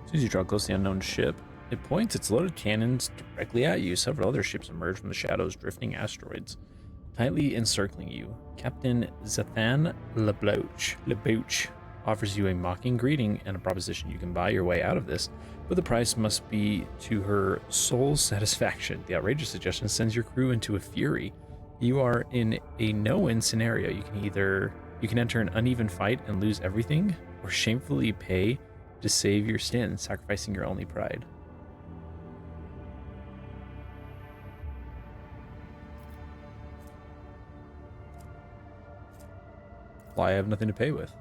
As soon as you draw close to the unknown ship, it points its loaded cannons directly at you. Several other ships emerge from the shadows, drifting asteroids, tightly encircling you. Captain Zathan Lebouch offers you a mocking greeting and a proposition. You can buy your way out of this, but the price must be to her soul's satisfaction. The outrageous suggestion sends your crew into a fury. You are in a no-win scenario. You can enter an uneven fight and lose everything, or shamefully pay to save your skin, sacrificing your only pride. Well, I have nothing to pay with.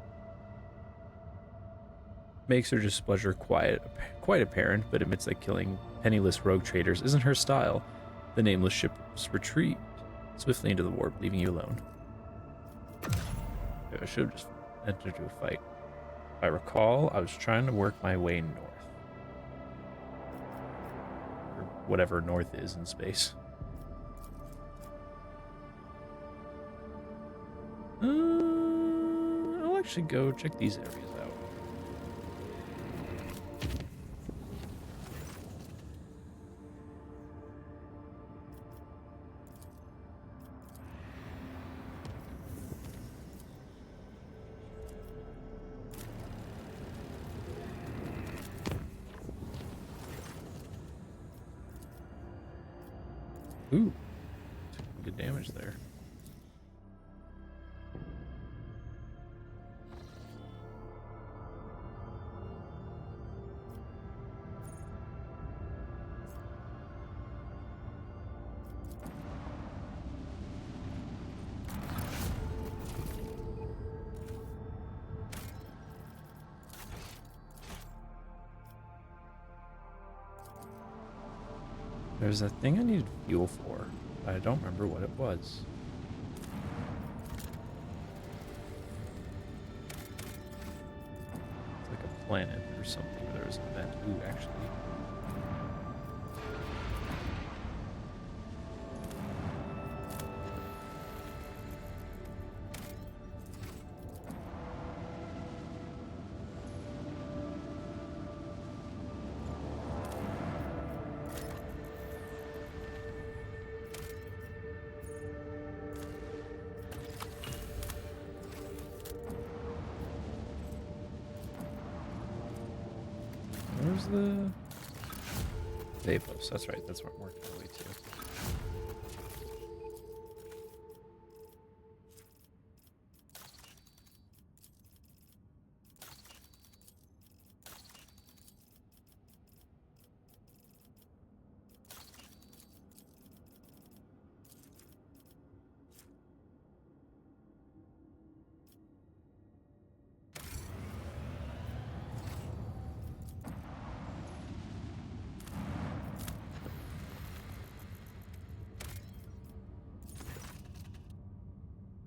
Makes her displeasure quite apparent, but admits that killing penniless rogue traders isn't her style. The nameless ships retreat swiftly into the warp, leaving you alone. I should have just entered into a fight. If I recall, I was trying to work my way north. Or whatever north is in space. I'll actually go check these areas out. Ooh, took some good damage there. There's a thing I needed fuel for, but I don't remember what it was. It's like a planet or something where there was an event. Ooh, actually. Where's the Vapos? That's right, that's what I'm working my way to.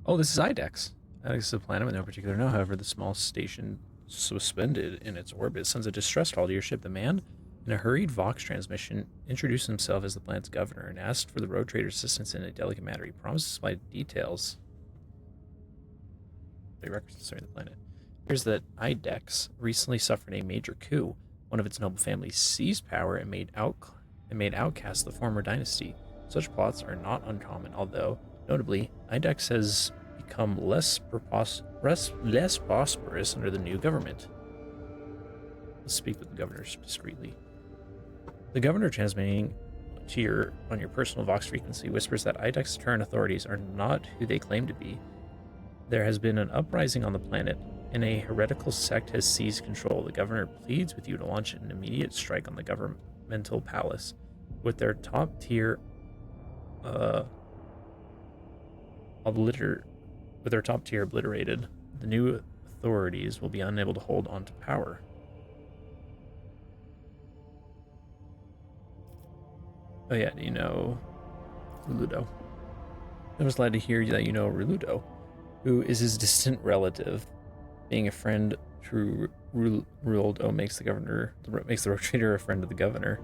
Oh, this is Idex. Idex is a planet with no particular note. However, the small station suspended in its orbit sends a distress call to your ship. The man, in a hurried Vox transmission, introduced himself as the planet's governor and asked for the road trader's assistance in a delicate matter. He promised to supply details. Sorry, the planet. Here's that Idex recently suffered a major coup. One of its noble families seized power and made outcasts the former dynasty. Such plots are not uncommon, although, notably, Idex has become less prosperous under the new government. Let's speak with the governor discreetly. The governor, transmitting on your personal Vox frequency, whispers that Idex's current authorities are not who they claim to be. There has been an uprising on the planet, and a heretical sect has seized control. The governor pleads with you to launch an immediate strike on the governmental palace. With their top tier obliterated, the new authorities will be unable to hold on to power. Oh yeah, you know Ruludo. I was glad to hear that you know Ruludo, who is his distant relative. Being a friend to Ruludo makes the road trader a friend of the governor.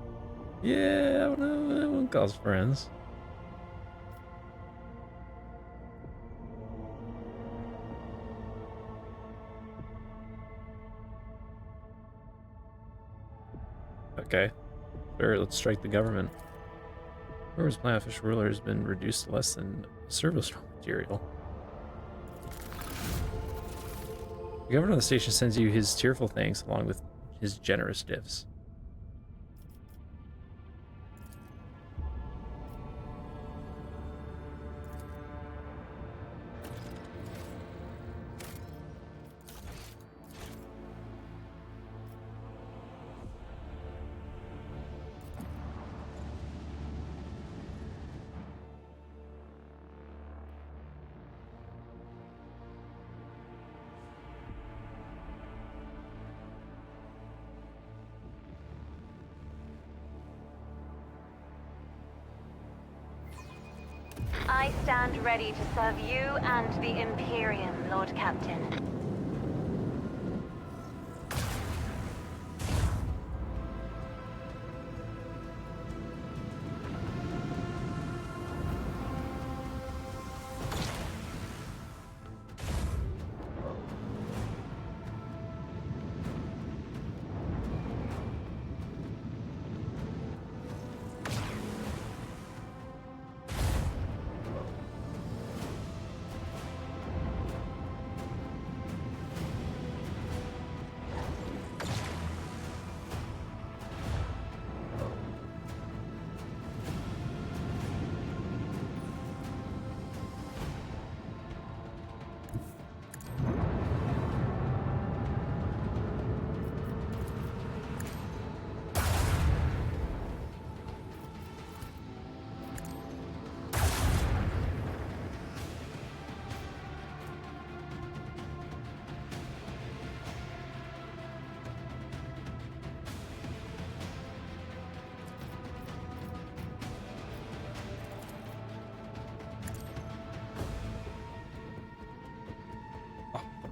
Yeah, everyone calls friends. Okay. Sure, let's strike the government. Whoever's planet official ruler has been reduced to less than service material. The governor of the station sends you his tearful thanks along with his generous gifts. I stand ready to serve you and the Imperium, Lord Captain.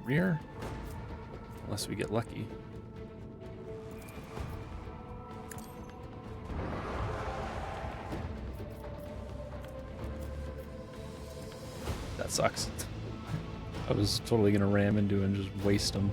Rear? Unless we get lucky. That sucks. I was totally gonna ram into and just waste them.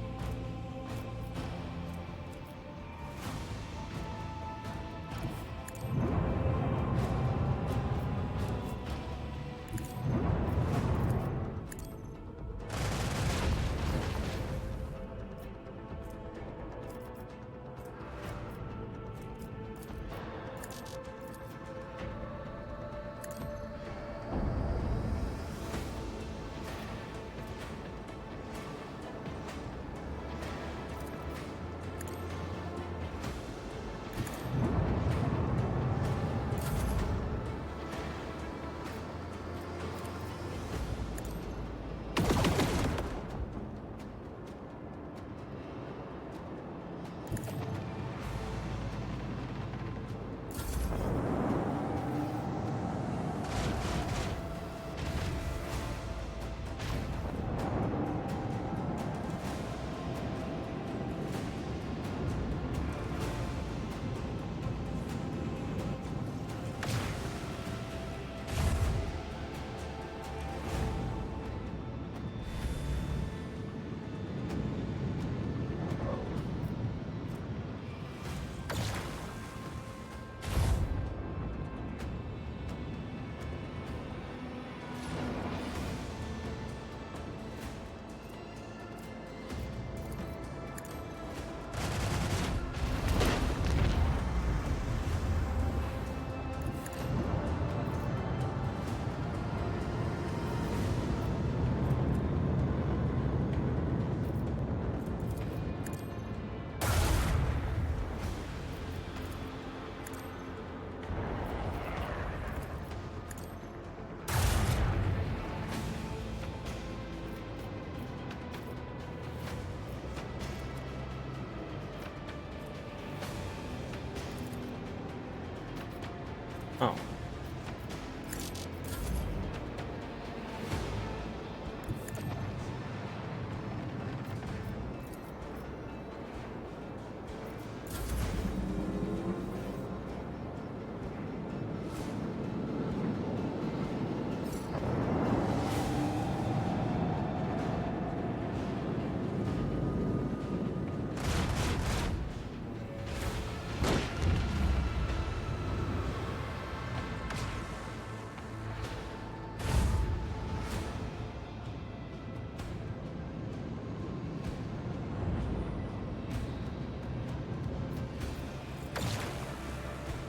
Oh.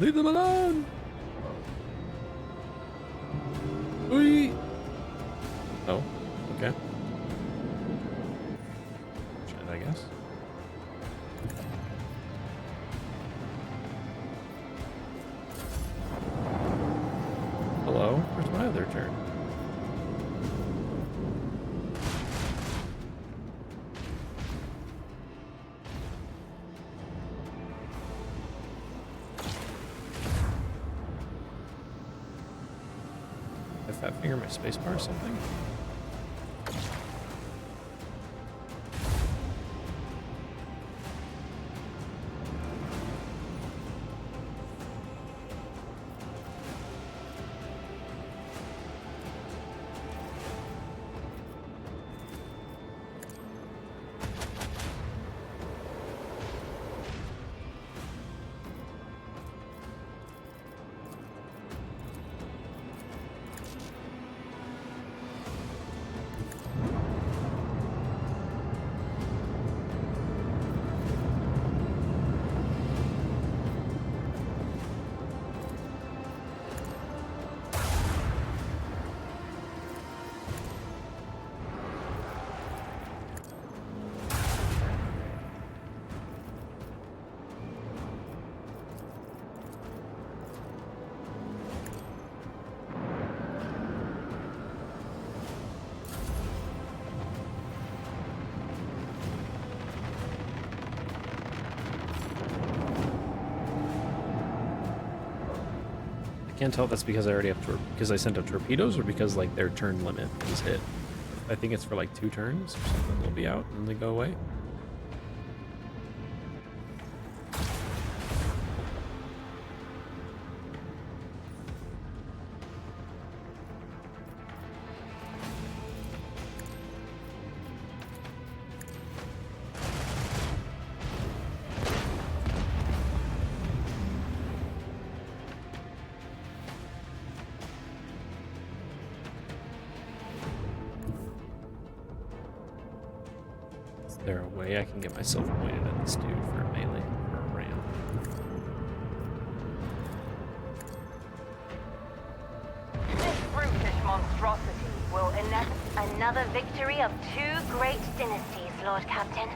Leave them alone! Whee! Oh, okay. Shit, I guess. Hello? Where's my other turn? If that finger my spacebar or something? I can't tell if that's because I already have because I sent out torpedoes or because like their turn limit is hit. I think it's for like 2 turns or something. They'll be out and they go away. Is there a way I can get myself pointed at this dude for a melee or a ram? This brutish monstrosity will enact another victory of 2 great dynasties, Lord Captain.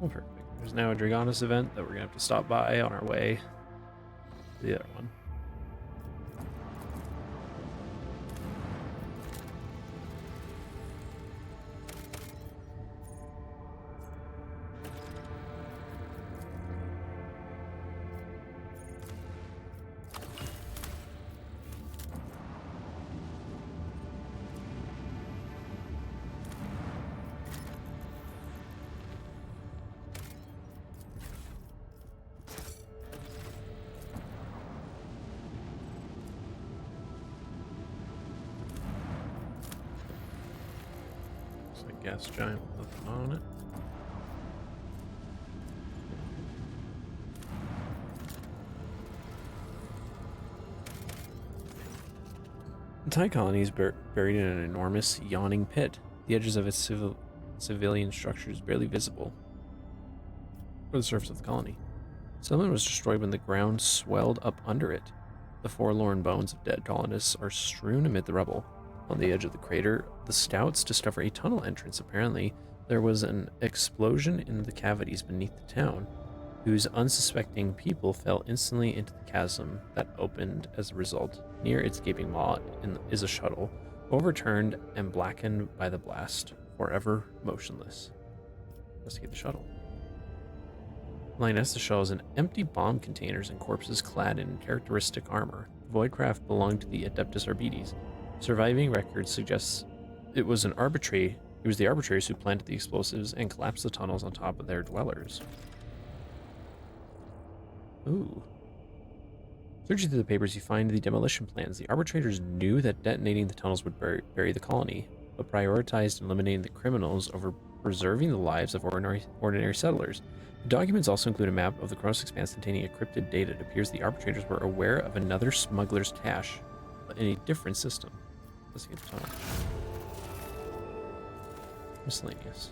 Oh, perfect. There's now a Dragonis event that we're gonna have to stop by on our way to the other one. Gas giant with nothing on it. The Thai colony is buried in an enormous, yawning pit. The edges of its civilian structures barely visible for the surface of the colony. Settlement was destroyed when the ground swelled up under it. The forlorn bones of dead colonists are strewn amid the rubble. On the edge of the crater, the scouts discover a tunnel entrance. Apparently, there was an explosion in the cavities beneath the town, whose unsuspecting people fell instantly into the chasm that opened as a result. Near its gaping maw is a shuttle, overturned and blackened by the blast, forever motionless. Investigate the shuttle. Lionessa shells and empty bomb containers and corpses clad in characteristic armor. The Voidcraft belonged to the Adeptus Arbites. Surviving records suggests it was the arbitrators who planted the explosives and collapsed the tunnels on top of their dwellers. Ooh. Searching through the papers, you find the demolition plans. The arbitrators knew that detonating the tunnels would bury the colony, but prioritized eliminating the criminals over preserving the lives of ordinary settlers. The documents also include a map of the Kronos Expanse containing encrypted data. It appears the arbitrators were aware of another smuggler's cache, but in a different system. Let's get the tunnel. Miscellaneous.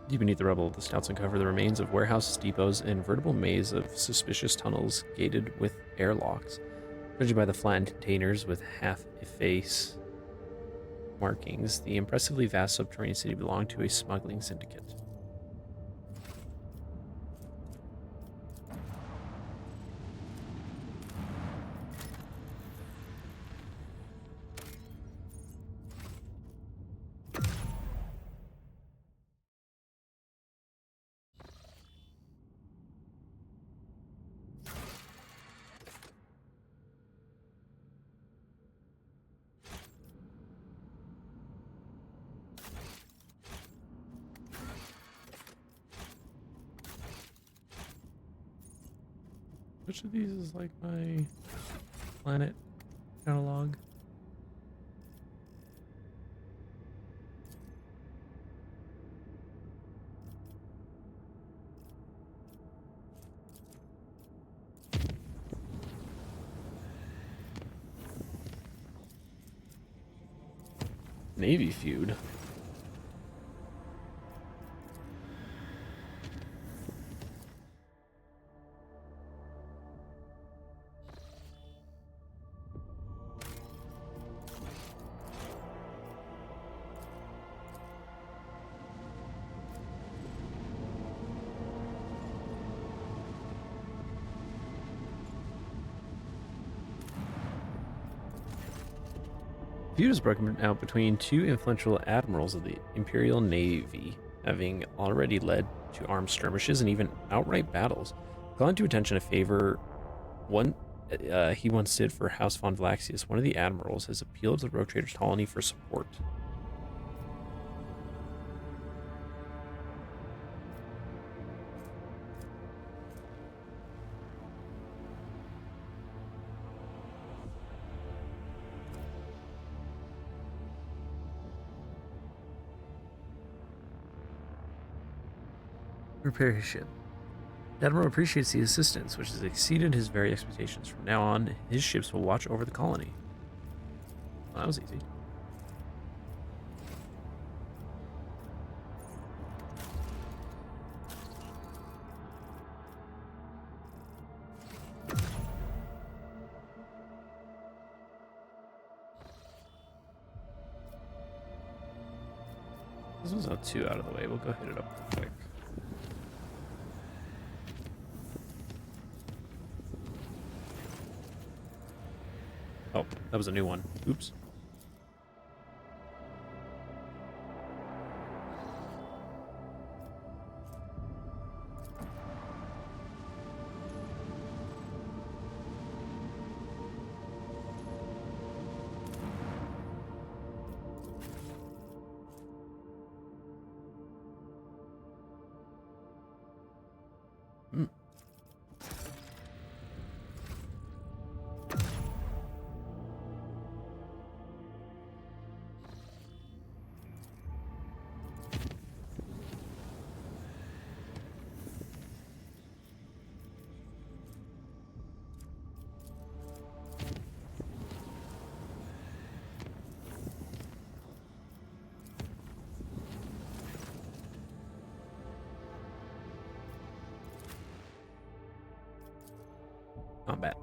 Deep beneath the rubble, the scouts uncover the remains of warehouses, depots, and an invertible maze of suspicious tunnels gated with airlocks. Judging by the flattened containers with half-efface markings, the impressively vast subterranean city belonged to a smuggling syndicate. Which of these is like my planet catalog? Navy feud. Feud is broken out between two influential admirals of the Imperial Navy, having already led to armed skirmishes and even outright battles. Calling to attention a favor he once did for House von Valaxius, one of the admirals has appealed to the Rogue Traders colony for support. Repair his ship. The Admiral appreciates the assistance, which has exceeded his very expectations. From now on, his ships will watch over the colony. Well, that was easy. This one's not too out of the way. We'll go hit it up real quick. Oh, that was a new one. Oops. Combat.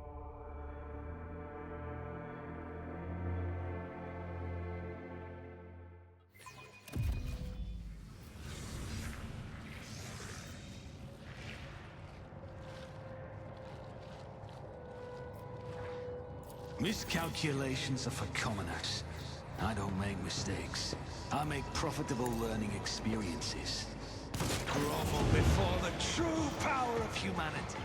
Miscalculations are for commoners. I don't make mistakes. I make profitable learning experiences. Grovel before the true power of humanity.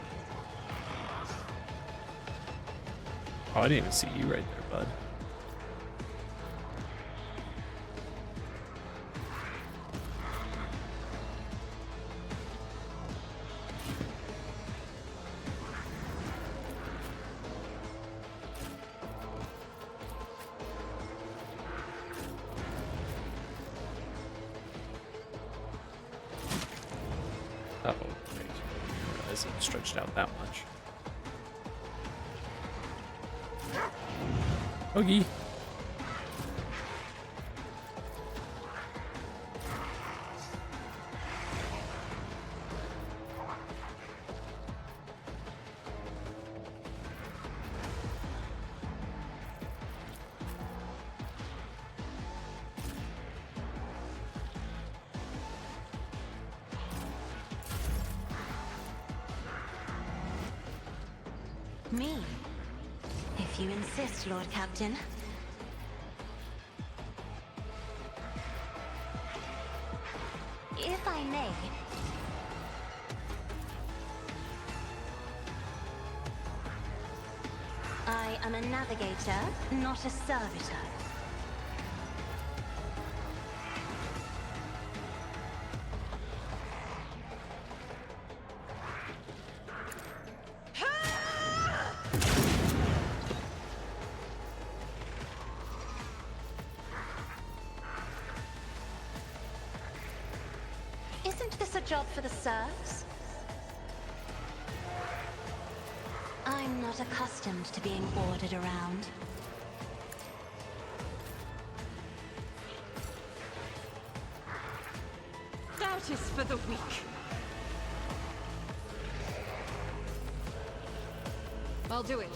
Oh, I didn't even see you right there, bud. Oh, okay. I didn't realize it stretched out that much. Oogie. Me? If you insist, Lord Captain. If I may. I am a navigator, not a servitor. Isn't this a job for the serfs? I'm not accustomed to being ordered around. Doubt is for the weak. I'll do it.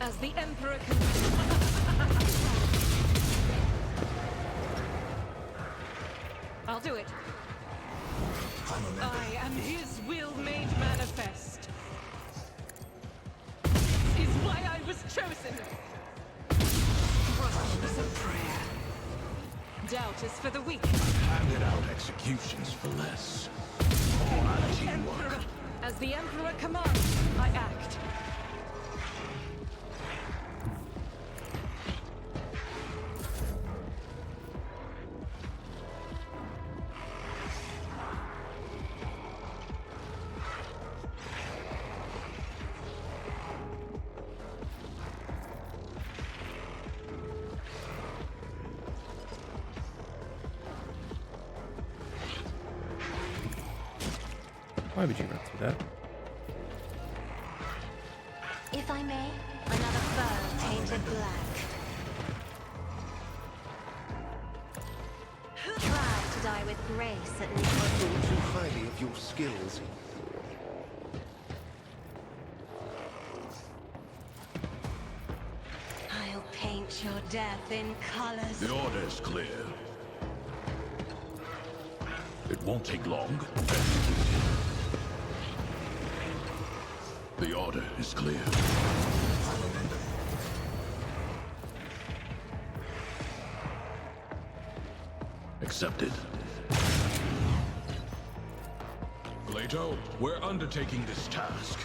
As the Emperor can... I'll do it. I am his will made manifest. This is why I was chosen. Trust is a prayer. Doubt is for the weak. Handed out executions for less. More teamwork. As the Emperor commands, I act. Why would you run through that? If I may, another foe tainted black. Try to die with grace at least. I thought too highly of your skills. I'll paint your death in colors. The order's clear. It won't take long. The order is clear. Accepted. Glato, we're undertaking this task.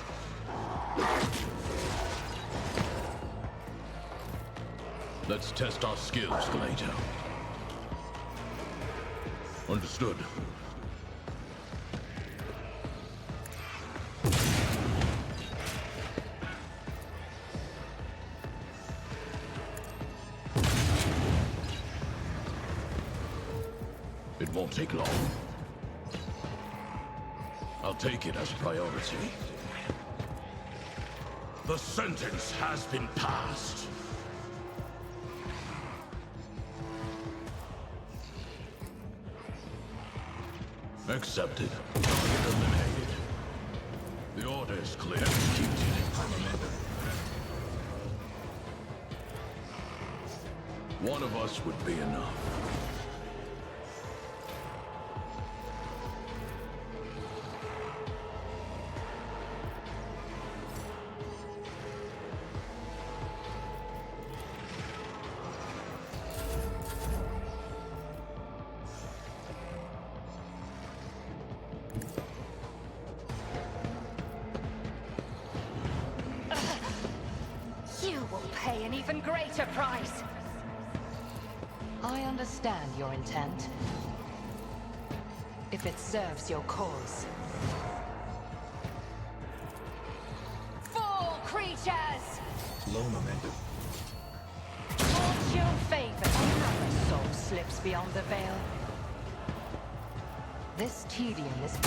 Let's test our skills, Glato. Understood. It won't take long. I'll take it as a priority. The sentence has been passed. Accepted. Target eliminated. The order is clear. Executed. One of us would be enough. pay an even greater price. I understand your intent. If it serves your cause. Fall creatures! Low momentum. Fortune favors. Another soul slips beyond the veil. This tedium is...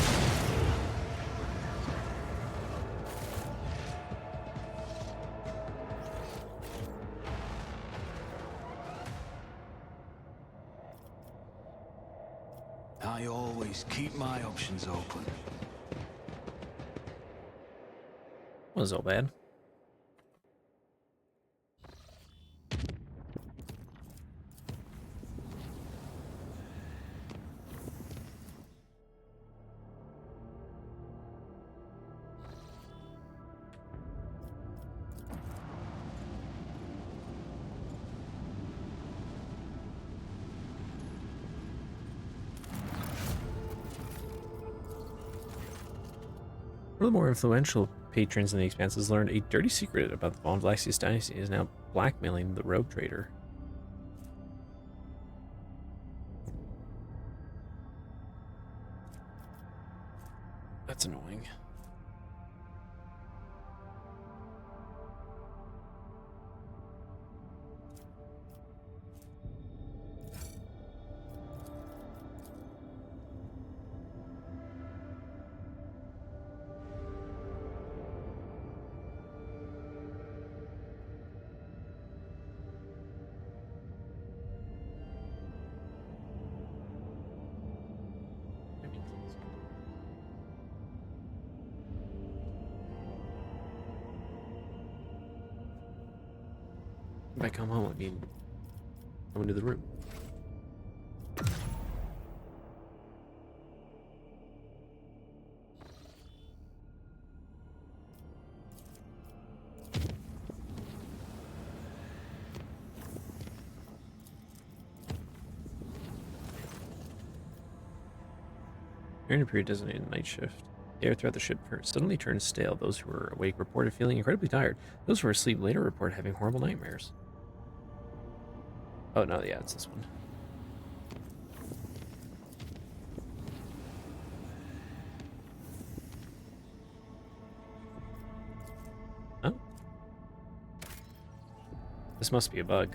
I always keep my options open. Wasn't so bad. One of the more influential patrons in the Expanse learned a dirty secret about the Von Vlaxius dynasty and is now blackmailing the rogue trader. That's annoying. If I come home, I mean, come into the room. During a period designated night shift, the air throughout the ship suddenly turns stale. Those who were awake reported feeling incredibly tired. Those who were asleep later report having horrible nightmares. Oh no, yeah, it's this one. Oh. This must be a bug.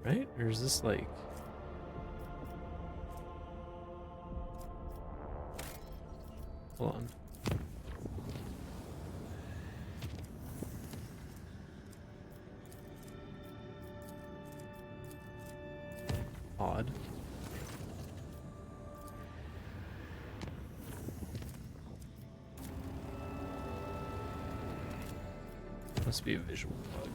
Right? Or is this like... Hold on. Odd. Must be a visual bug.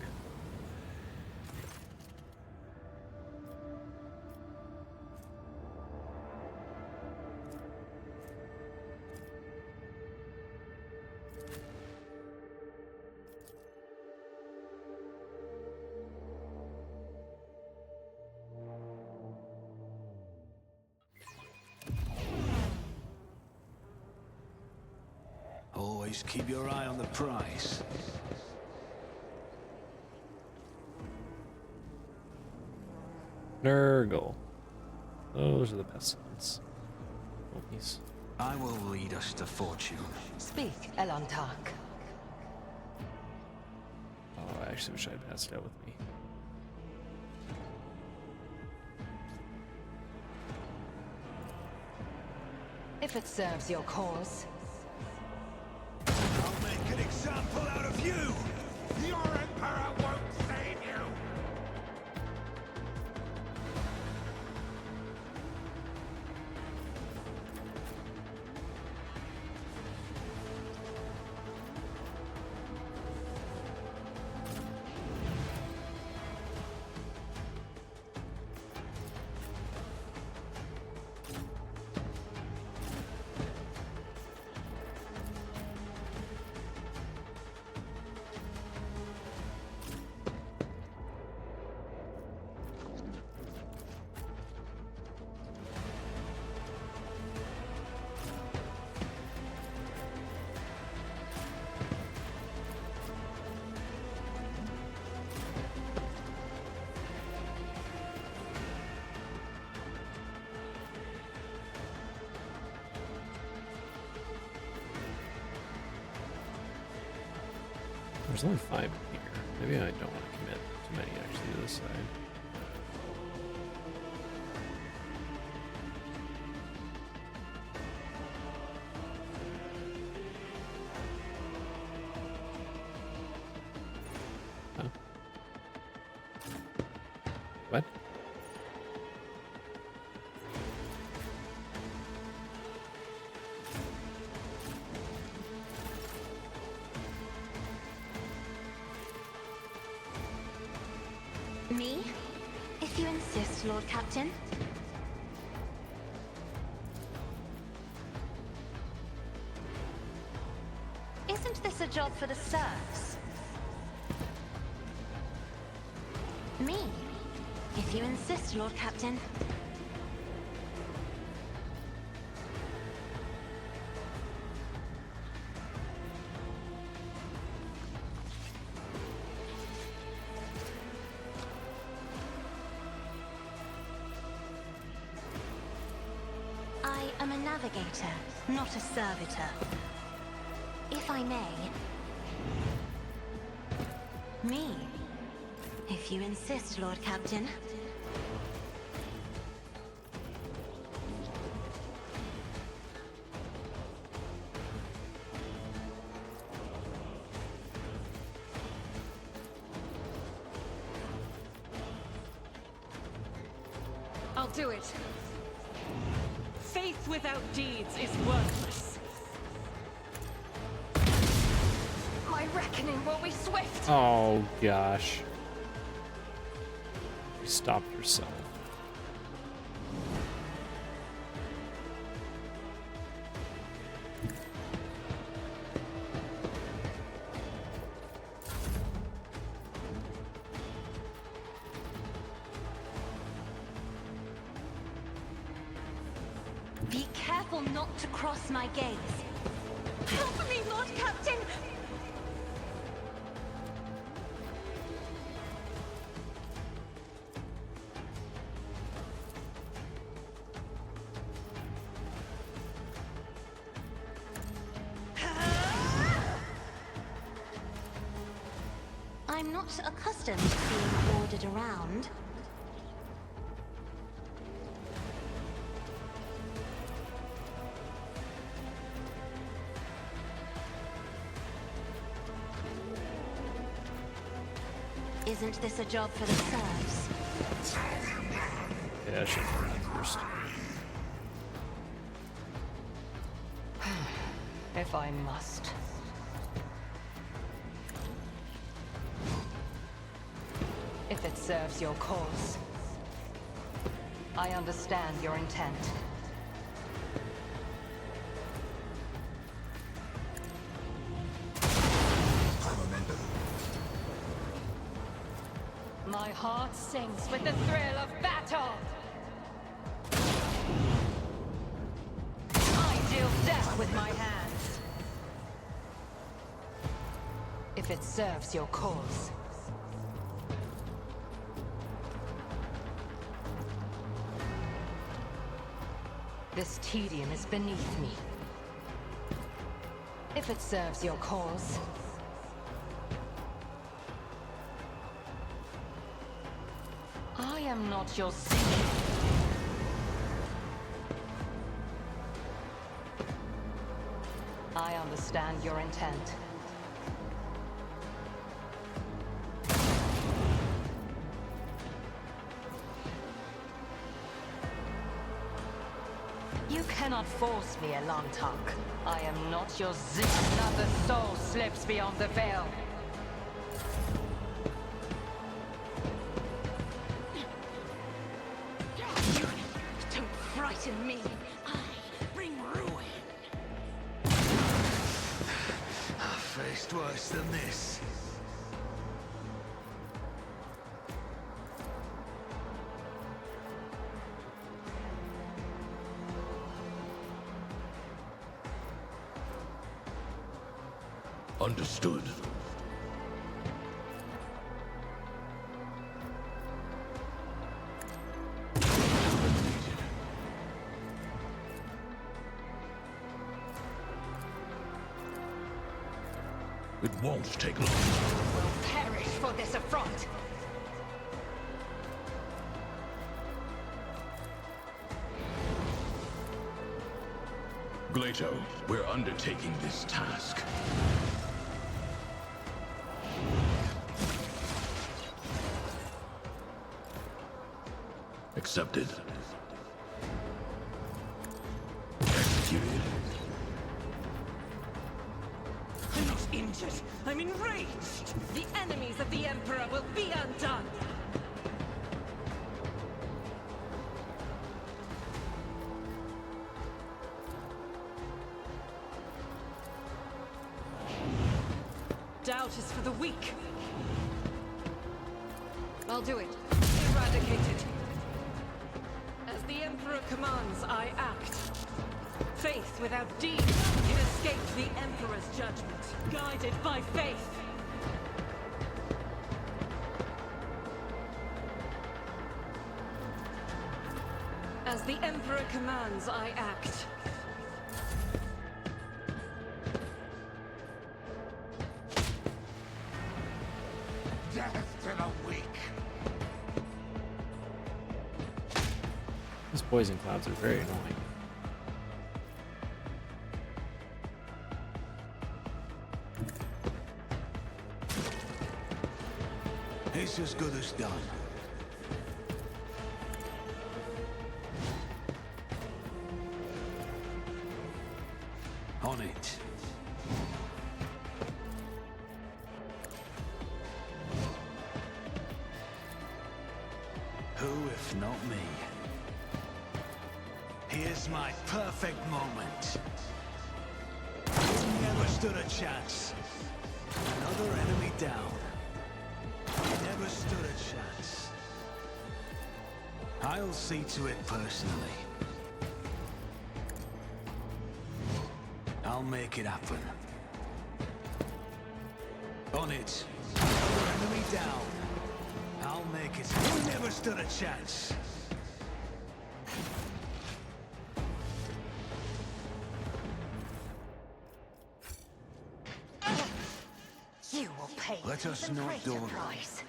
Always keep your eye on the prize. Nurgle. Those are the pestilence. Mummies. I will lead us to fortune. Speak, Elantark. Oh, I actually wish I had passed it out with me. If it serves your cause. I'll make an example out of you! Your Emperor won't save you! There's only 5 here. Maybe I don't want to commit too many actually to this side. Huh? What? Me? If you insist, Lord Captain. Isn't this a job for the serfs? Me? If you insist, Lord Captain. I am a navigator, not a servitor. If I may. Me. If you insist, Lord Captain. I'll do it. Faith without deeds is worthless. My reckoning will be swift. Oh gosh. You stopped yourself. Be careful not to cross my gaze. Help me, Lord Captain! I'm not accustomed to being ordered around. Isn't this a job for the serfs? Yeah, I should burn it first. If I must. If it serves your cause. I understand your intent. My heart sings with the thrill of battle! I deal death with my hands. If it serves your cause. This tedium is beneath me. If it serves your cause. I am not your slave. I understand your intent. You cannot force me, Elantak. I am not your zip. Another soul slips beyond the veil. Don't frighten me. I bring ruin. I've faced worse than this. Understood. It won't take long. Will perish for this affront. Glato, we're undertaking this task. Accepted. Executed. I'm not injured. I'm enraged. The enemies of the Emperor will be undone. Doubt is for the weak. I'll do it. Eradicate it. As the Emperor commands, I act. Faith without deed can escape the Emperor's judgment. Guided by faith. As the Emperor commands, I act. Death to the weak. These poison clouds are very annoying. It's as good as done. On it. Who if not me? Here's my perfect moment. Never stood a chance. Another enemy down. Never stood a chance. I'll see to it personally. I'll make it happen. On it. Another enemy down. I'll make it. You never stood a chance. You will pay Let us even not greater dawdle. price.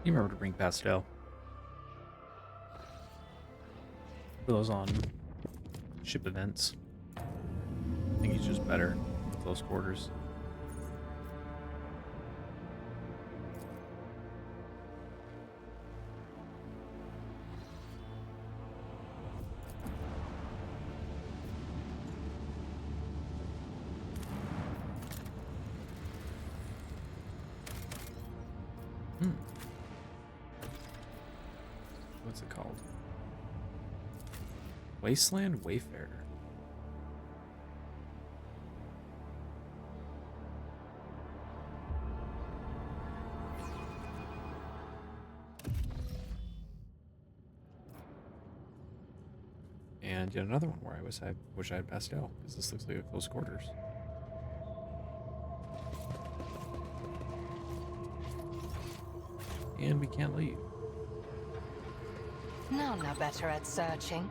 You remember to bring Pastel. Put those on ship events. I think he's just better in close quarters. What's it called? Wasteland Wayfarer. And yet another one where I wish I had Pastel, because this looks like a close quarters. And we can't leave. None are better at searching.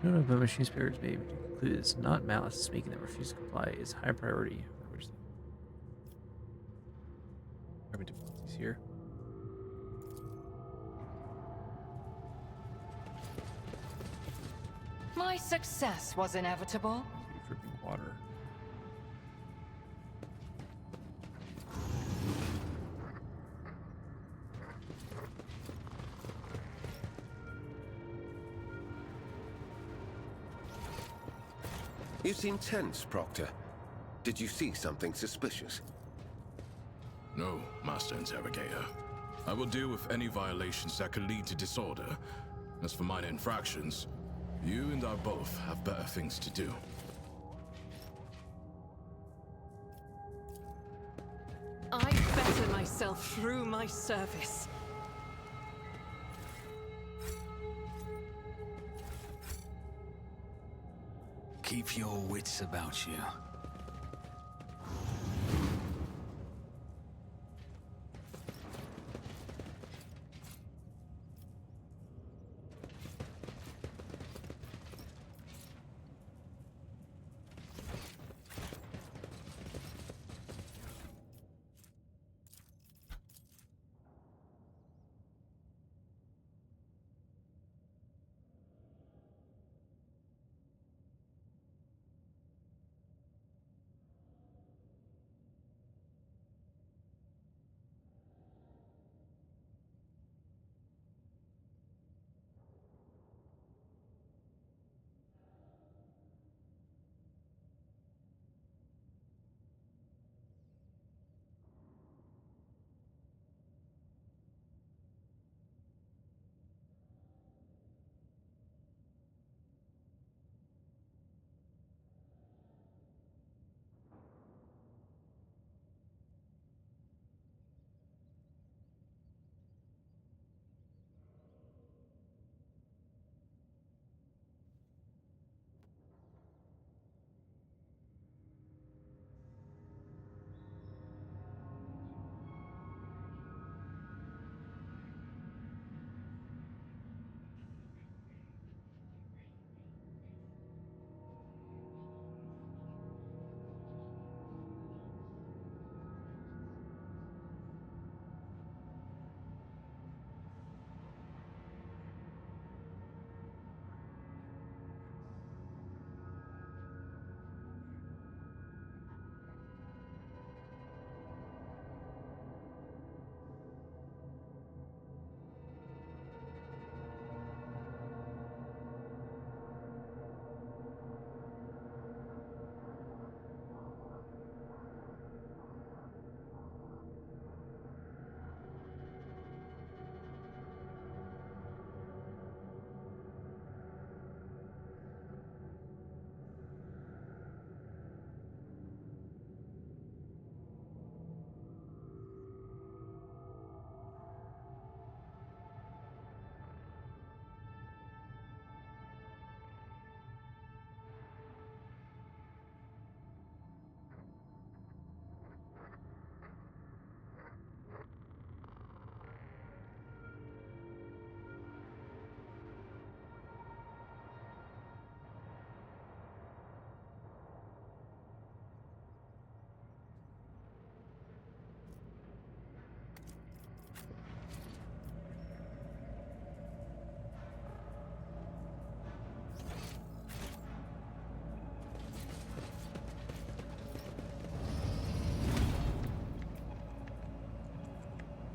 None of the machine spirits may conclude it's not malice making them refuse to comply is high priority. Having difficulties here. My success was inevitable. Dripping water. You seem tense, Proctor. Did you see something suspicious? No, Master Interrogator. I will deal with any violations that could lead to disorder. As for minor infractions, you and I both have better things to do. I better myself through my service. Keep your wits about you.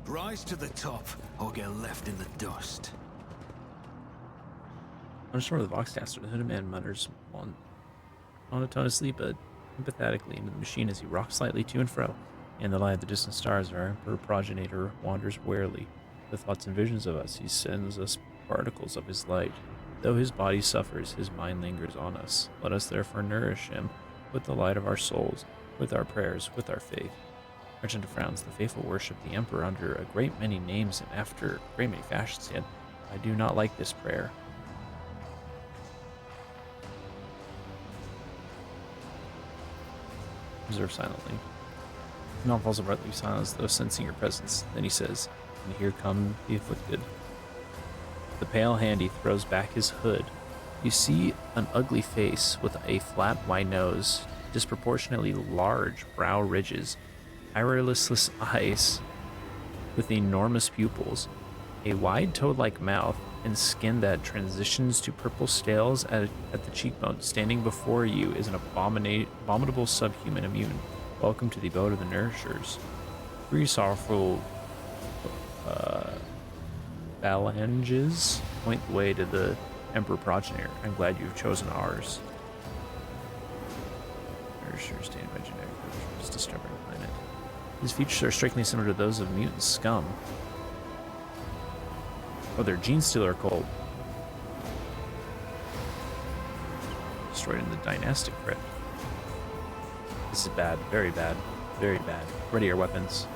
Rise to the top, or get left in the dust. Understood the Voxcaster, the hooded man mutters monotonously but empathetically into the machine as he rocks slightly to and fro. In the light of the distant stars, our emperor progenitor wanders warily. With thoughts and visions of us, he sends us particles of his light. Though his body suffers, his mind lingers on us. Let us therefore nourish him with the light of our souls, with our prayers, with our faith. Argenta frowns. The faithful worship the emperor under a great many names and after a great many fashions, yet I do not like this prayer. Observe silently. Mount falls abruptly silent, though sensing your presence. Then he says, "And here come the afflicted." The pale hand he throws back his hood. You see an ugly face with a flat, white nose, disproportionately large brow ridges, irishless eyes with enormous pupils, a wide toad-like mouth, and skin that transitions to purple scales at the cheekbone. Standing before you is an abominable subhuman immune. Welcome to the abode of the nourishers. Three sorrowful phalanges point the way to the Emperor Progenitor. I'm glad you've chosen ours. Research data by genetic features discovering planet. These features are strikingly similar to those of mutant scum. Oh, their gene stealer cold. Destroyed in the dynastic crypt. This is bad, very bad, very bad. Ready your weapons.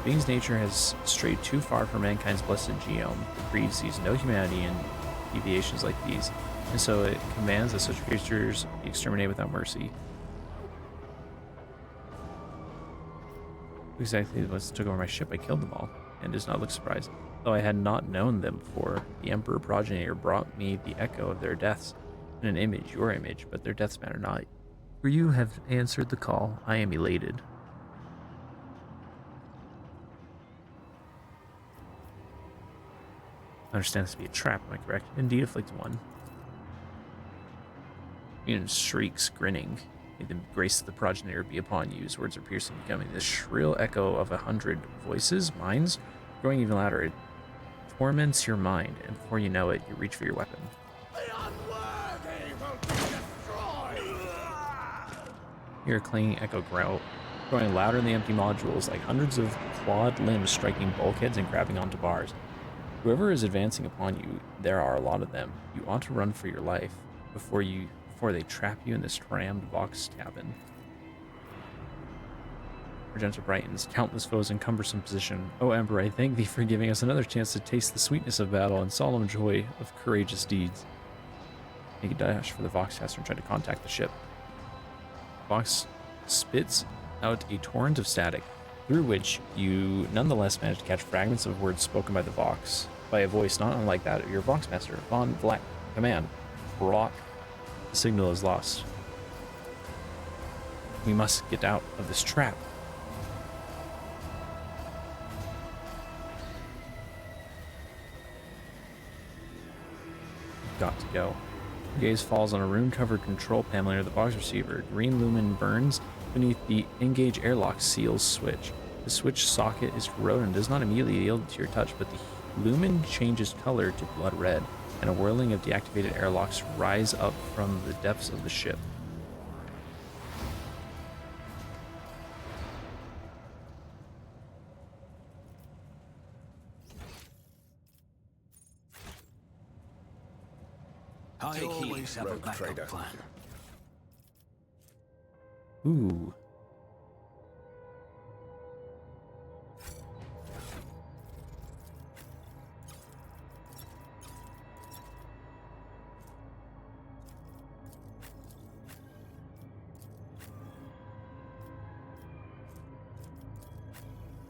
Being's nature has strayed too far from mankind's blessed geome. The breed sees no humanity in deviations like these, and so it commands that such creatures be exterminated without mercy. Exactly once took over my ship, I killed them all, and does not look surprised. Though I had not known them before, the Emperor Progenitor brought me the echo of their deaths in an image, your image, but their deaths matter not. For you have answered the call. I am elated. I understand this to be a trap, am I correct? Indeed, afflict one. Mutant shrieks, grinning. May the grace of the progenitor be upon you. His words are piercing, becoming the shrill echo of 100 voices, minds, growing even louder. It torments your mind, and before you know it, you reach for your weapon. The unworthy will be destroyed! Hear a clanging echo growl, growing louder in the empty modules, like hundreds of clawed limbs striking bulkheads and grabbing onto bars. Whoever is advancing upon you, there are a lot of them. You ought to run for your life before they trap you in this crammed box cabin. Argenta brightens, countless foes in cumbersome position. O Emperor, I thank thee for giving us another chance to taste the sweetness of battle and solemn joy of courageous deeds. Make a dash for the Voxcaster and try to contact the ship. Vox spits out a torrent of static, through which you nonetheless manage to catch fragments of words spoken by the Vox, by a voice not unlike that of your Voxmaster. Von Vlack, command. Brock. The signal is lost. We must get out of this trap. Got to go. Your gaze falls on a rune-covered control panel near the box receiver. Green lumen burns beneath the engage airlock seals switch. The switch socket is corroded and does not immediately yield to your touch, but the lumen changes color to blood red, and a whirling of deactivated airlocks rise up from the depths of the ship. I Take heed, always have a rogue backup trader. plan. Ooh.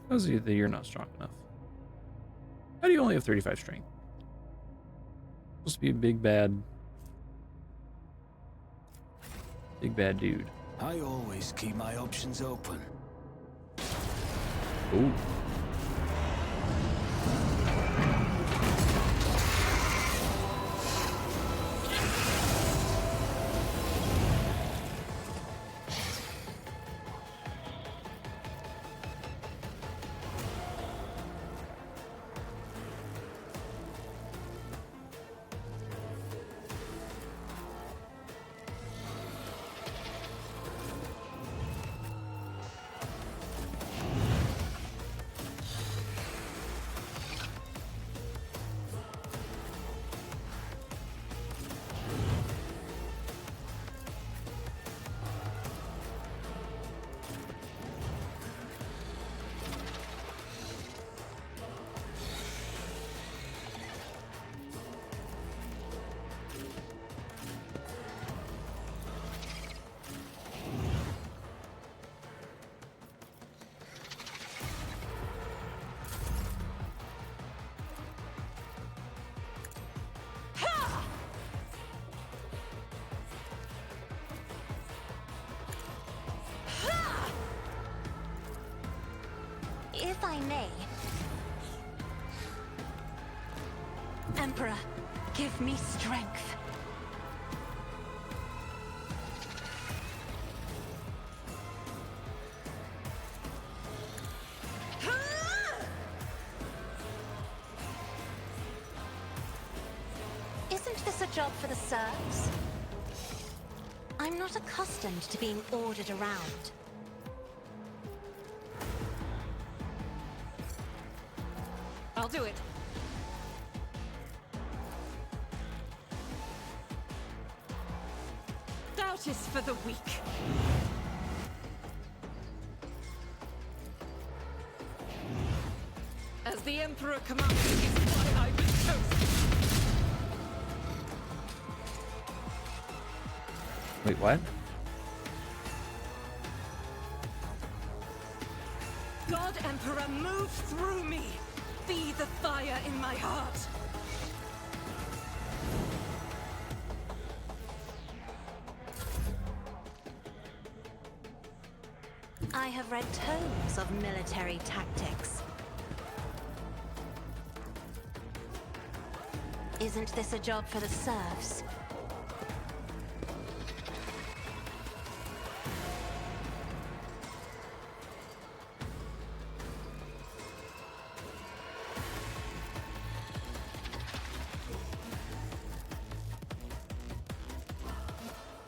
Tells you that you're not strong enough. How do you only have 35 strength? Supposed to be a big bad dude. I always keep my options open. Ooh. If I may. Emperor, give me strength. Isn't this a job for the serfs? I'm not accustomed to being ordered around. I'll do it. Doubt is for the weak. As the Emperor commands is why I was chosen. Wait, what? God Emperor, move through me. Be the fire in my heart. I have read tomes of military tactics. Isn't this a job for the serfs?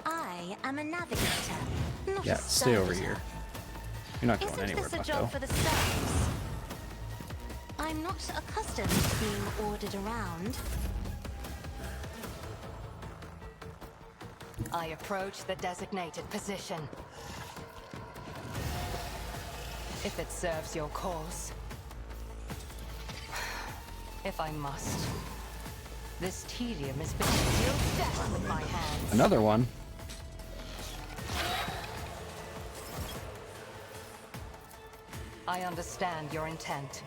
I am a navigator, not Yeah, a stay over servitor. here. You're not going Isn't anywhere, this a Bucko. job for the serfs? I'm not accustomed to being ordered around. I approach the designated position. If it serves your cause. If I must. This tedium has been dealt death with my hands. Another one. I understand your intent.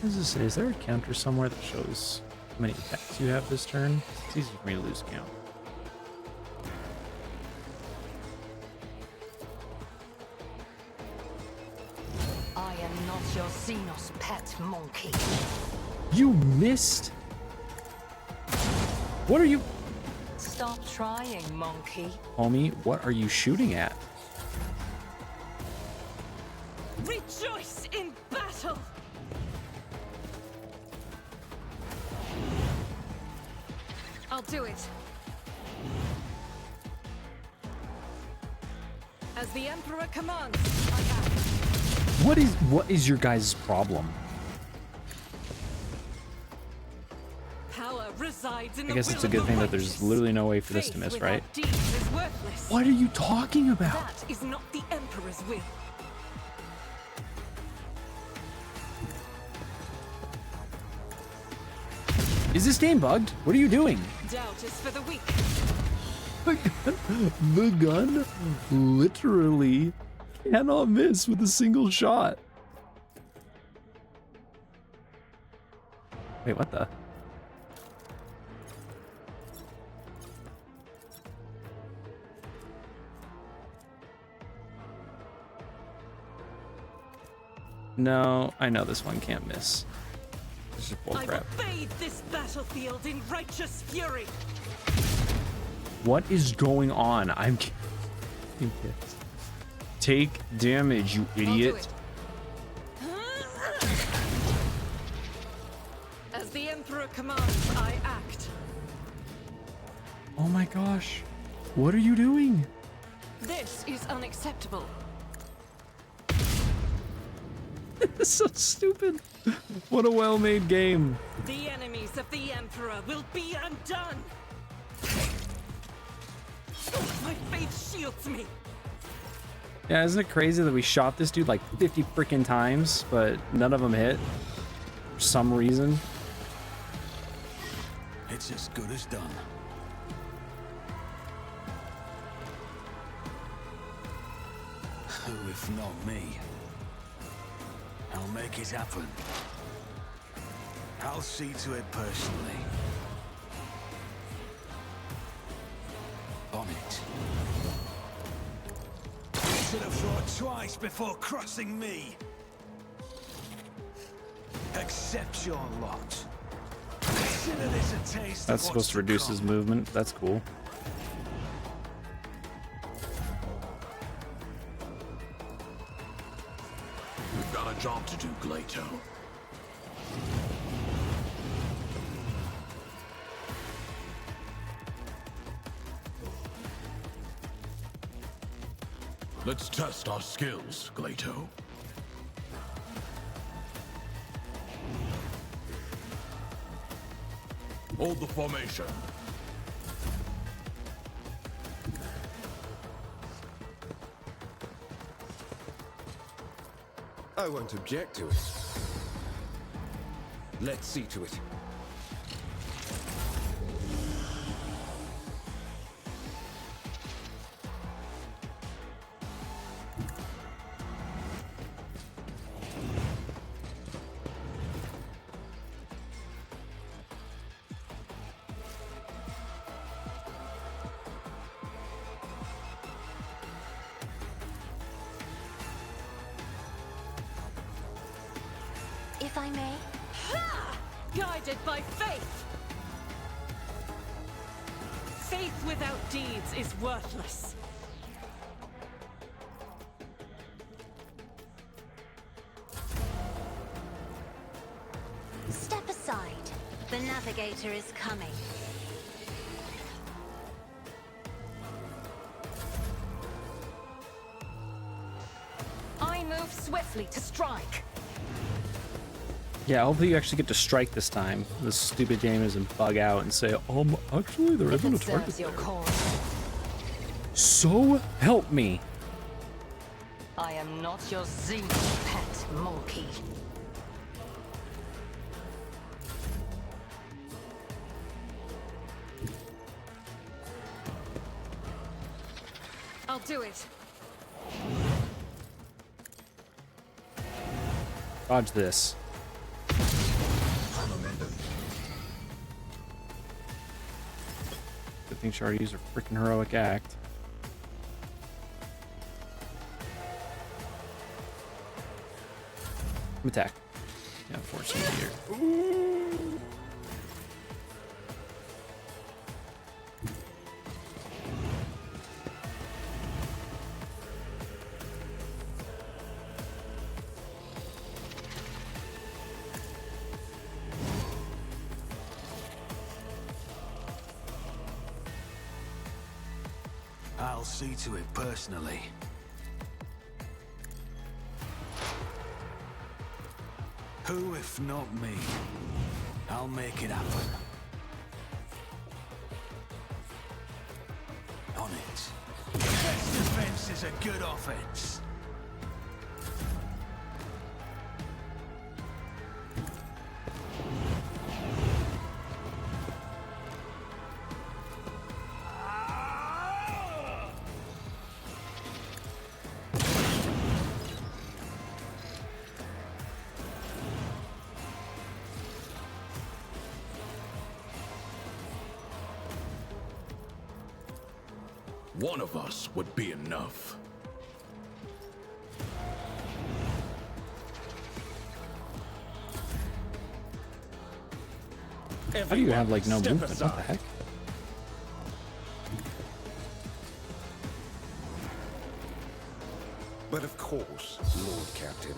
What does this say? Is there a counter somewhere that shows how many attacks you have this turn? It's easy for me to lose count. I am not your Xenos pet monkey. You missed? What are you... Stop trying, monkey. Homie, what are you shooting at? Rejoice in battle! I'll do it. As the Emperor commands, I act. What is your guys' problem? Power resides in I the guess will it's a of good the thing that there's righteous. literally no way for this to Faith miss, without right? deeds is worthless. What are you talking about? That is not the Emperor's will. Is this game bugged? What are you doing? Doubt is for the weak. The gun literally cannot miss with a single shot. Wait, what the? No, I know this one can't miss. This is I will bullcrap. bathe this battlefield in righteous fury. What is going on? I'm getting pissed. Take damage, you I'll do idiot. it. As the Emperor commands, I act. Oh my gosh. What are you doing? This is unacceptable. This is so stupid. What a well-made game. The enemies of the Emperor will be undone. My faith shields me. Yeah, isn't it crazy that we shot this dude like 50 freaking times, but none of them hit for some reason? It's as good as done. Who if not me? I'll make it happen. I'll see to it personally. On it. Should have thought twice before crossing me. Accept your lot. Consider this a taste That's of supposed to reduce his movement. That's cool. We've got a job to do, Glato. Let's test our skills, Glato. Hold the formation. I won't object to it. Let's see to it. If I may. Guided by faith! Faith without deeds is worthless. Step aside. The navigator is coming. I move swiftly to strike. Yeah, hopefully you actually get to strike this time. This stupid game doesn't bug out and say, actually there If isn't a it target serves your there. cause. So help me. I am not your Xeno pet monkey. I'll do it. Dodge this. Good thing she already used her freaking heroic act. Attack. Yeah, unfortunately here. I'll see to it personally. Who if not me? I'll make it happen. On it. Best defense is a good offense. One of us would be enough. How do you have like no Step movement? What the aside. heck? But of course, Lord Captain.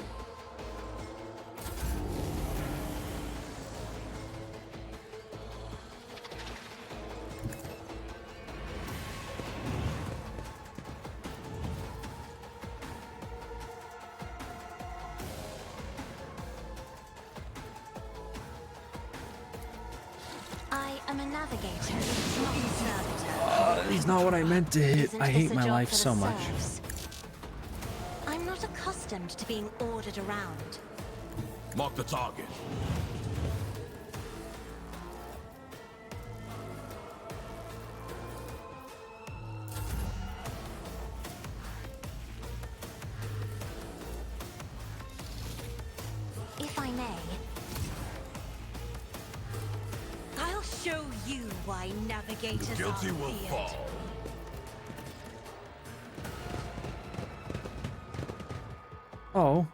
I am a navigator, not a servitor. He's not what I meant to hit. Isn't I this hate a my job life for the so much. serfs? I'm not accustomed to being ordered around. Mark the target. If I may. show you why navigators The guilty are will feared. fall. Oh.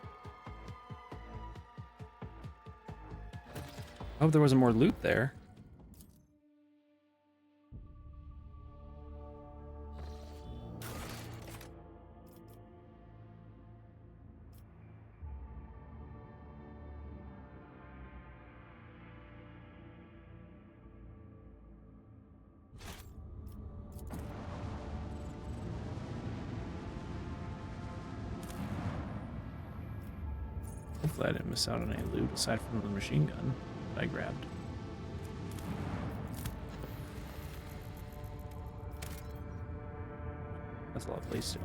I hope there wasn't more loot there. Hopefully I didn't miss out on any loot aside from the machine gun that I grabbed. That's a lot of place still.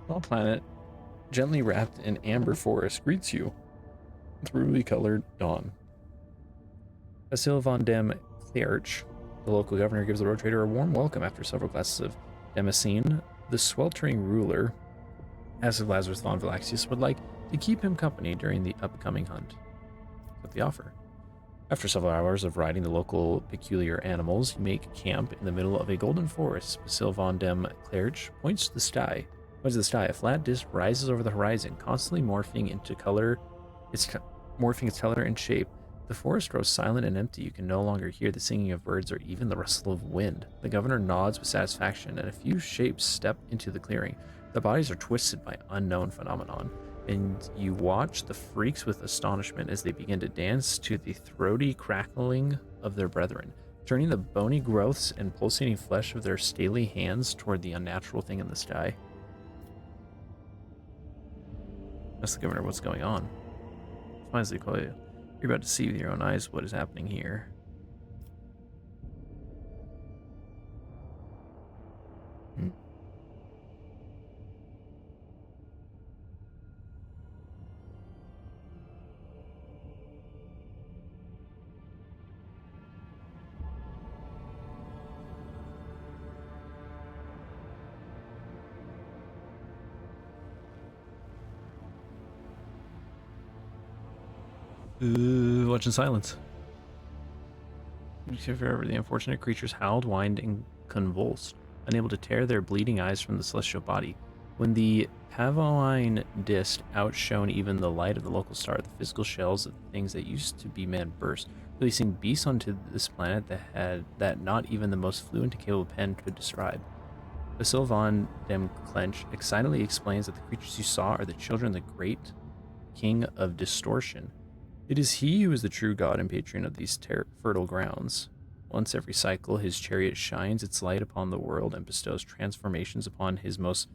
Small planet, gently wrapped in amber forest, greets you with ruby colored dawn. Basil von dem Clearch, the local governor, gives the road trader a warm welcome after several glasses of Damascene. The sweltering ruler, as if Lazarus von Valaxius, would like to keep him company during the upcoming hunt. That's the offer. After several hours of riding the local peculiar animals, you make camp in the middle of a golden forest. Basil von dem Clearch points to the sky. A flat disc rises over the horizon, constantly morphing into color. Morphing its color and shape. The forest grows silent and empty. You can no longer hear the singing of birds or even the rustle of wind. The governor nods with satisfaction, and a few shapes step into the clearing. Their bodies are twisted by unknown phenomenon, and you watch the freaks with astonishment as they begin to dance to the throaty crackling of their brethren, turning the bony growths and pulsating flesh of their scaly hands toward the unnatural thing in the sky. Ask the governor what's going on. Finally, you're about to see with your own eyes what is happening here. Watch in silence. Forever, the unfortunate creatures howled, whined, and convulsed, unable to tear their bleeding eyes from the celestial body. When the Pavoline disc outshone even the light of the local star, the physical shells of the things that used to be men burst, releasing beasts onto this planet that not even the most fluent and capable pen could describe. Basil von dem Clench excitedly explains that the creatures you saw are the children of the great king of distortion. It is he who is the true god and patron of these fertile grounds. Once every cycle, his chariot shines its light upon the world and bestows transformations upon his most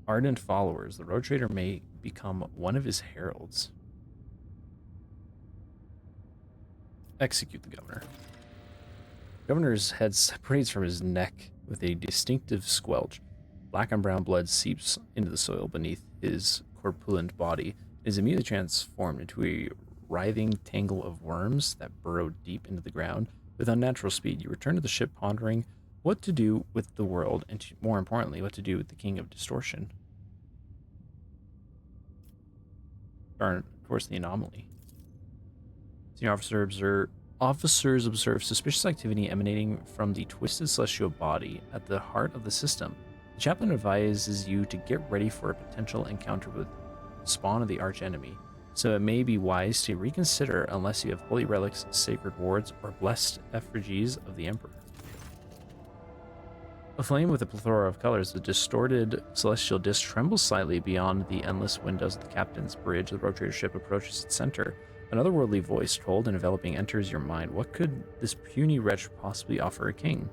ardent followers. The road trader may become one of his heralds. Execute the governor. The governor's head separates from his neck with a distinctive squelch. Black and brown blood seeps into the soil beneath his corpulent body and is immediately transformed into a writhing tangle of worms that burrow deep into the ground. With unnatural speed, you return to the ship pondering what to do with the world, and more importantly, what to do with the King of Distortion. Of course, the anomaly. Senior officers observe suspicious activity emanating from the twisted celestial body at the heart of the system. The chaplain advises you to get ready for a potential encounter with the spawn of the archenemy, so it may be wise to reconsider unless you have holy relics, sacred wards, or blessed effigies of the Emperor. Aflame with a plethora of colors, the distorted celestial disk trembles slightly beyond the endless windows of the captain's bridge. The road trader ship approaches its center. Another worldly voice, cold and enveloping, enters your mind. What could this puny wretch possibly offer a king?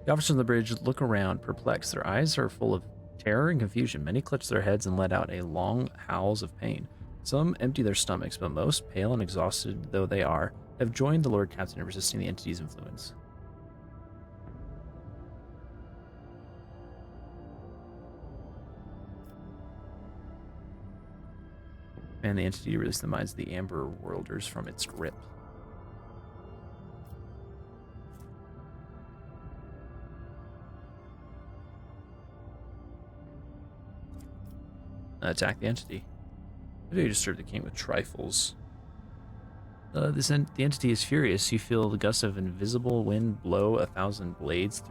The officers on the bridge look around, perplexed. Their eyes are full of terror and confusion. Many clutch their heads and let out a long howls of pain. Some empty their stomachs, but most, pale and exhausted though they are, have joined the Lord Captain in resisting the entity's influence. And the entity released the minds of the Amber Worlders from its grip. Attack the entity. Maybe you disturb the king with trifles. The entity is furious. You feel the gust of invisible wind blow 1,000 blades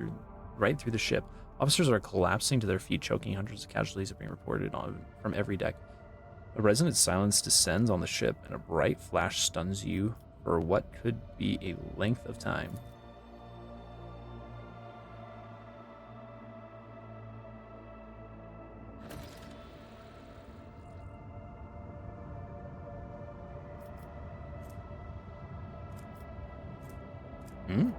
right through the ship. Officers are collapsing to their feet, choking. Hundreds of casualties are being reported from every deck. A resonant silence descends on the ship, and a bright flash stuns you for what could be a length of time. Hmm?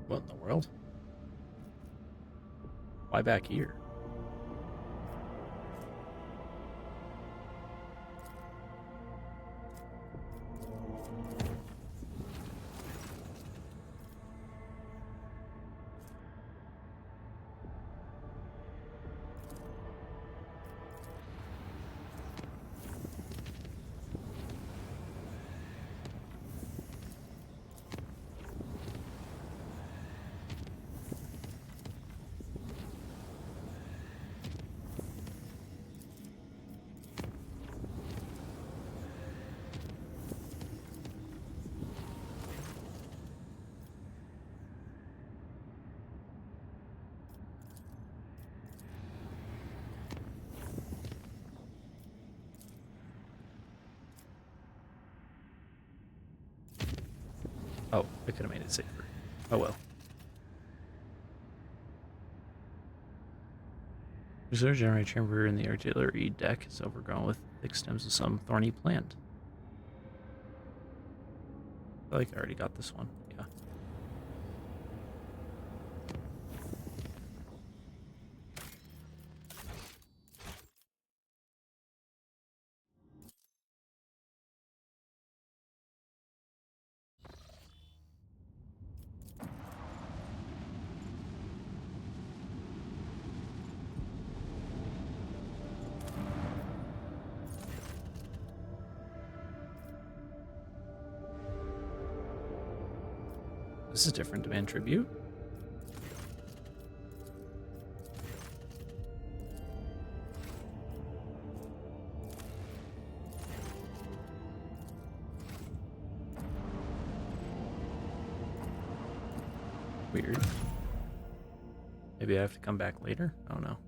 What in the world? Why back here? Oh, I could have made it safer. Oh well. Reserve generator chamber in the artillery deck is overgrown with thick stems of some thorny plant. I feel like I already got this one. Yeah. This is different. Demand tribute. Weird. Maybe I have to come back later? I don't know.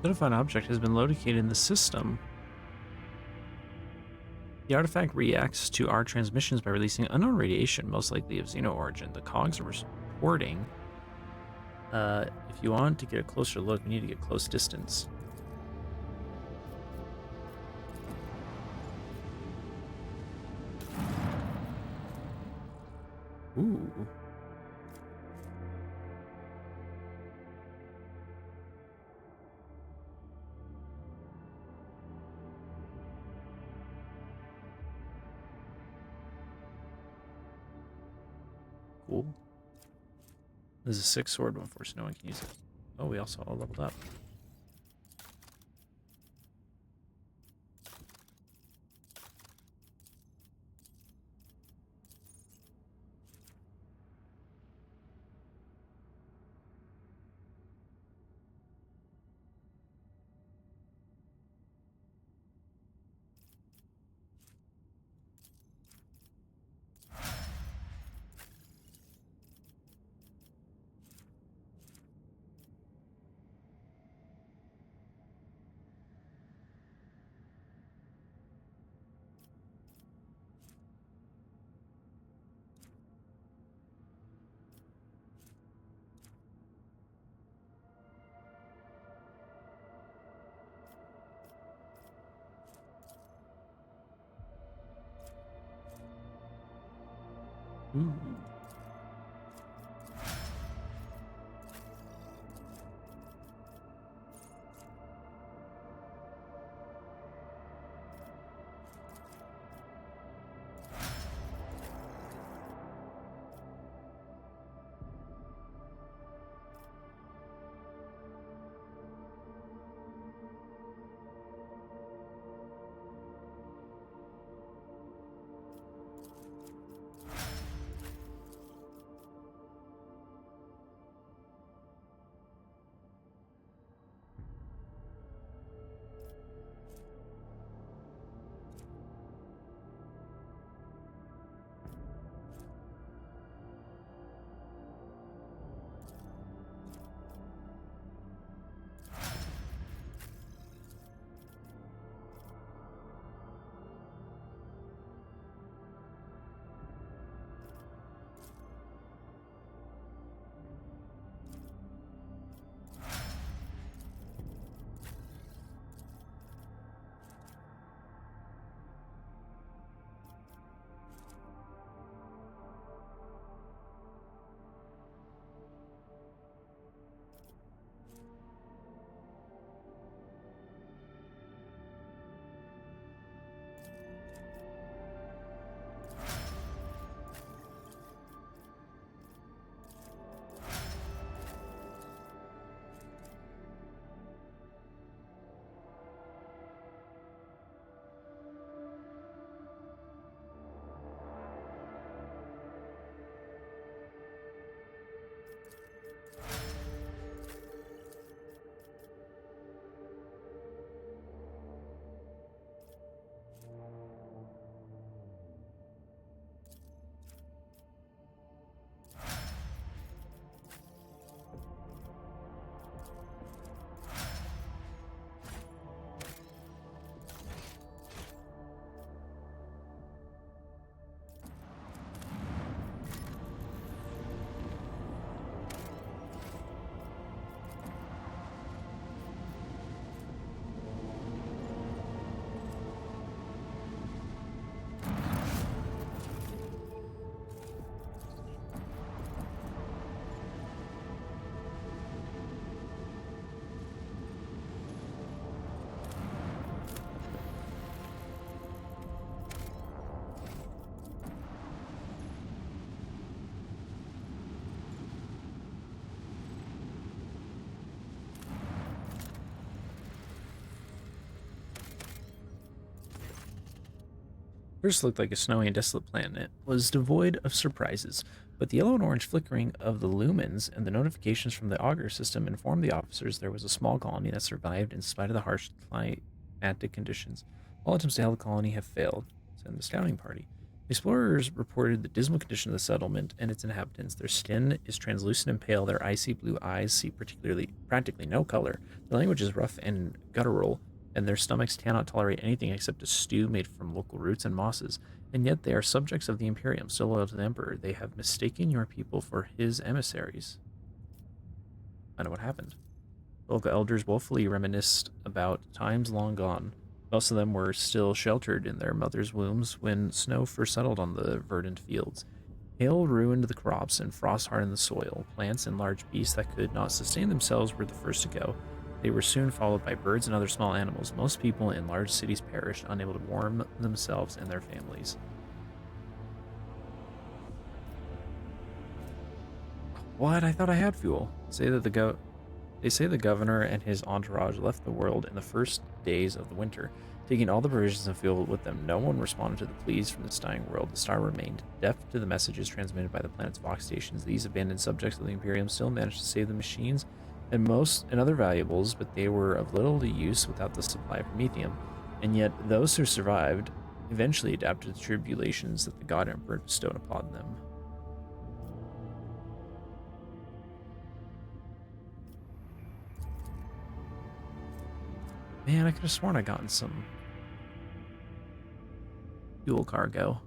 Notified object has been located in the system. The artifact reacts to our transmissions by releasing unknown radiation, most likely of xeno origin. The cogs are reporting. If you want to get a closer look, you need to get close distance. Ooh. Cool. There's a 6 sword one for so no one can use it. Oh, we also all leveled up. Ooh. First looked like a snowy and desolate planet, was devoid of surprises, but the yellow and orange flickering of the lumens and the notifications from the auger system informed the officers there was a small colony that survived in spite of the harsh climatic conditions. All attempts to hail the colony have failed, said the scouting party. Explorers reported the dismal condition of the settlement and its inhabitants. Their skin is translucent and pale, their icy blue eyes see practically no color. Their language is rough and guttural, and their stomachs cannot tolerate anything except a stew made from local roots and mosses. And yet they are subjects of the Imperium, still loyal to the Emperor. They have mistaken your people for his emissaries. I know what happened. Local elders woefully reminisced about times long gone. Most of them were still sheltered in their mothers' wombs when snow first settled on the verdant fields. Hail ruined the crops and frost hardened the soil. Plants and large beasts that could not sustain themselves were the first to go. They were soon followed by birds and other small animals. Most people in large cities perished, unable to warm themselves and their families. What? I thought I had fuel. They say the governor and his entourage left the world in the first days of the winter, taking all the provisions and fuel with them. No one responded to the pleas from this dying world. The star remained deaf to the messages transmitted by the planet's Vox stations. These abandoned subjects of the Imperium still managed to save the machines and other valuables, but they were of little use without the supply of promethium. And yet those who survived eventually adapted to the tribulations that the God Emperor bestowed upon them. Man, I could have sworn I gotten some fuel cargo.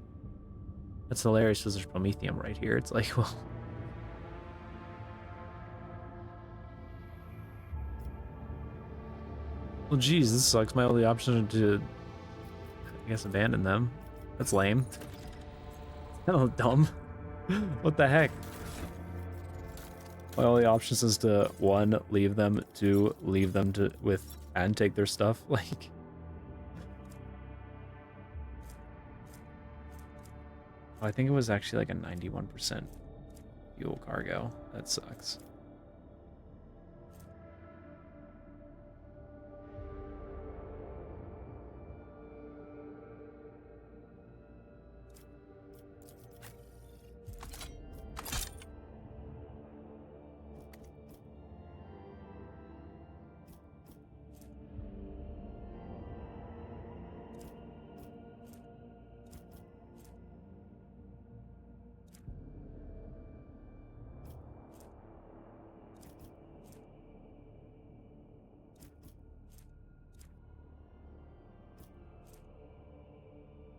That's hilarious because there's promethium right here. It's like, well... Well, geez, this sucks. My only option to, I guess, abandon them. That's lame. Kind of dumb. What the heck? My only options is to, 1, leave them, 2, leave them and take their stuff. Like, oh, I think it was actually like a 91% fuel cargo. That sucks.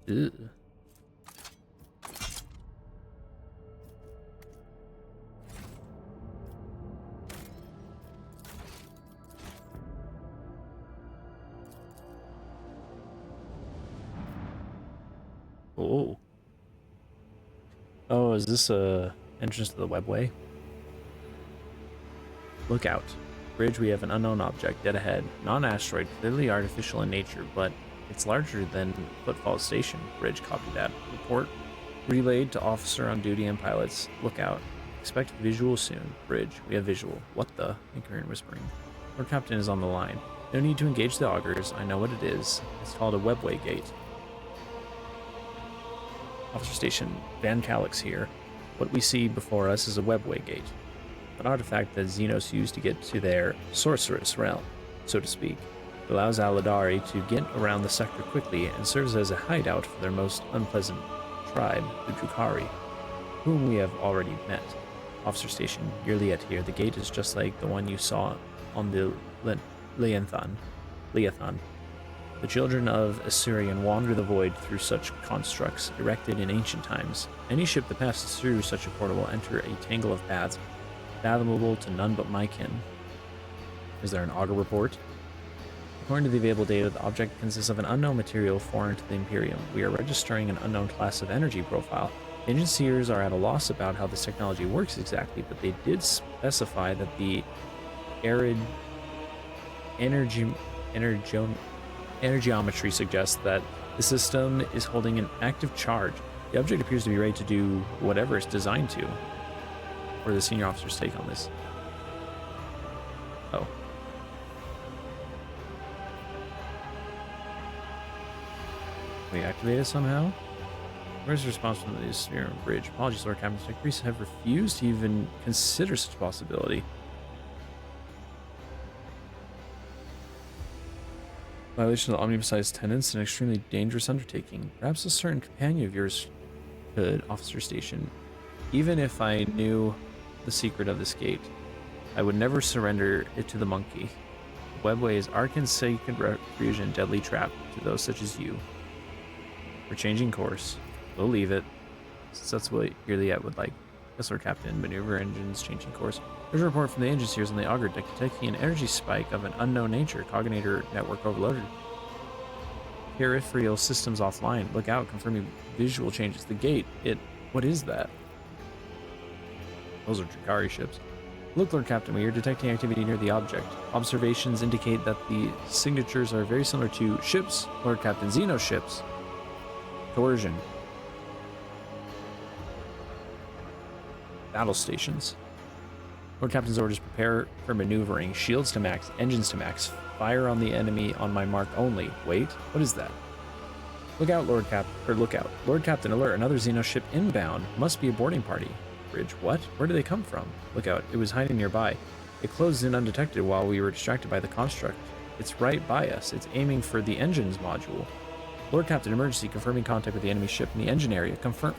Ew. Oh. Oh, is this a entrance to the webway? Look out. Bridge, we have an unknown object dead ahead. Not an asteroid, clearly artificial in nature, but it's larger than Footfall Station. Bridge, copy that. Report relayed to officer on duty and pilots. Look out. Expect visual soon. Bridge, we have visual. What the? Incoherent whispering. Our captain is on the line. No need to engage the augers. I know what it is. It's called a webway gate. Officer Station, Van Calix here. What we see before us is a webway gate. An artifact that Xenos used to get to their sorceress realm, so to speak. It allows Aladari to get around the sector quickly and serves as a hideout for their most unpleasant tribe, the Drukhari, whom we have already met. Officer Station, you're Liet here. The gate is just like the one you saw on the Leathan. The children of Assyrian wander the void through such constructs erected in ancient times. Any ship that passes through such a portal will enter a tangle of paths, fathomable to none but my kin. Is there an auger report? According to the available data, the object consists of an unknown material foreign to the Imperium. We are registering an unknown class of energy profile. Engineers are at a loss about how this technology works exactly, but they did specify that the energyometry suggests that the system is holding an active charge. The object appears to be ready to do whatever it's designed to. Or the senior officer's take on this. Oh. We activated somehow? Where's the response from the Sphere Bridge? Apologies, Lord Captain. The priests have refused to even consider such a possibility. Violation of the Omnibusized tenants, an extremely dangerous undertaking. Perhaps a certain companion of yours Hood officer station. Even if I knew the secret of this gate, I would never surrender it to the monkey. The webway is Arkan's sacred refuge and deadly trap to those such as you. We're changing course. We'll leave it, since that's what Iliad would like. Yes, Lord Captain. Maneuver engines changing course. There's a report from the engine seers on the auger deck detecting an energy spike of an unknown nature. Cognator network overloaded. Peripheral systems offline. Look out, confirming visual changes. The gate. What is that? Those are Drakari ships. Look, Lord Captain, we are detecting activity near the object. Observations indicate that the signatures are very similar to ships, Lord Captain, Xeno ships. Coercion. Battle stations. Lord Captain's orders: prepare for maneuvering. Shields to max, engines to max. Fire on the enemy on my mark only. Wait, what is that? Look out, Lord Captain, alert, another Xeno ship inbound. Must be a boarding party. Bridge, what? Where do they come from? Look out, it was hiding nearby. It closed in undetected while we were distracted by the construct. It's right by us. It's aiming for the engines module. Lord Captain, emergency, confirming contact with the enemy ship in the engine area. Confirm.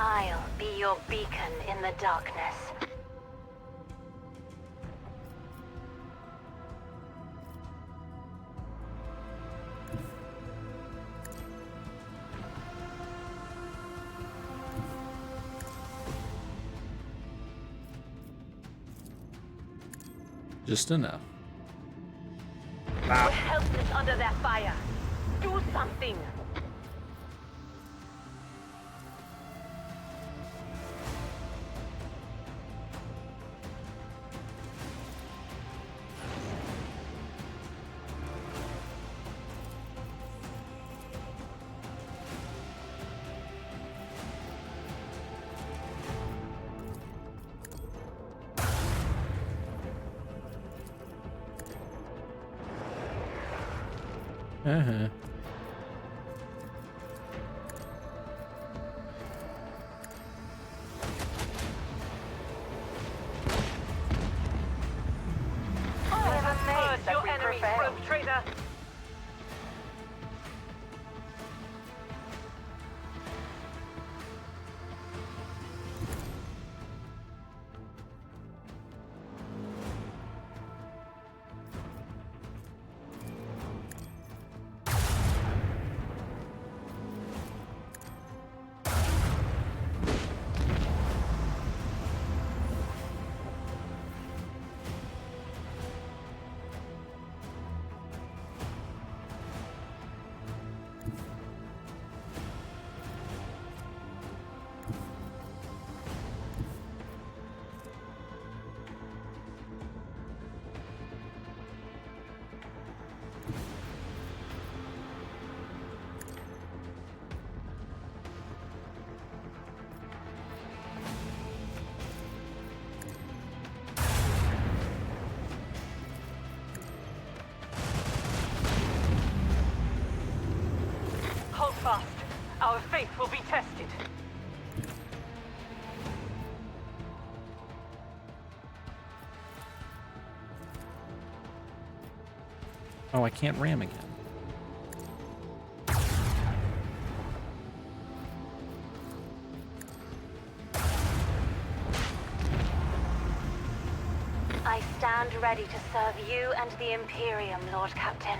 I'll be your beacon in the darkness. Just enough. We're helpless under their fire. Do something. Uh-huh. I am amazed that Your we enemy, prevailed. rogue trader. Hold fast. Our faith will be tested. Oh, I can't ram again. I stand ready to serve you and the Imperium, Lord Captain.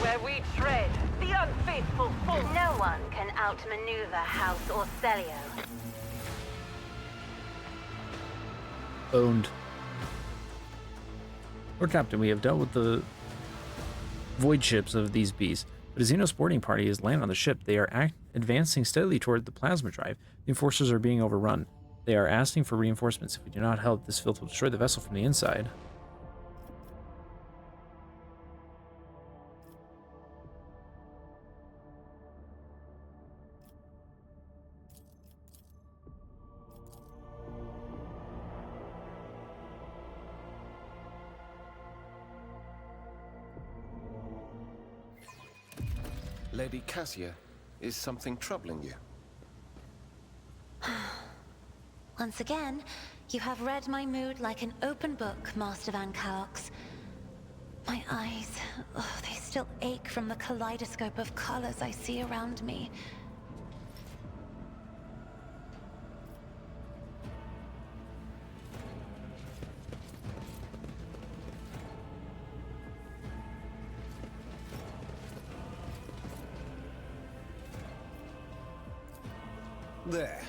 Where we tread, the unfaithful fall. No one can outmaneuver House Orcelio. Owned. Lord Captain, we have dealt with the void ships of these beasts, but a Xeno boarding party has landed on the ship. They are advancing steadily toward the plasma drive. The enforcers are being overrun. They are asking for reinforcements. If we do not help, this filth will destroy the vessel from the inside. Lady Cassia, is something troubling you? Once again, you have read my mood like an open book, Master Van Calx. My eyes, they still ache from the kaleidoscope of colors I see around me. There.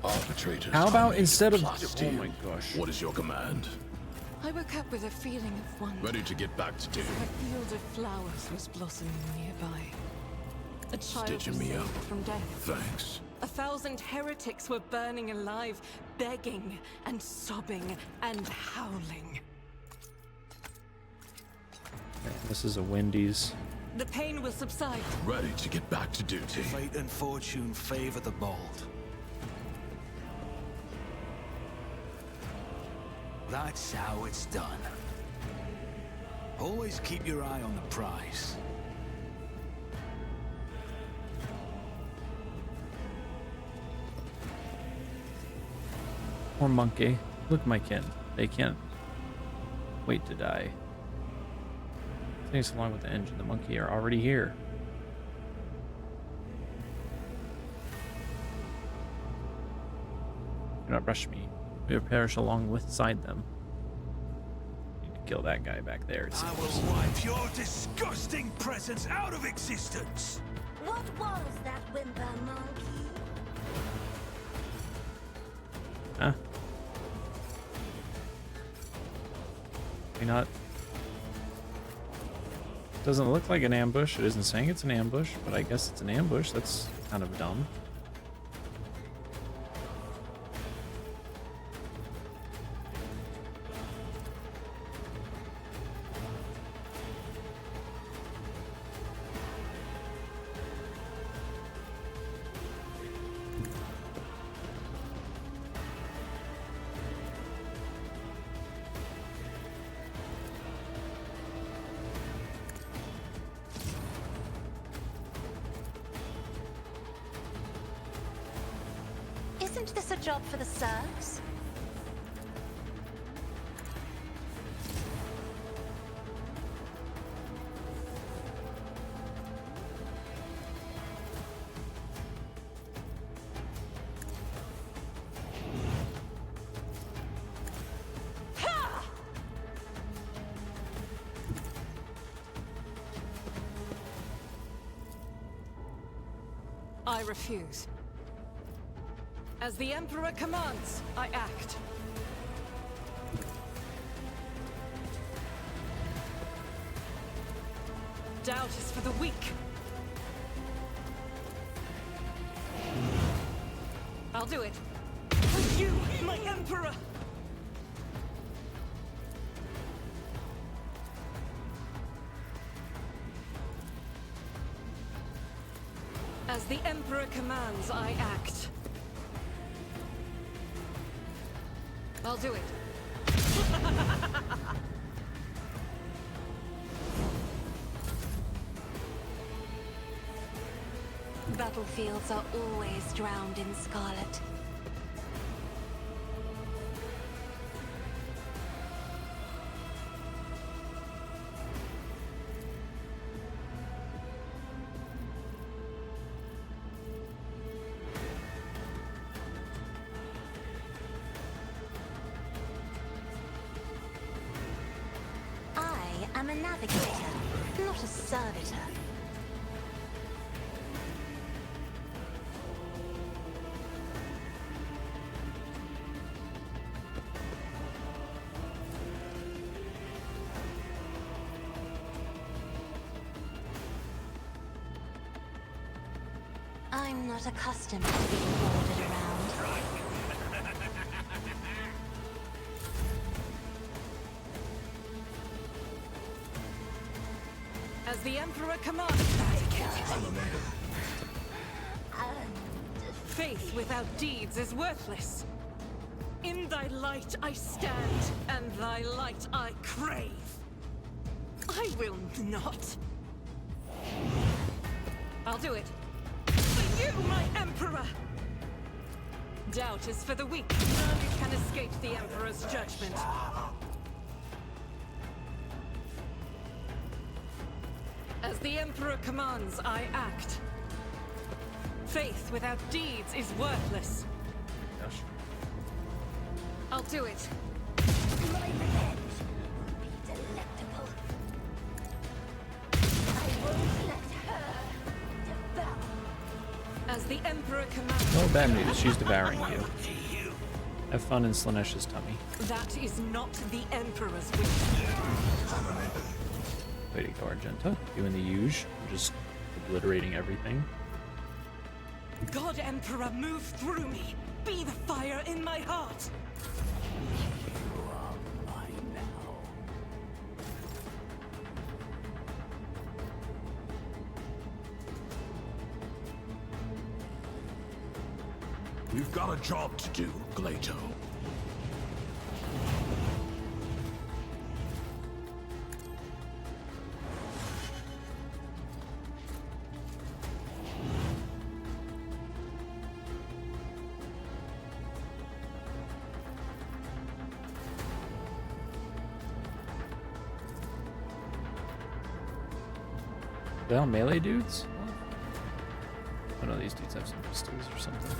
Arbitrators. How about instead of... plot Oh steal. my gosh. What is your command? I woke up with a feeling of wonder. Ready to get back to A duty. field of flowers was blossoming nearby. A child Stitching was me saved up. from death. Thanks. 1,000 heretics were burning alive, begging and sobbing and howling. Okay, this is a Wendy's. The pain will subside. Ready to get back to duty. Fate and fortune favor the bold. That's how it's done. Always keep your eye on the prize. Poor monkey. Look, my kin. They can't wait to die. Things along with the engine. The monkey are already here. Do not rush me. We will perish alongside them. Need to kill that guy back there. It I seems. will wipe your disgusting presence out of existence. What was that whimper, monkey? Huh? Maybe not. Doesn't look like an ambush. It isn't saying it's an ambush, but I guess it's an ambush. That's kind of dumb. Isn't this a job for the serfs? I refuse. As the Emperor commands, I act. Doubt is for the weak. I'll do it. For you, my Emperor! As the Emperor commands, I act. I'll do it. Battlefields are always drowned in scarlet. I'm a navigator, not a servitor. I'm not accustomed to being ordered around. As the Emperor commands, faith without deeds is worthless. In thy light I stand, and thy light I crave. I will not. I'll do it. For you, my Emperor! Doubt is for the weak. None can escape the Emperor's judgment. As the Emperor commands, I act. Faith without deeds is worthless. Gosh. I'll do it. My revenge will be delectable. I won't let her devour. As the Emperor commands. No bad news, she's devouring you. Have fun in Slanesh's tummy. That is not the Emperor's wish. Way to go, Argenta. Doing the huge, just obliterating everything. God Emperor, move through me. Be the fire in my heart. We've got a job to do, Glato. They all melee dudes? Oh no, these dudes have some pistols or something.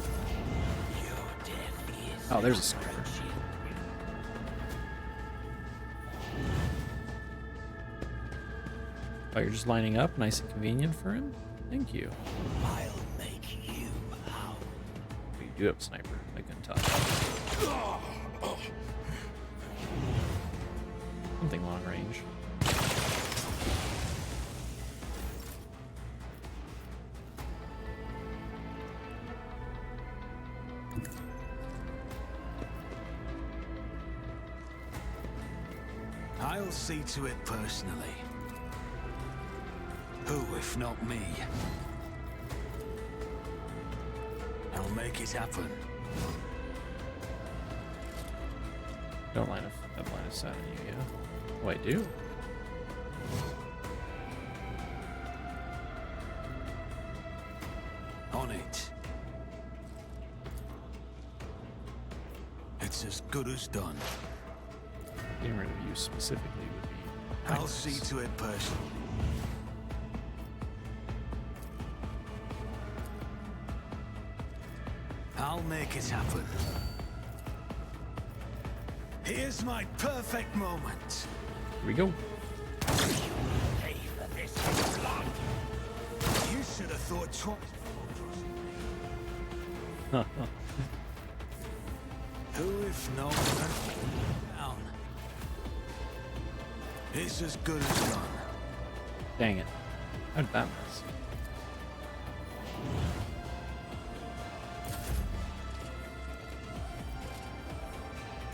Oh, there's a sniper. Oh, you're just lining up? Nice and convenient for him? Thank you. I'll make you howl. Oh, you do have a sniper. I couldn't tell. Something long range. I'll see to it personally. Who, if not me? I'll make it happen. Don't have line of sight on you, yeah? Oh, I do. On it. It's as good as done. Getting rid of you specifically would be I'll pointless. see to it personally. I'll make it happen. Here's my perfect moment. Here we go. Pay for this blood. You should have thought twice before trusting me. Who, if not, down. It's as good as done. Dang it. How did that miss?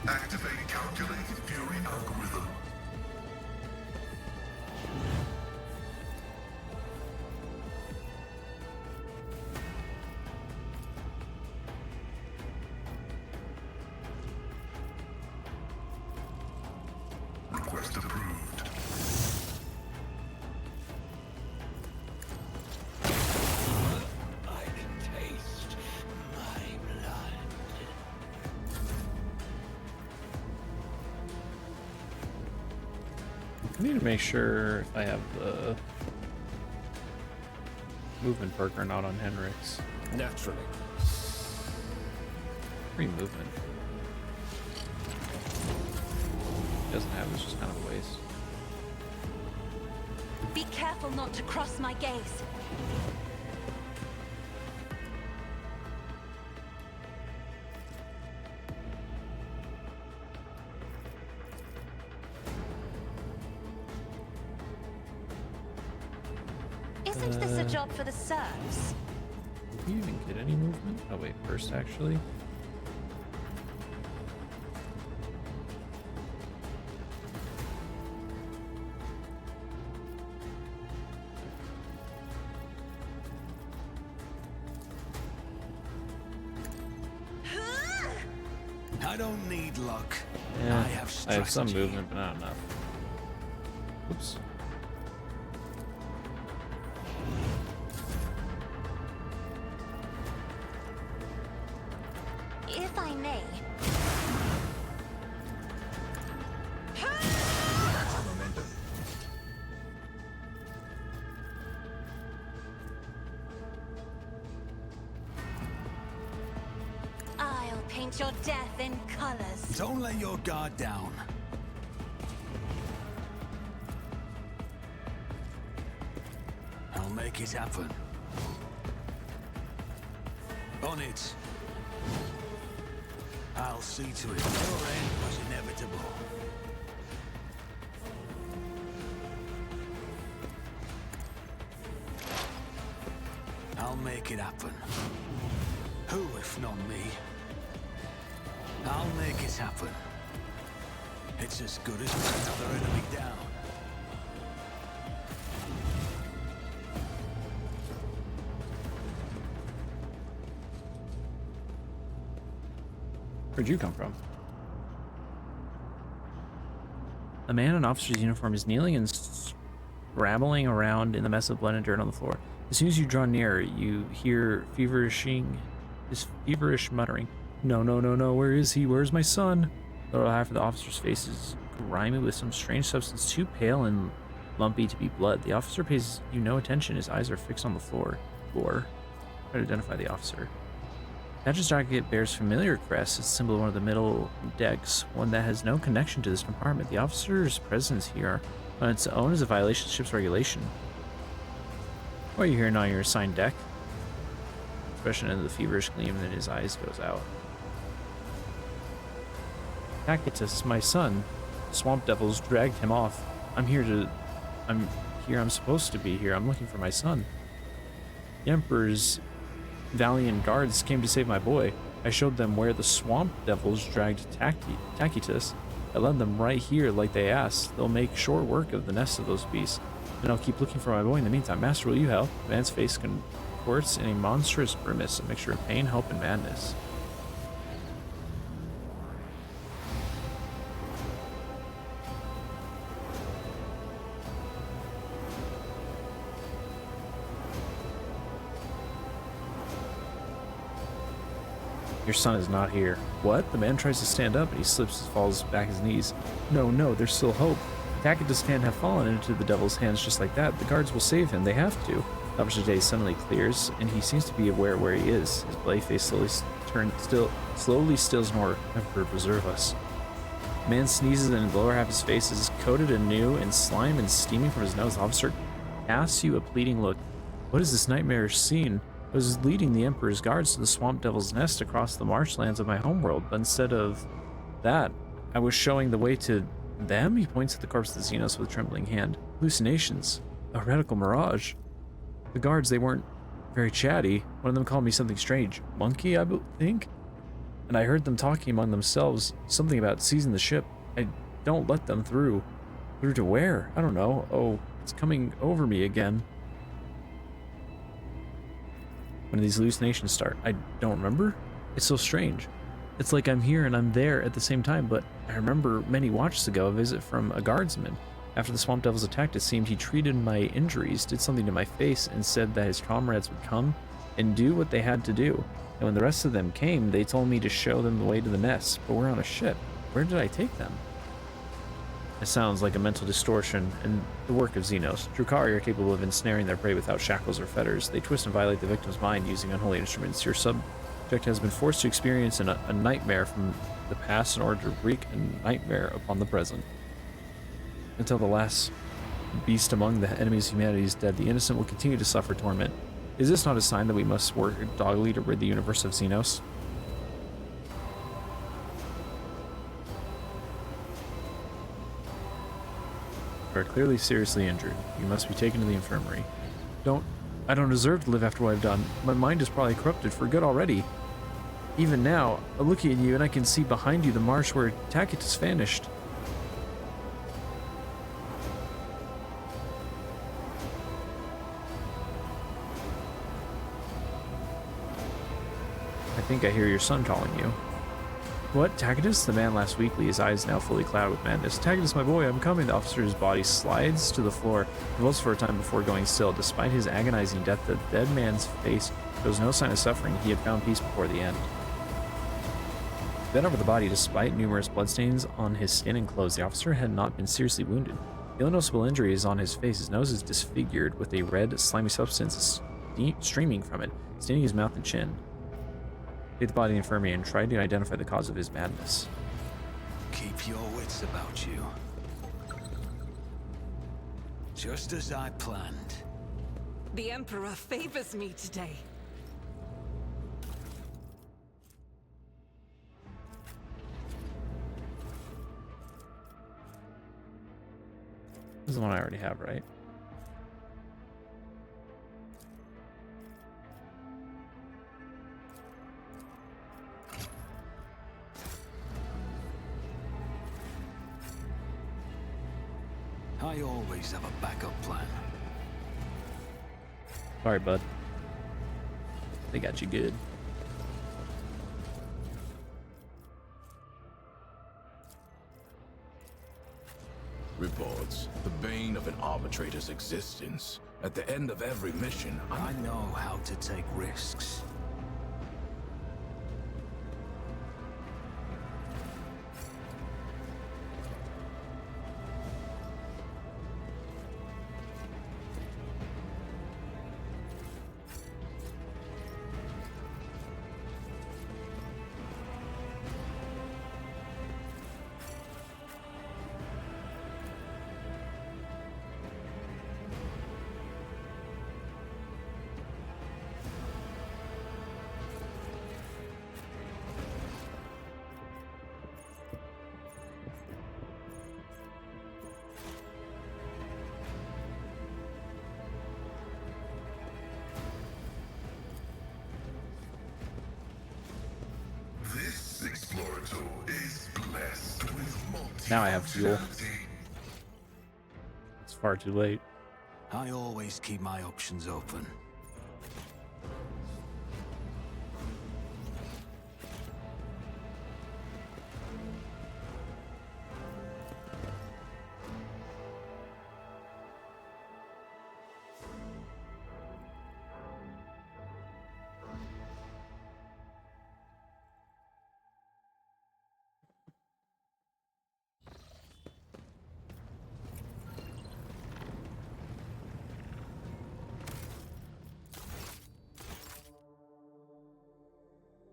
Activating calculated fury algorithm. Request approved. I can taste my blood. I need to make sure if I have the movement perk or not on Henrik's. Naturally. Free movement. Doesn't have, it's just kind of a waste. Be careful not to cross my gaze. Isn't this a job for the serfs? Did you even get any movement? Oh wait, first actually. I I don't need luck. Yeah, I have I have some strategy. movement, but not enough. Oops. If I may, I'll paint your death in colors. Don't let your guard down. I'll make it happen. On it. I'll see to it. Your end was inevitable. I'll make it happen. Who if not me? I'll make it happen. It's as good as another enemy down. Where'd you come from? A man in an officer's uniform is kneeling and scrabbling around in the mess of blood and dirt on the floor. As soon as you draw near, you hear this feverish muttering. No, no, no, no, where is he? Where's my son? The lower half of the officer's face is grimy with some strange substance too pale and lumpy to be blood. The officer pays you no attention. His eyes are fixed on the floor. Try to identify the officer. Patch's jacket bears familiar crest, its symbol of one of the middle decks, one that has no connection to this compartment. The officer's presence here on its own is a violation of ship's regulation. Why are you here not on your assigned deck? Expression of the feverish gleam, and then his eyes goes out. Tacitus, my son. Swamp devils dragged him off. I'm here. I'm supposed to be here. I'm looking for my son. The Emperor's valiant guards came to save my boy. I showed them where the swamp devils dragged Tacitus. I led them right here like they asked. They'll make short work of the nest of those beasts. And I'll keep looking for my boy in the meantime. Master, will you help? The man's face contorts in a monstrous grimace, a mixture of pain, hope, and madness. Your son is not here. What? The man tries to stand up, and he slips and falls back his knees. No, no, there's still hope. Tacitus can't have fallen into the devil's hands just like that. The guards will save him. They have to. The officer's gaze suddenly clears, and he seems to be aware where he is. His bloody face slowly stills more. Emperor, preserve us. The man sneezes, and the lower half of his face is coated anew in slime and steaming from his nose. The officer casts you a pleading look. What is this nightmarish scene? I was leading the Emperor's guards to the swamp devil's nest across the marshlands of my homeworld, but instead of that, I was showing the way to them? He points at the corpse of the Xenos with a trembling hand. Hallucinations. A heretical mirage. The guards, they weren't very chatty. One of them called me something strange. Monkey, I think? And I heard them talking among themselves, something about seizing the ship. I don't let them through. Through to where? I don't know. Oh, it's coming over me again. When did these hallucinations start? I don't remember. It's so strange. It's like I'm here and I'm there at the same time, but I remember many watches ago a visit from a guardsman. After the swamp devils attacked, it seemed he treated my injuries, did something to my face, and said that his comrades would come and do what they had to do. And when the rest of them came, they told me to show them the way to the nest, but we're on a ship. Where did I take them? It sounds like a mental distortion and the work of Xenos. Drukhari are capable of ensnaring their prey without shackles or fetters. They twist and violate the victim's mind using unholy instruments. Your subject has been forced to experience a nightmare from the past in order to wreak a nightmare upon the present. Until the last beast among the enemies of humanity is dead, the innocent will continue to suffer torment. Is this not a sign that we must work doggedly to rid the universe of Xenos? You are clearly seriously injured. You must be taken to the infirmary. I don't deserve to live after what I've done. My mind is probably corrupted for good already. Even now, I'm looking at you and I can see behind you the marsh where Tacitus vanished. I think I hear your son calling you. What? Tacitus? The man laughed weakly, his eyes now fully clouded with madness. Tacitus, my boy, I'm coming. The officer's body slides to the floor, convulsed for a time before going still. Despite his agonizing death, the dead man's face shows no sign of suffering. He had found peace before the end. Bent over the body, despite numerous bloodstains on his skin and clothes, the officer had not been seriously wounded. The only noticeable injury is on his face. His nose is disfigured, with a red, slimy substance streaming from it, staining his mouth and chin. Take the body to the infirmary and try to identify the cause of his madness. Keep your wits about you. Just as I planned. The Emperor favors me today. This is the one I already have, right? I always have a backup plan. Sorry, bud. They got you good. Reports. The bane of an arbitrator's existence. At the end of every mission, I know how to take risks. This explorator is blessed with Now I have fuel. multi-ability. It's far too late. I always keep my options open.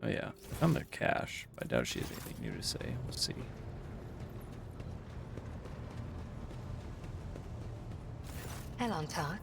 Oh yeah, I found their cache. I doubt she has anything new to say. We'll see. Hello, Talk.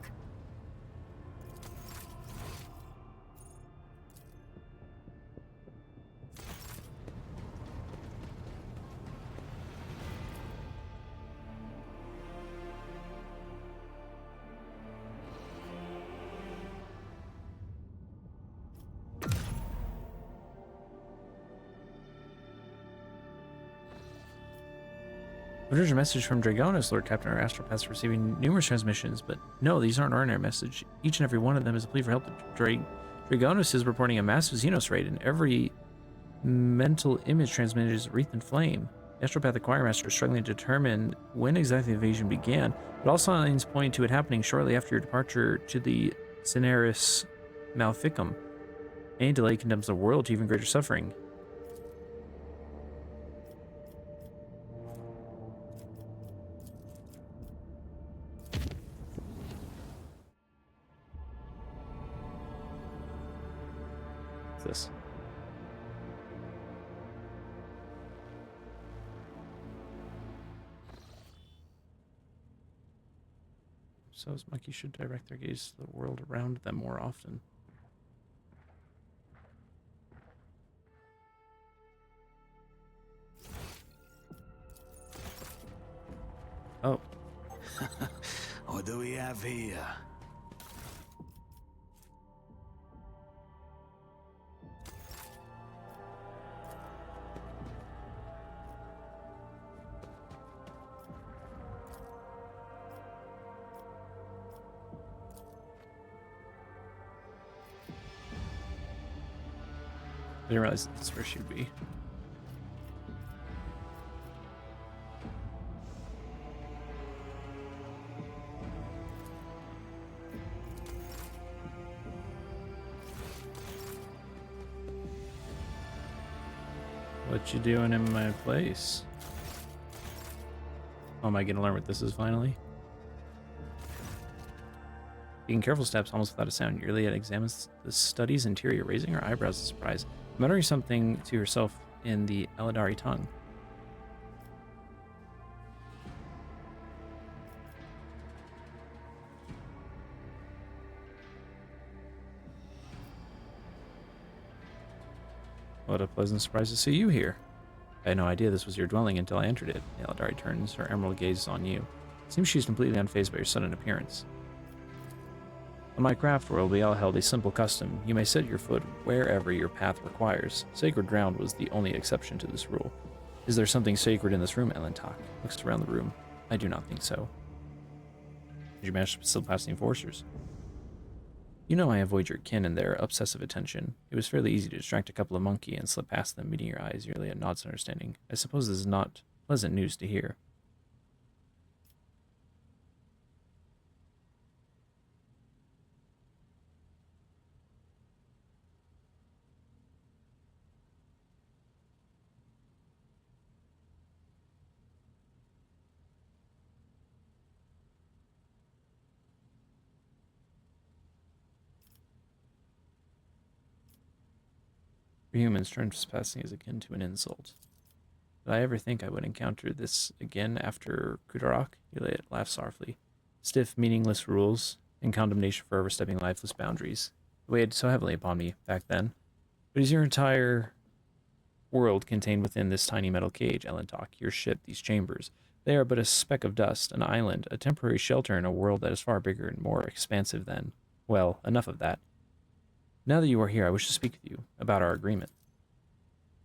There's a message from Dragonus, Lord Captain. Our astropaths are receiving numerous transmissions, but no, these aren't ordinary messages. Each and every one of them is a plea for help. Dragonus is reporting a massive Xenos raid, and every mental image transmitted is wreathed in flame. The Astropathic Choirmaster is struggling to determine when exactly the invasion began, but all signs point to it happening shortly after your departure to the Cineris Maleficum. Any delay condemns the world to even greater suffering. This. So as monkeys should direct their gaze to the world around them more often. Oh. What do we have here? I didn't realize that's where she would be. What you doing in my place? Oh, am I gonna learn what this is finally? Taking careful steps almost without a sound, Juliet examines the study's interior, raising her eyebrows in surprise, muttering something to herself in the Eladari tongue. What a pleasant surprise to see you here. I had no idea this was your dwelling until I entered it. Eladari turns her emerald gaze on you. It seems she's completely unfazed by your sudden appearance. On my craft world, we all held a simple custom. You may set your foot wherever your path requires. Sacred ground was the only exception to this rule. Is there something sacred in this room, Elentak? Looks around the room. I do not think so. Did you manage to still pass the enforcers? You know I avoid your kin and their obsessive attention. It was fairly easy to distract a couple of monkey and slip past them, meeting your eyes. Juliet nods in understanding. I suppose this is not pleasant news to hear. For humans, trespassing is akin to an insult. Did I ever think I would encounter this again after Kudarak? Juliet laughed softly. Stiff, meaningless rules and condemnation for overstepping lifeless boundaries. It weighed so heavily upon me back then. But is your entire world contained within this tiny metal cage, Elentak? Your ship, these chambers. They are but a speck of dust, an island, a temporary shelter in a world that is far bigger and more expansive than... Well, enough of that. Now that you are here, I wish to speak with you about our agreement.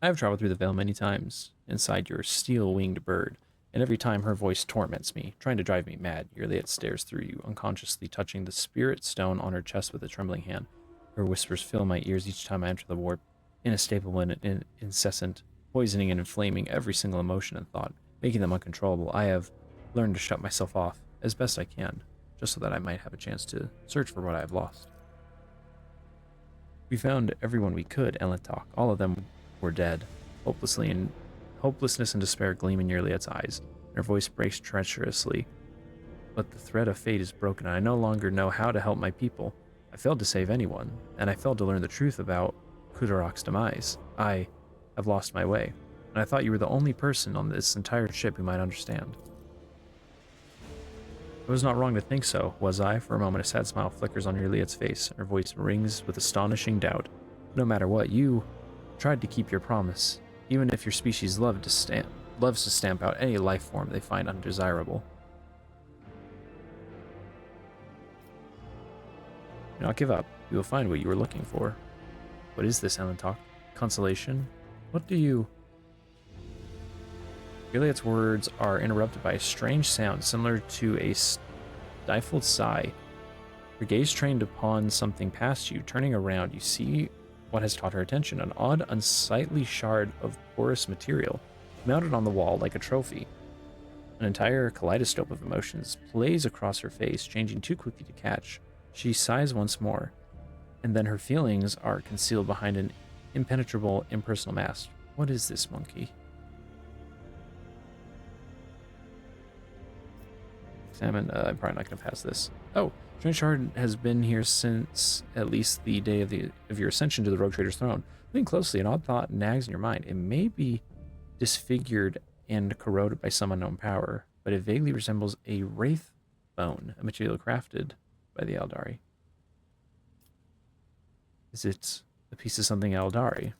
I have traveled through the Veil many times, inside your steel-winged bird, and every time her voice torments me, trying to drive me mad. Juliet stares through you, unconsciously touching the spirit stone on her chest with a trembling hand. Her whispers fill my ears each time I enter the warp, inescapable and incessant, poisoning and inflaming every single emotion and thought, making them uncontrollable. I have learned to shut myself off as best I can, just so that I might have a chance to search for what I have lost. We found everyone we could, Elentak. All of them were dead. Hopelessness and despair gleam in Juliet's eyes, and her voice breaks treacherously. But the thread of fate is broken, and I no longer know how to help my people. I failed to save anyone, and I failed to learn the truth about Kudarak's demise. I have lost my way, and I thought you were the only person on this entire ship who might understand. I was not wrong to think so, was I? For a moment, a sad smile flickers on Juliet's face, and her voice rings with astonishing doubt. No matter what, you tried to keep your promise, even if your species loves to stamp out any life form they find undesirable. Do not give up. You will find what you were looking for. What is this, Elentak? Consolation? What do you... Juliet's words are interrupted by a strange sound similar to a stifled sigh. Your gaze trained upon something past you. Turning around, you see what has caught her attention, an odd, unsightly shard of porous material mounted on the wall like a trophy. An entire kaleidoscope of emotions plays across her face, changing too quickly to catch. She sighs once more, and then her feelings are concealed behind an impenetrable, impersonal mask. What is this, monkey? Examine. I'm probably not going to pass this. Oh, Strange Shard has been here since at least the day of your ascension to the Rogue Trader's throne. Looking closely, an odd thought nags in your mind. It may be disfigured and corroded by some unknown power, but it vaguely resembles a wraith bone, a material crafted by the Eldari. Is it a piece of something Eldari?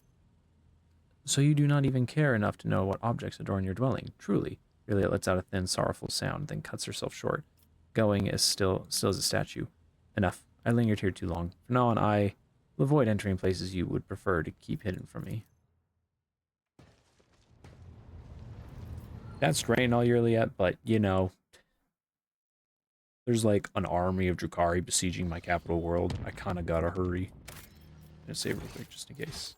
So you do not even care enough to know what objects adorn your dwelling, truly. Juliet lets out a thin, sorrowful sound, then cuts herself short, going as still as a statue. Enough. I lingered here too long. From now on, I will avoid entering places you would prefer to keep hidden from me. That's great and all, Juliet, but, you know, there's like an army of Drukhari besieging my capital world. I kind of gotta hurry. I'm gonna save real quick just in case.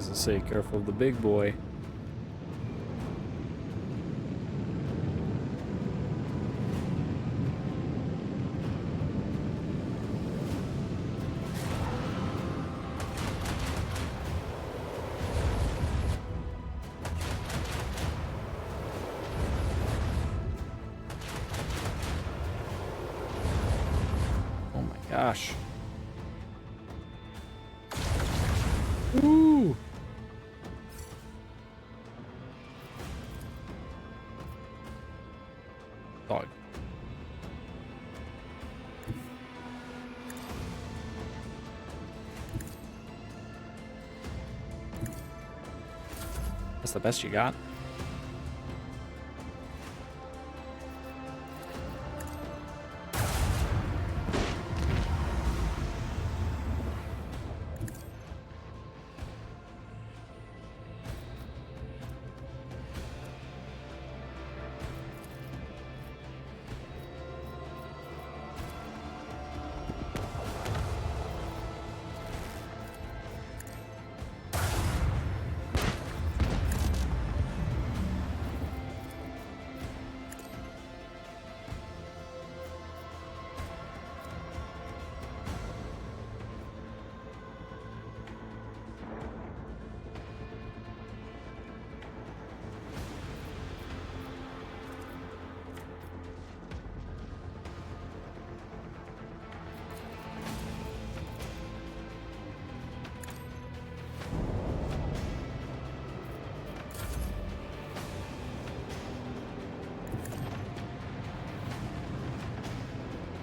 As I say, careful of the big boy. Oh my gosh. Woo! Dog. That's the best you got?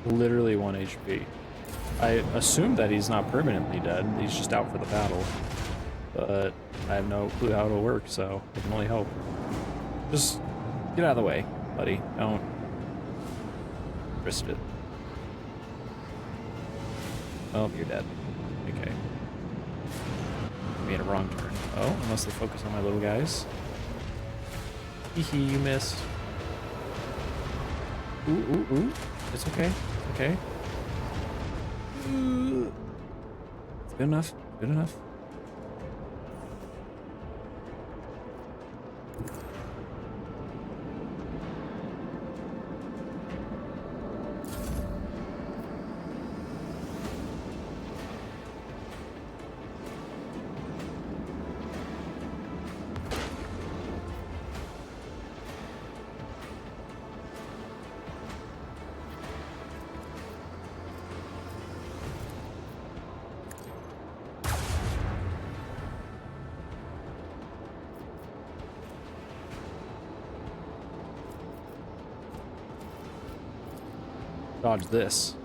Literally 1 HP. I assume that he's not permanently dead. He's just out for the battle. But I have no clue how it'll work, so I can only hope. Just get out of the way, buddy. Don't risk it. Oh, you're dead. Okay. Made a wrong turn. Oh, unless they focus on my little guys. Hee, you missed. Ooh, ooh, ooh. It's okay. Okay. It's good enough. Good enough. Dodge this.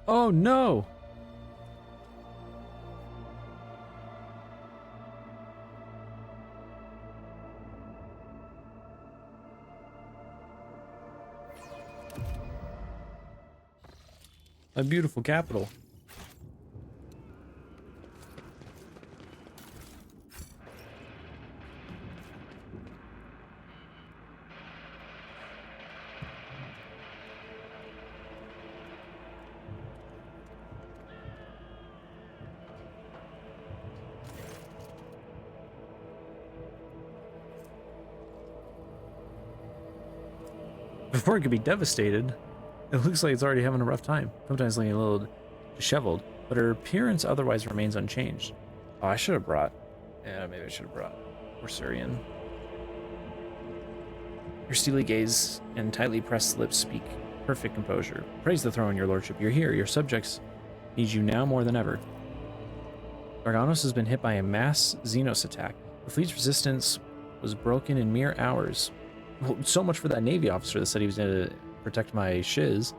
Oh no! My beautiful capital. Before it could be devastated, it looks like it's already having a rough time, sometimes looking a little disheveled, but her appearance otherwise remains unchanged. Oh, I should have brought... Yeah, maybe I should have brought Orsurian. Your steely gaze and tightly pressed lips speak perfect composure. Praise the throne, your lordship. You're here. Your subjects need you now more than ever. Darganos has been hit by a mass Xenos attack. The fleet's resistance was broken in mere hours. Well, so much for that Navy officer that said he was going to protect my shiz.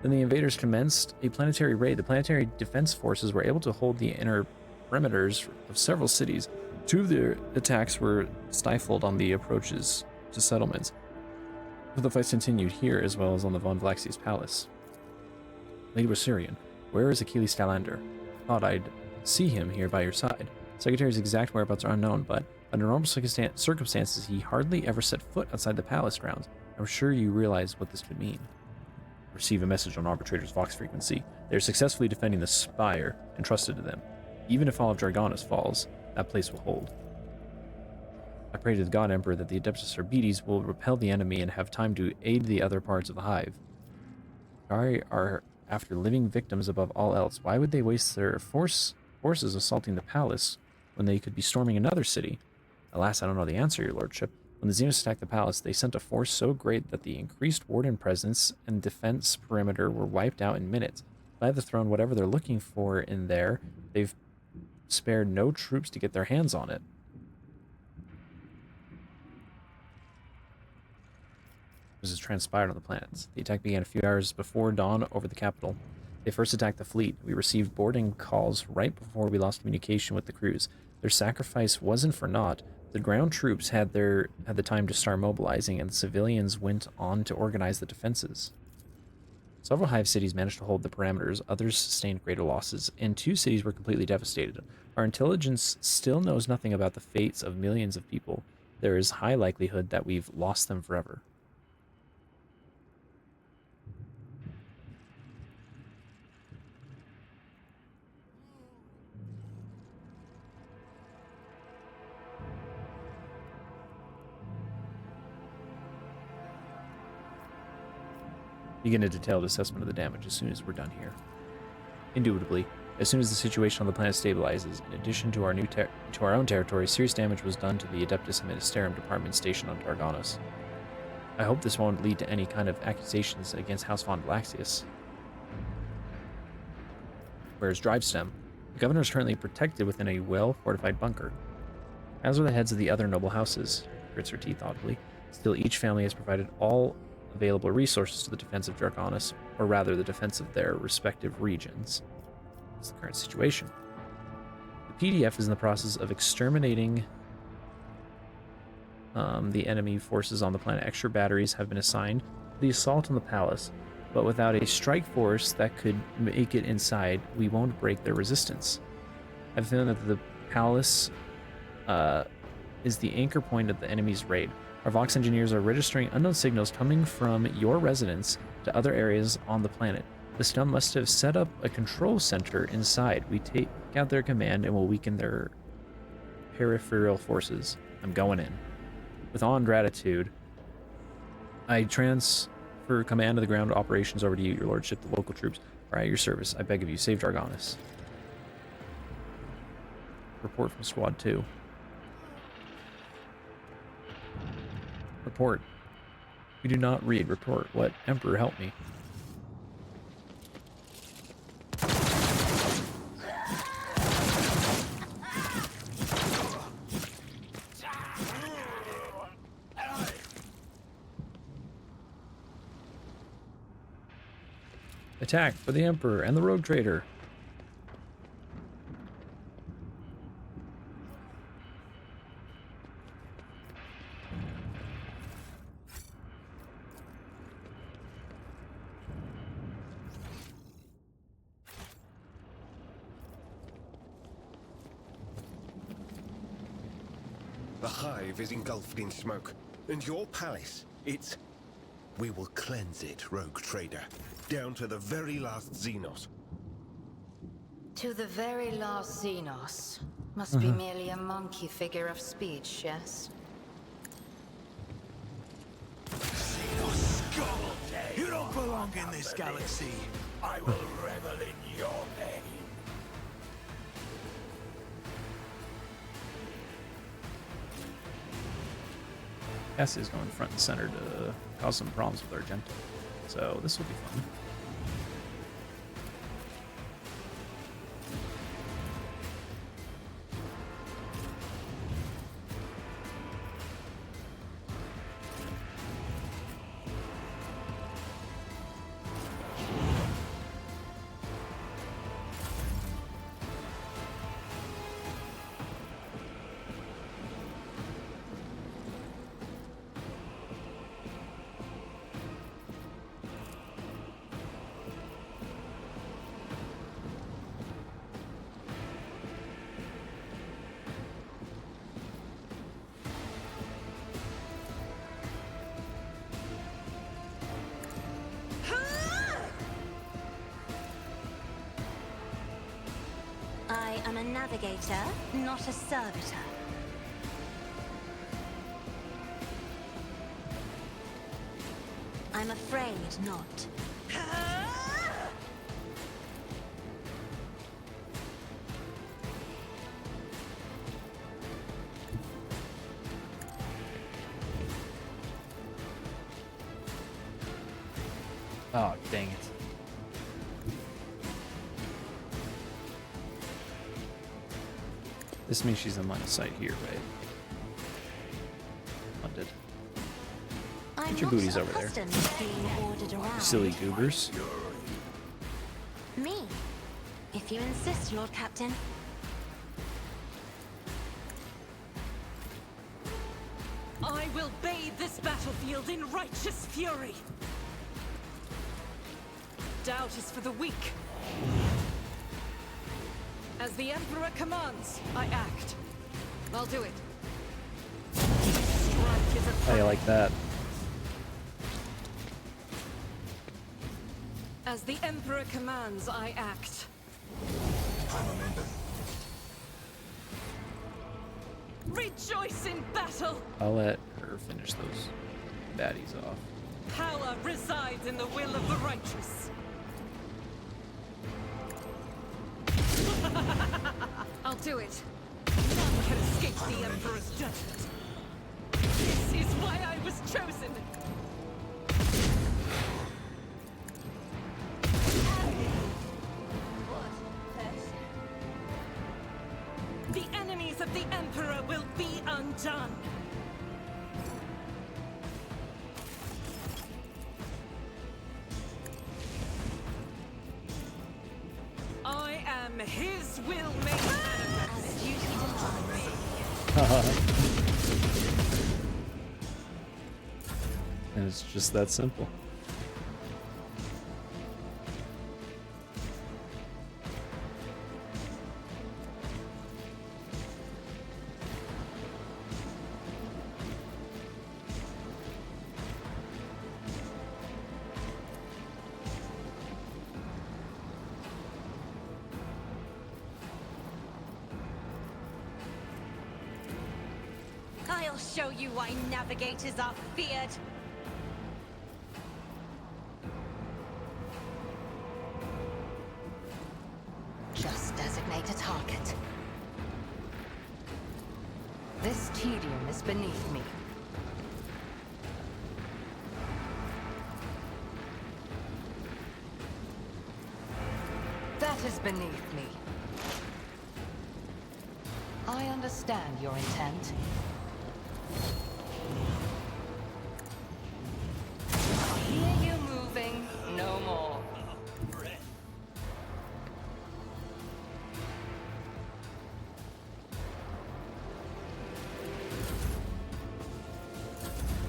Then the invaders commenced a planetary raid. The planetary defense forces were able to hold the inner perimeters of several cities. 2 of their attacks were stifled on the approaches to settlements. But the fights continued here as well as on the von Vlaxius palace. Lady Orsurian, where is Achilles Talander? Thought I'd see him here by your side. Secretary's exact whereabouts are unknown, but under normal circumstances, he hardly ever set foot outside the palace grounds. I'm sure you realize what this could mean. Receive a message on Arbitrator's Vox frequency. They are successfully defending the Spire, entrusted to them. Even if all of Darganos falls, that place will hold. I pray to the God Emperor that the Adeptus Sorbites will repel the enemy and have time to aid the other parts of the Hive. Kari are after living victims above all else. Why would they waste their forces assaulting the palace when they could be storming another city? Alas, I don't know the answer, your lordship. When the Xenos attacked the palace, they sent a force so great that the increased warden presence and defense perimeter were wiped out in minutes. By the throne, whatever they're looking for in there, they've spared no troops to get their hands on it. This has transpired on the planets. The attack began a few hours before dawn over the capital. They first attacked the fleet. We received boarding calls right before we lost communication with the crews. Their sacrifice wasn't for naught. The ground troops had the time to start mobilizing, and the civilians went on to organize the defenses. Several Hive cities managed to hold the parameters, others sustained greater losses, and 2 cities were completely devastated. Our intelligence still knows nothing about the fates of millions of people. There is high likelihood that we've lost them forever. Begin a detailed assessment of the damage as soon as we're done here. Indubitably, as soon as the situation on the planet stabilizes, in addition to our own territory, serious damage was done to the Adeptus Ministerium department stationed on Darganos. I hope this won't lead to any kind of accusations against House von Blaxius. Whereas Drivestem, the governor is currently protected within a well-fortified bunker. As are the heads of the other noble houses, grits her teeth audibly. Still, each family has provided all available resources to the defense of Darganos, or rather the defense of their respective regions. That's the current situation. The PDF is in the process of exterminating the enemy forces on the planet. Extra batteries have been assigned to the assault on the palace, but without a strike force that could make it inside, we won't break their resistance. I have a feeling that the palace is the anchor point of the enemy's raid. Our Vox engineers are registering unknown signals coming from your residence to other areas on the planet. The scum must have set up a control center inside. We take out their command and will weaken their peripheral forces. I'm going in. With awe and gratitude, I transfer command of the ground operations over to you, your lordship. The local troops are at your service. I beg of you, save Darganos. Report from Squad 2. Report. We do not read. Report. What? Emperor, help me. Attack for the Emperor and the Rogue Trader. The Hive is engulfed in smoke, and your palace, we will cleanse it, Rogue Trader, down to the very last Xenos. To the very last Xenos. Must be merely a monkey figure of speech, yes? Xenos scum! in this galaxy. I will revel in your pain. Cassie's going front and center to cause some problems with Argento. So this will be fun. I am a navigator, not a servitor. I'm afraid not. Oh, dang it. This means she's in line of sight here, right? Funded. I'm Get your not booties over there. accustomed to being ordered around. Silly goobers. Me, if you insist, Lord Captain. I will bathe this battlefield in righteous fury. Doubt is for the weak. As the Emperor commands, I act. I'll do it. Strike is a How you like that? As the Emperor commands, I act. Rejoice in battle! I'll let her finish those baddies off. Power resides in the will of the righteous. I'll do it. None can escape the Emperor's judgment. This is why I was chosen. The enemies of the Emperor will be undone. I am his will made manifest. As duty demands. And it's just that simple. I'll show you why navigators are feared. Just designate a target. This tedium is beneath me. That is beneath me. I understand your intent. Hear you moving, no more.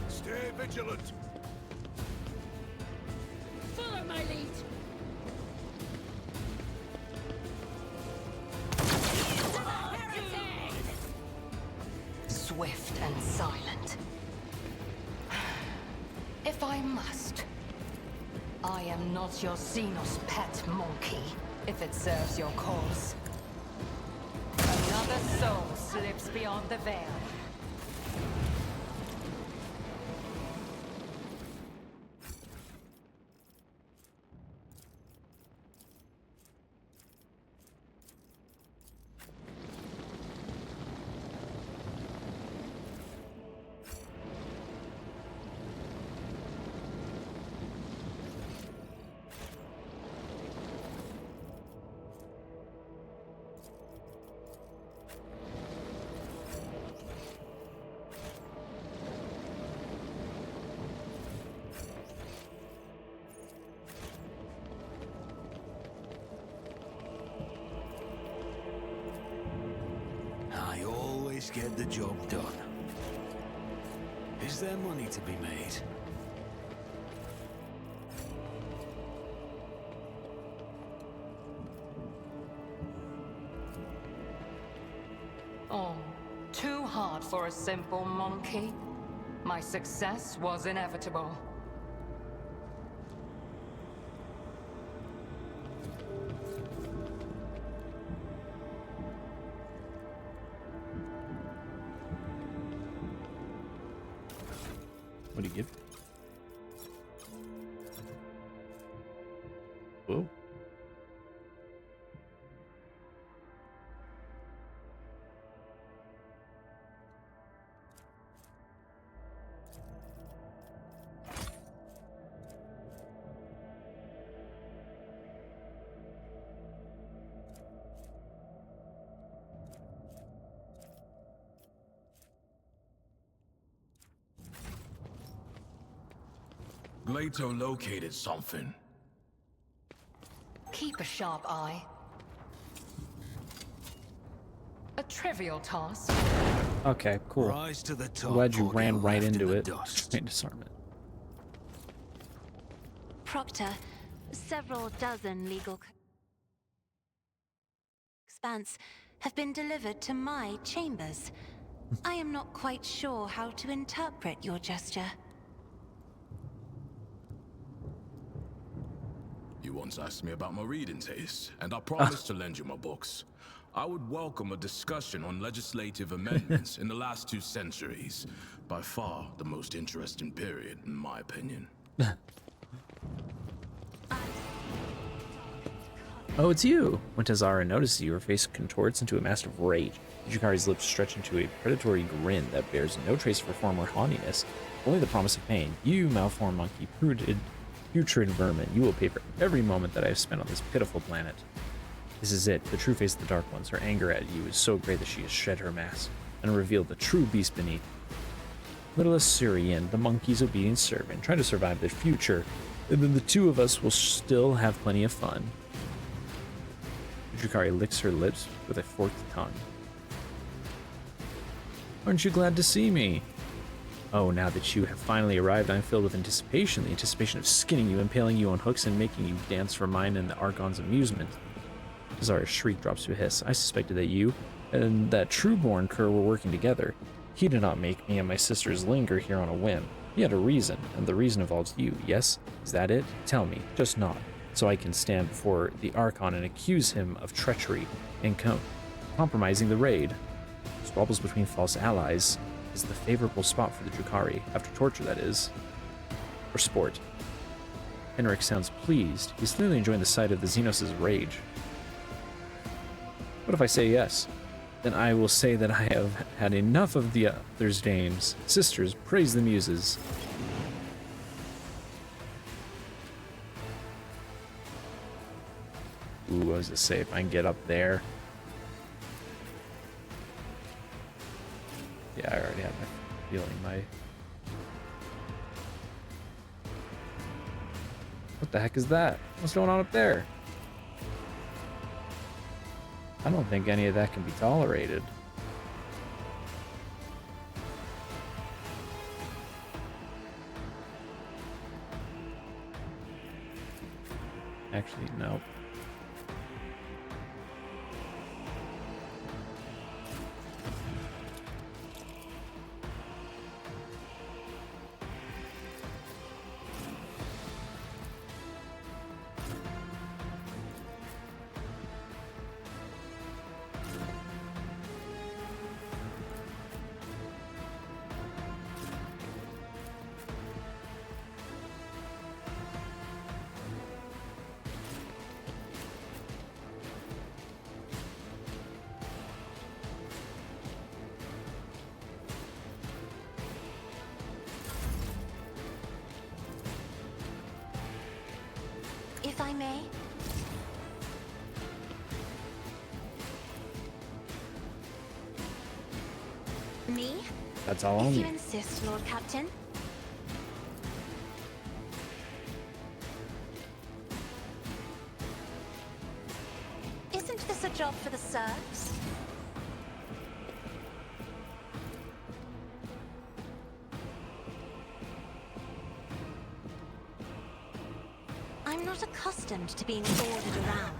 Stay vigilant. Follow my lead. Swift and silent. If I must. I am not your Xenos pet monkey, if it serves your cause. Another soul slips beyond the veil. Let's get the job done. Is there money to be made? Oh, too hard for a simple monkey. My success was inevitable. What do you give? Whoa. Glato located something. Keep a sharp eye. A trivial task. Okay, cool. Rise to the top. Glad you or ran get right left in into the it. dust. Straight disarmament. Proctor, several dozen legal expanse have been delivered to my chambers. I am not quite sure how to interpret your gesture. You once asked me about my reading taste, and I promised to lend you my books. I would welcome a discussion on legislative amendments in the last 2 centuries. By far the most interesting period, in my opinion. Oh, it's you! When Tazara notices you, her face contorts into a mask of rage. Yukari's lips stretch into a predatory grin that bears no trace of her former haughtiness, only the promise of pain. You, malformed monkey, putrid vermin, you will pay for every moment that I have spent on this pitiful planet. This is it, the true face of the Dark Ones. Her anger at you is so great that she has shed her mask and revealed the true beast beneath. Little Assyrian, the monkey's obedient servant, try to survive the future, and then the two of us will still have plenty of fun. Yukari licks her lips with a forked tongue. Aren't you glad to see me? Oh, now that you have finally arrived, I'm filled with anticipation. The anticipation of skinning you, impaling you on hooks, and making you dance for mine and the Archon's amusement. Tazara's shriek drops to a hiss. I suspected that you and that Trueborn cur were working together. He did not make me and my sisters linger here on a whim. He had a reason, and the reason involves you, yes? Is that it? Tell me, just nod, so I can stand before the Archon and accuse him of treachery and compromising the raid. Squabbles between false allies is the favorable spot for the Drukhari, after torture, that is. For sport. Henrik sounds pleased. He's clearly enjoying the sight of the Xenos' rage. What if I say yes? Then I will say that I have had enough of the others' dames. Sisters, praise the muses. Ooh, what does it say if I can get up there? Yeah, I already have my feeling. What the heck is that? What's going on up there? I don't think any of that can be tolerated. Actually, no. If I may? Me? That's all If you only. insist, Lord Captain. Isn't this a job for the serfs? I'm not accustomed to being ordered around.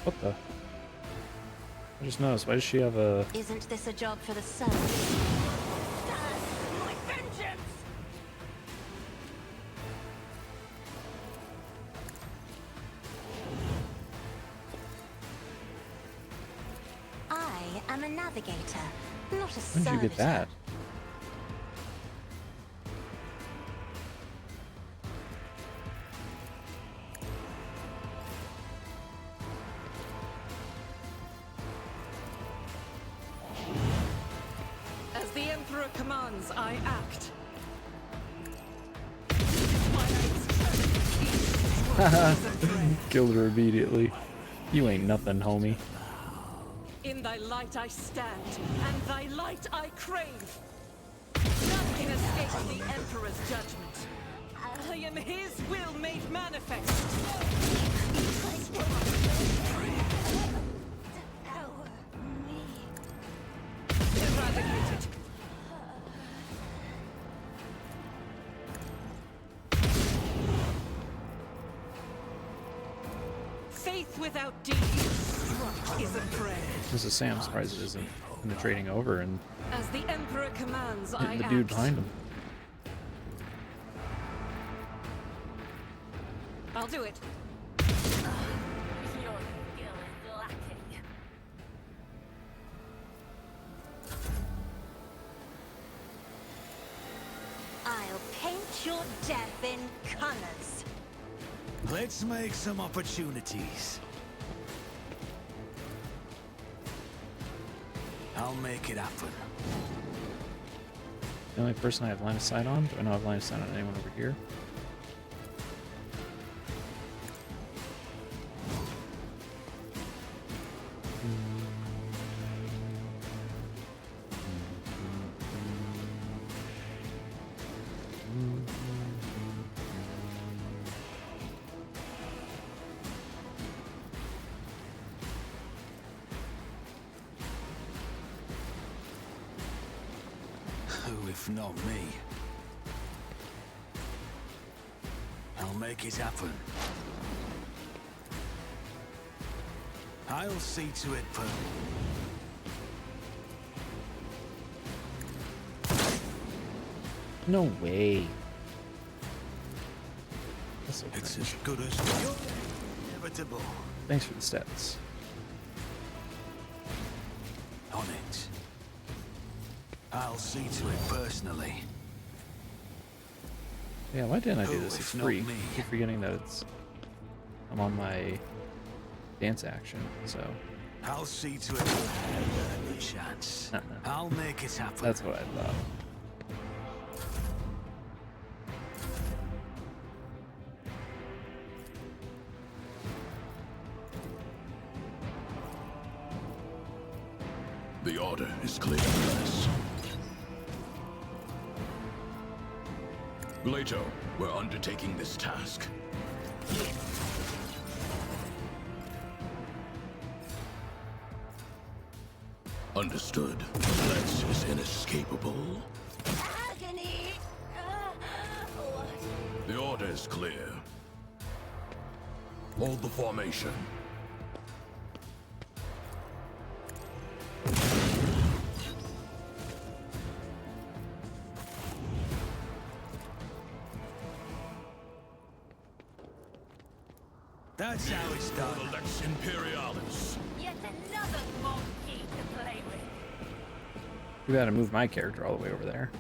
What the? I just noticed. Why does she have a? Isn't this a job for the serfs? My vengeance! I am a navigator, not a When did you servitor. get that? As the Emperor commands, I act. Killed her immediately. You ain't nothing, homie. In thy light I stand, and thy light I crave. None can escape the Emperor's judgment. I am his will made manifest. Eradicated. Faith without deeds is a prayer. This is Sam. Surprised it isn't penetrating over and As the Emperor commands, I hitting the act. dude behind him. I'll do it. I'll paint your death in colors. Let's make some opportunities. I'll make it happen. The only person I have line of sight on? Do I not have line of sight on anyone over here? Who, if not me? I'll make it happen. I'll see to it, No way. That's so It's cringe. as good as inevitable. Thanks for the stats. On it. I'll see to it personally. Yeah, why didn't I do Who, this? if It's not free. me? I keep forgetting that I'm on my dance action, so I'll see to it. A chance. I'll make it happen. that's what I thought. The order is clear, yes. Leto, we're undertaking this task. Understood. Flex is inescapable. Agony! What? The order is clear. Hold the formation. That's how it's done. Lex Imperialis. Yet another monkey to play with. You gotta move my character all the way over there.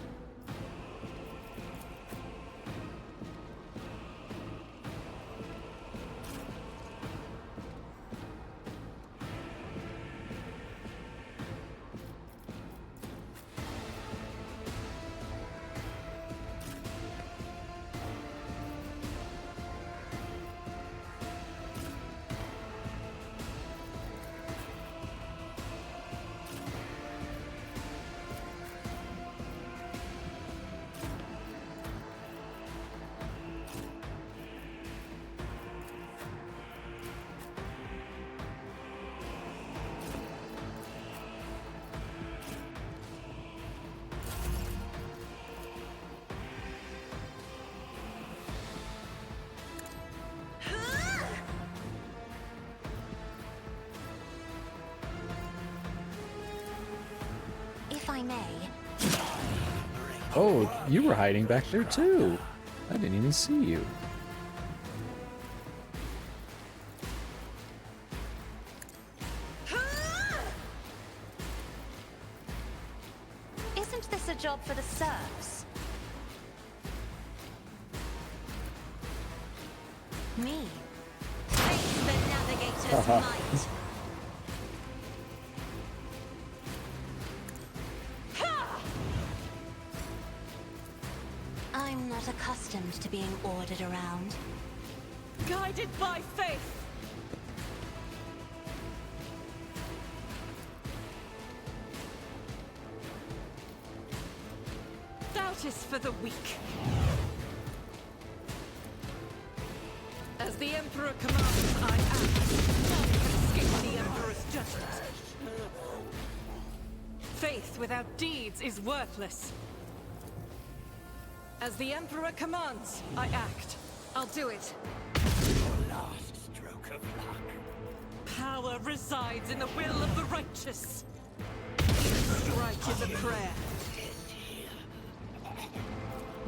If I may. Oh, you were hiding back there too. I didn't even see you. Isn't this a job for the serfs? Me. Face the navigator's might. I'm not accustomed to being ordered around. Guided by faith. Doubt is for the weak. As the Emperor commands, I act. None can escape the Emperor's judgment. Faith without deeds is worthless. As the Emperor commands, I act. I'll do it. Your last stroke of luck. Power resides in the will of the righteous. Strike is a prayer.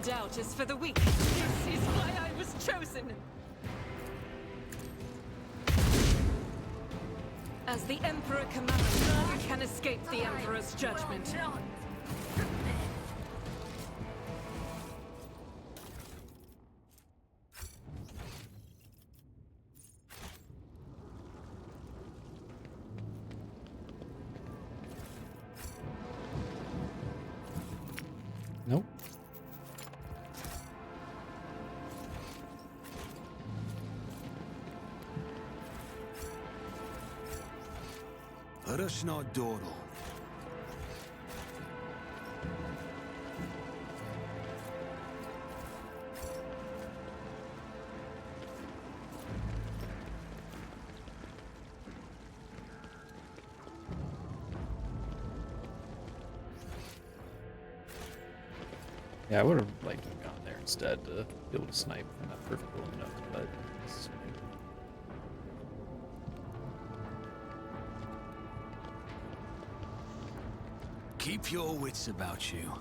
Doubt is for the weak. This is why I was chosen. As the Emperor commands, none can escape the Emperor's judgment. Nope. Let us not dawdle. Yeah, I would have liked to have gone there instead to be able to snipe from that perfect little nook, but this is fine. Keep your wits about you.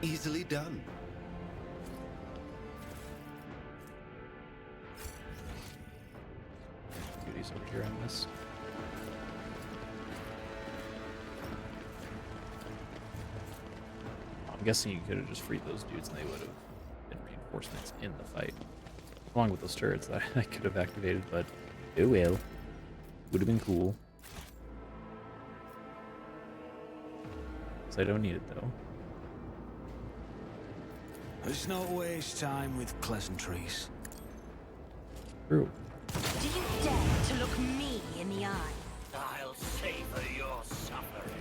Easily done. Goodies over here on this. I'm guessing you could have just freed those dudes and they would have been reinforcements in the fight. Along with those turrets that I could have activated, but oh well. Would have been cool. So I don't need it though. Let's not waste time with pleasantries. True. Do you dare to look me in the eye? I'll savor your suffering.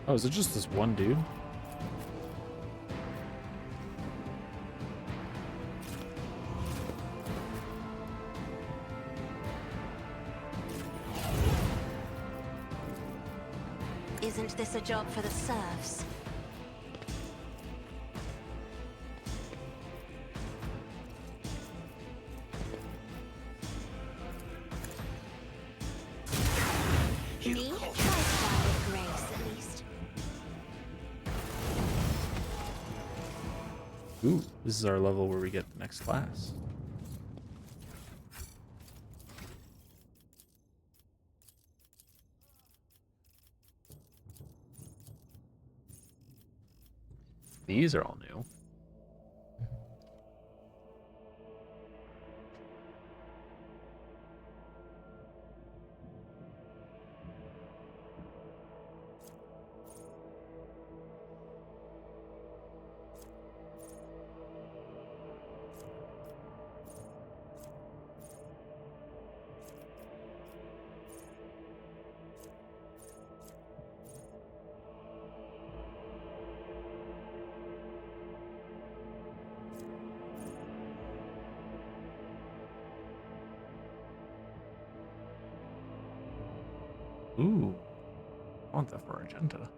Oh, is it just this one dude? Isn't this a job for the serfs? Me? Try to die with grace, at least. Ooh, this is our level where we get the next class. These are all new. Ooh, I want that for Argenta.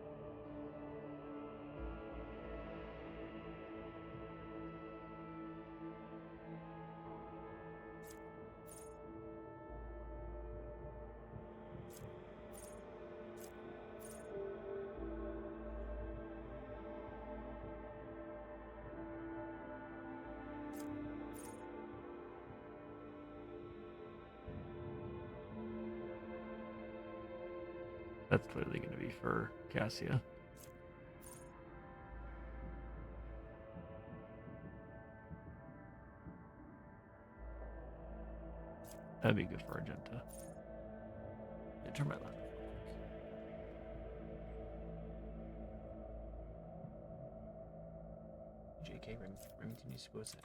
That's clearly going to be for Cassia. That'd be good for Argenta. Yeah, turn my left. JK, Remington needs to go outside.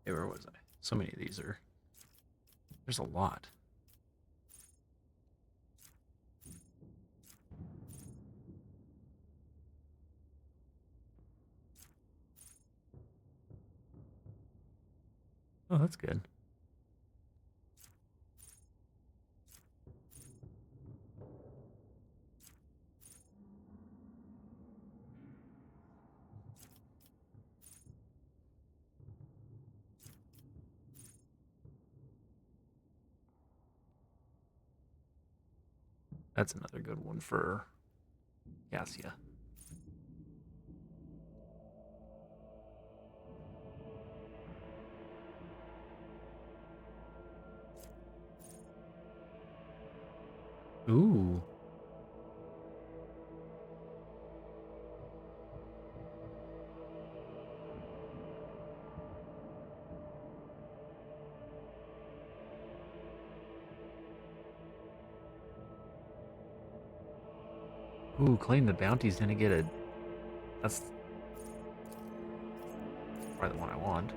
Hey, where was I? So many of these are. There's a lot. Oh, that's good. That's another good one for Cassia. Ooh. Ooh, claim the bounty's gonna get a... That's probably the one I want.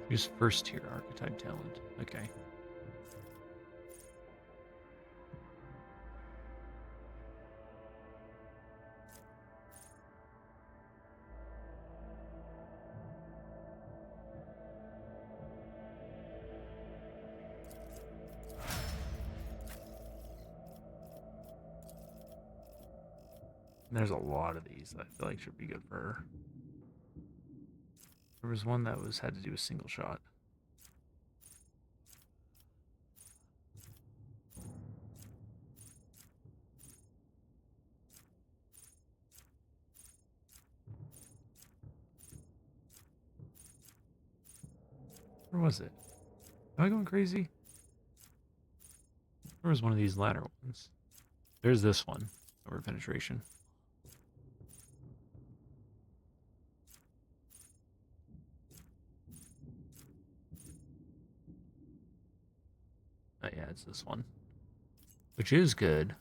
Use first tier archetype talent. Okay. There's a lot of these that I feel like should be good for her. There was one that had to do a single shot. Where was it? Am I going crazy? Where was one of these latter ones? There's this one. Over penetration. Oh yeah, it's this one. Which is good.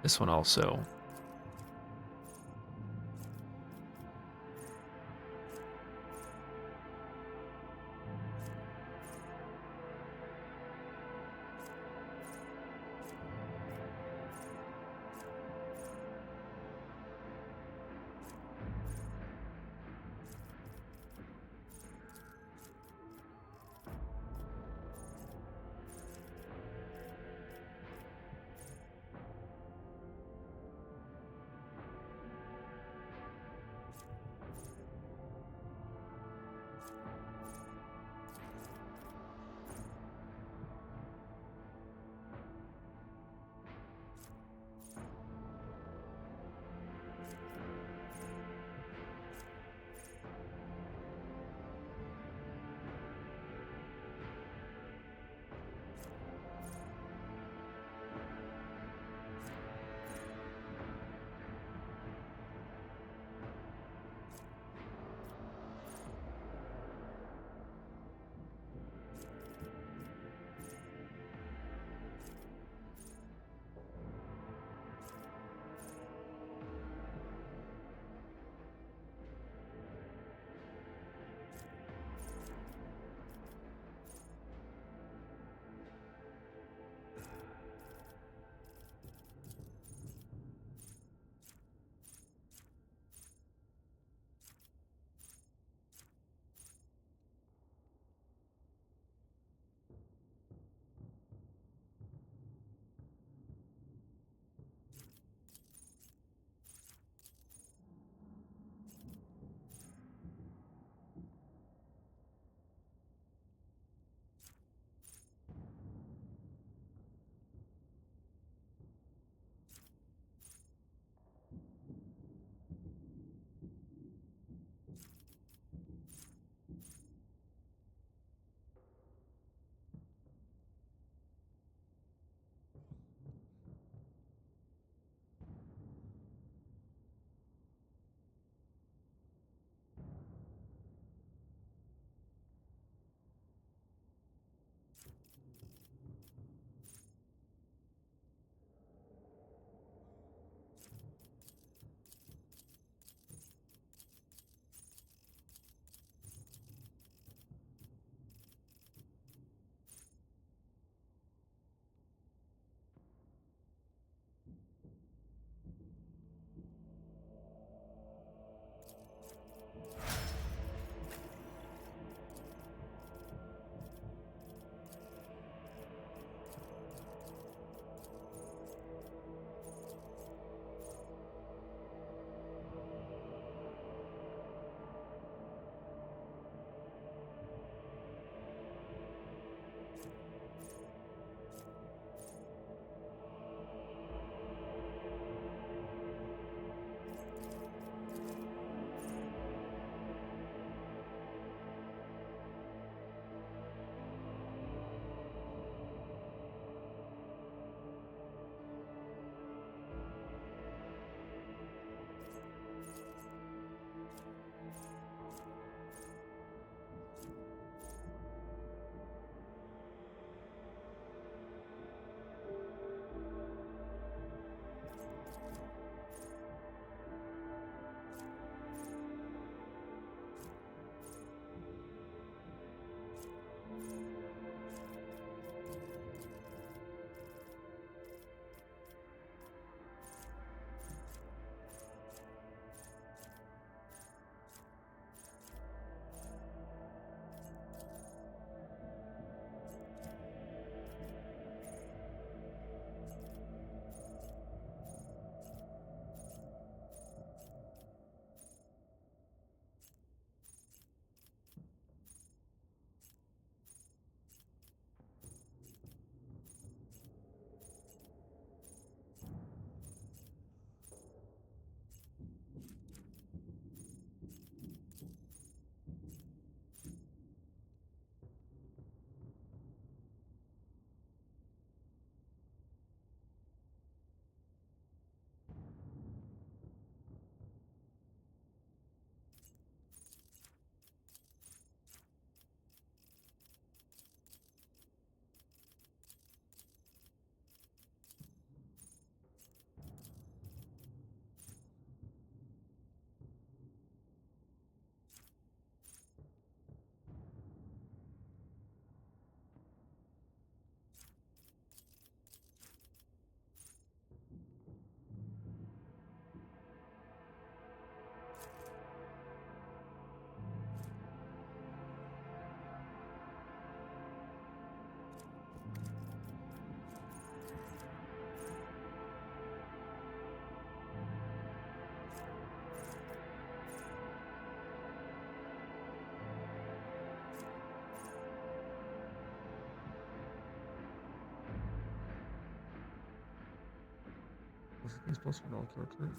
This one also. It's possible to all character.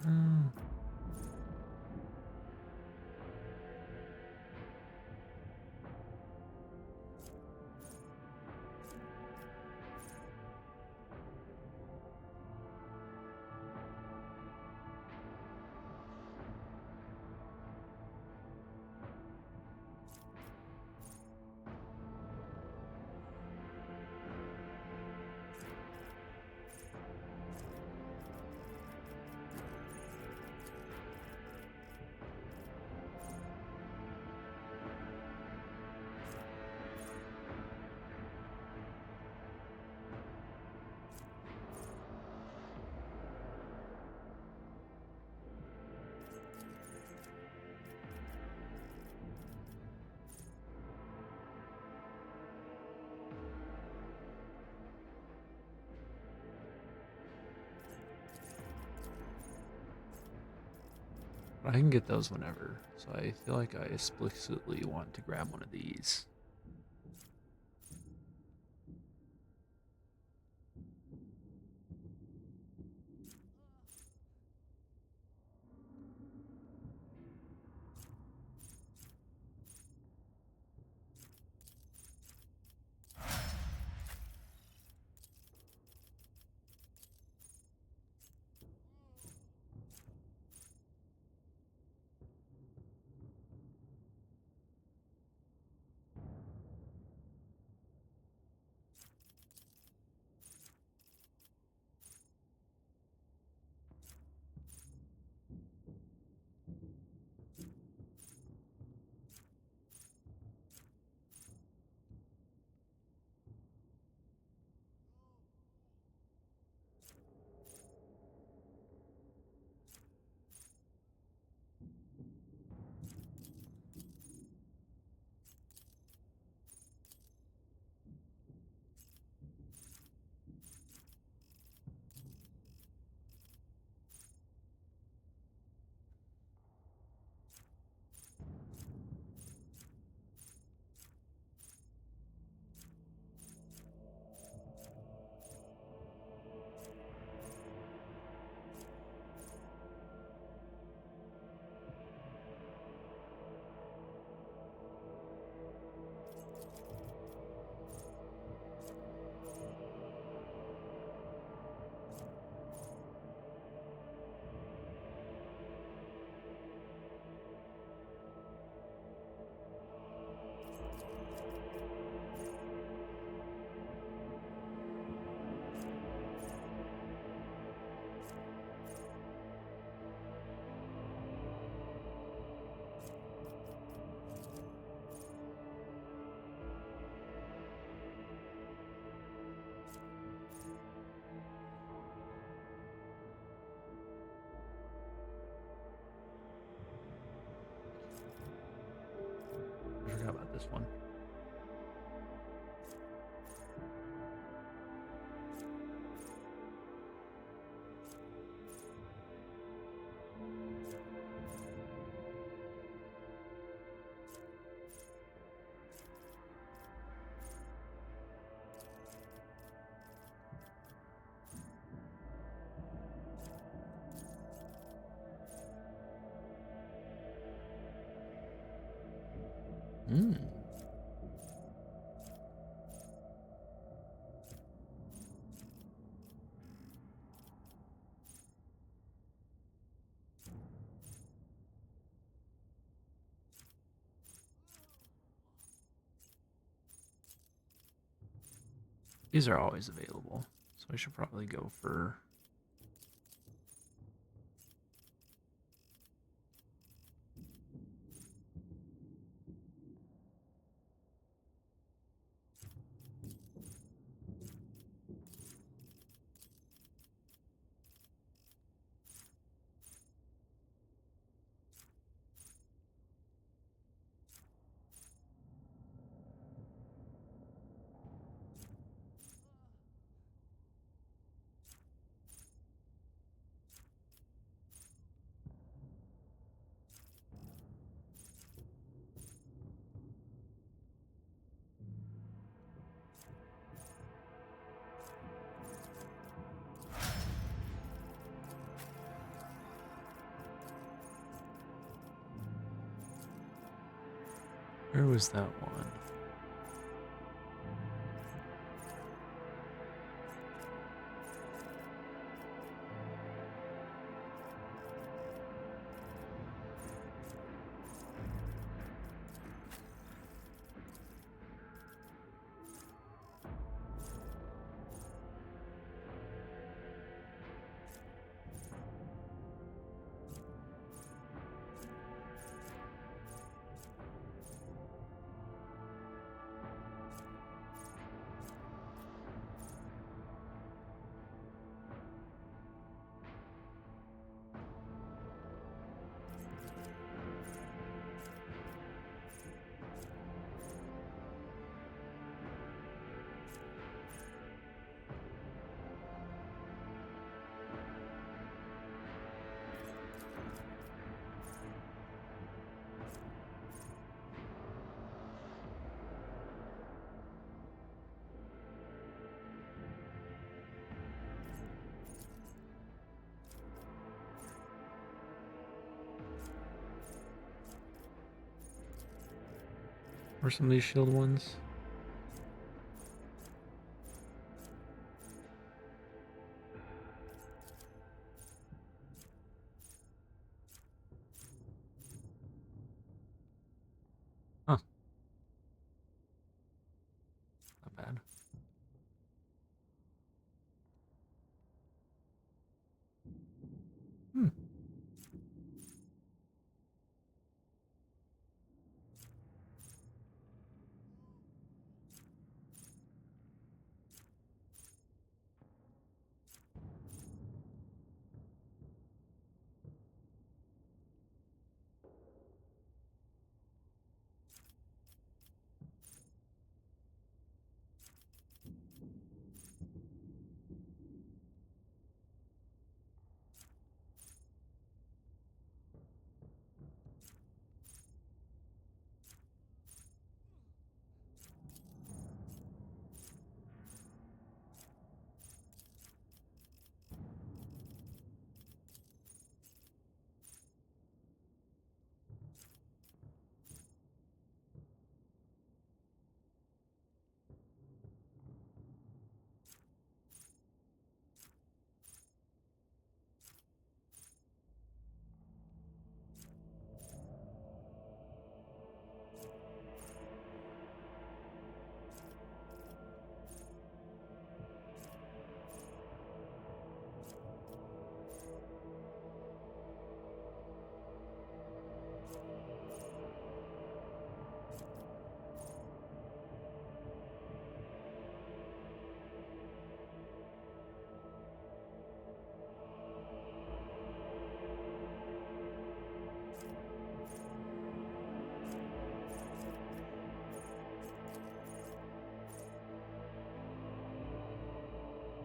I can get those whenever, so I feel like I explicitly want to grab one of these. I forgot about this one. Hmm. These are always available, so I should probably go for... Where was that one? Where's some of these shield ones? Huh. Not bad. Hmm.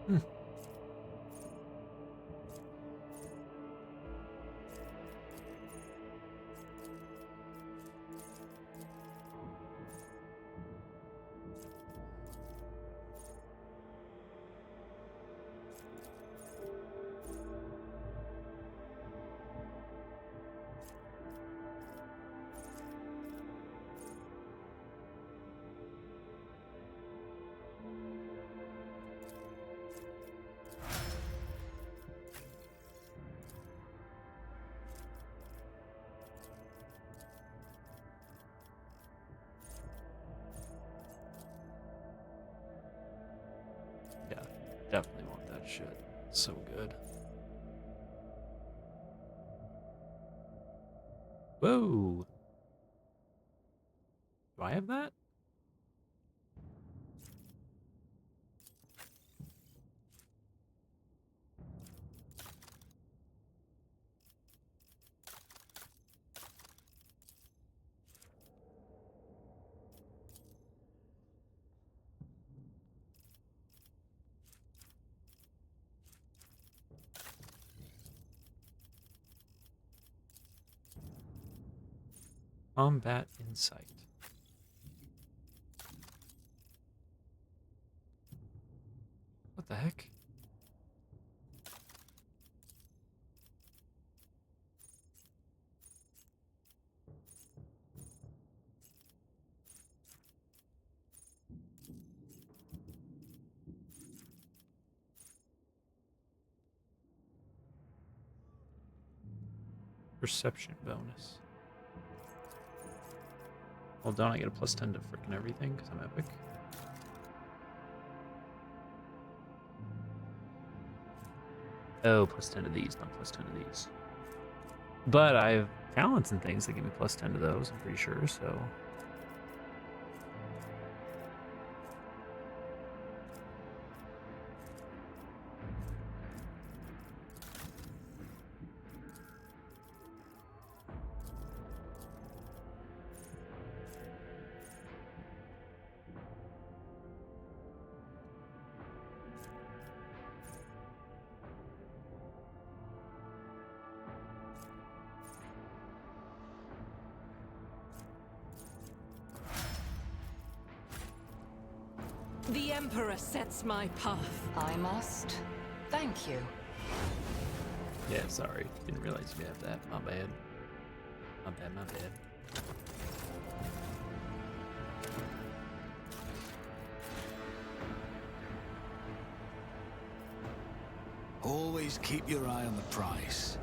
Hmm. Yeah, definitely want that shit. So good. Whoa. Do I have that? Combat insight. What the heck? Perception bonus. Well, don't I get a +10 to freaking everything because I'm epic? Oh, +10 to these, not +10 to these. But I have talents and things that give me +10 to those, I'm pretty sure, so. The Emperor sets my path. I must thank you. Yeah, sorry. Didn't realize you have that. My bad. My bad, my bad. Always keep your eye on the prize.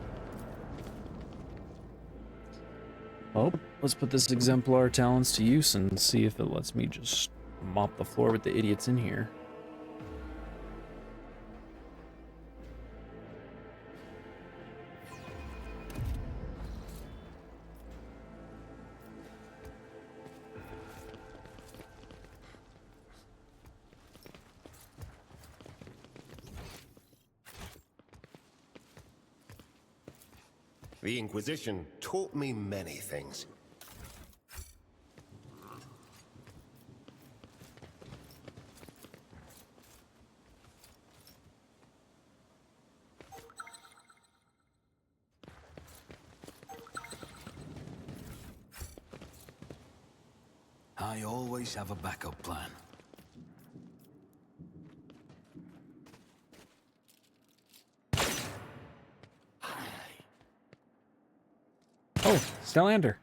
Well, let's put this exemplar talents to use and see if it lets me just mop the floor with the idiots in here. The Inquisition taught me many things. I always have a backup plan. Oh, Stellander.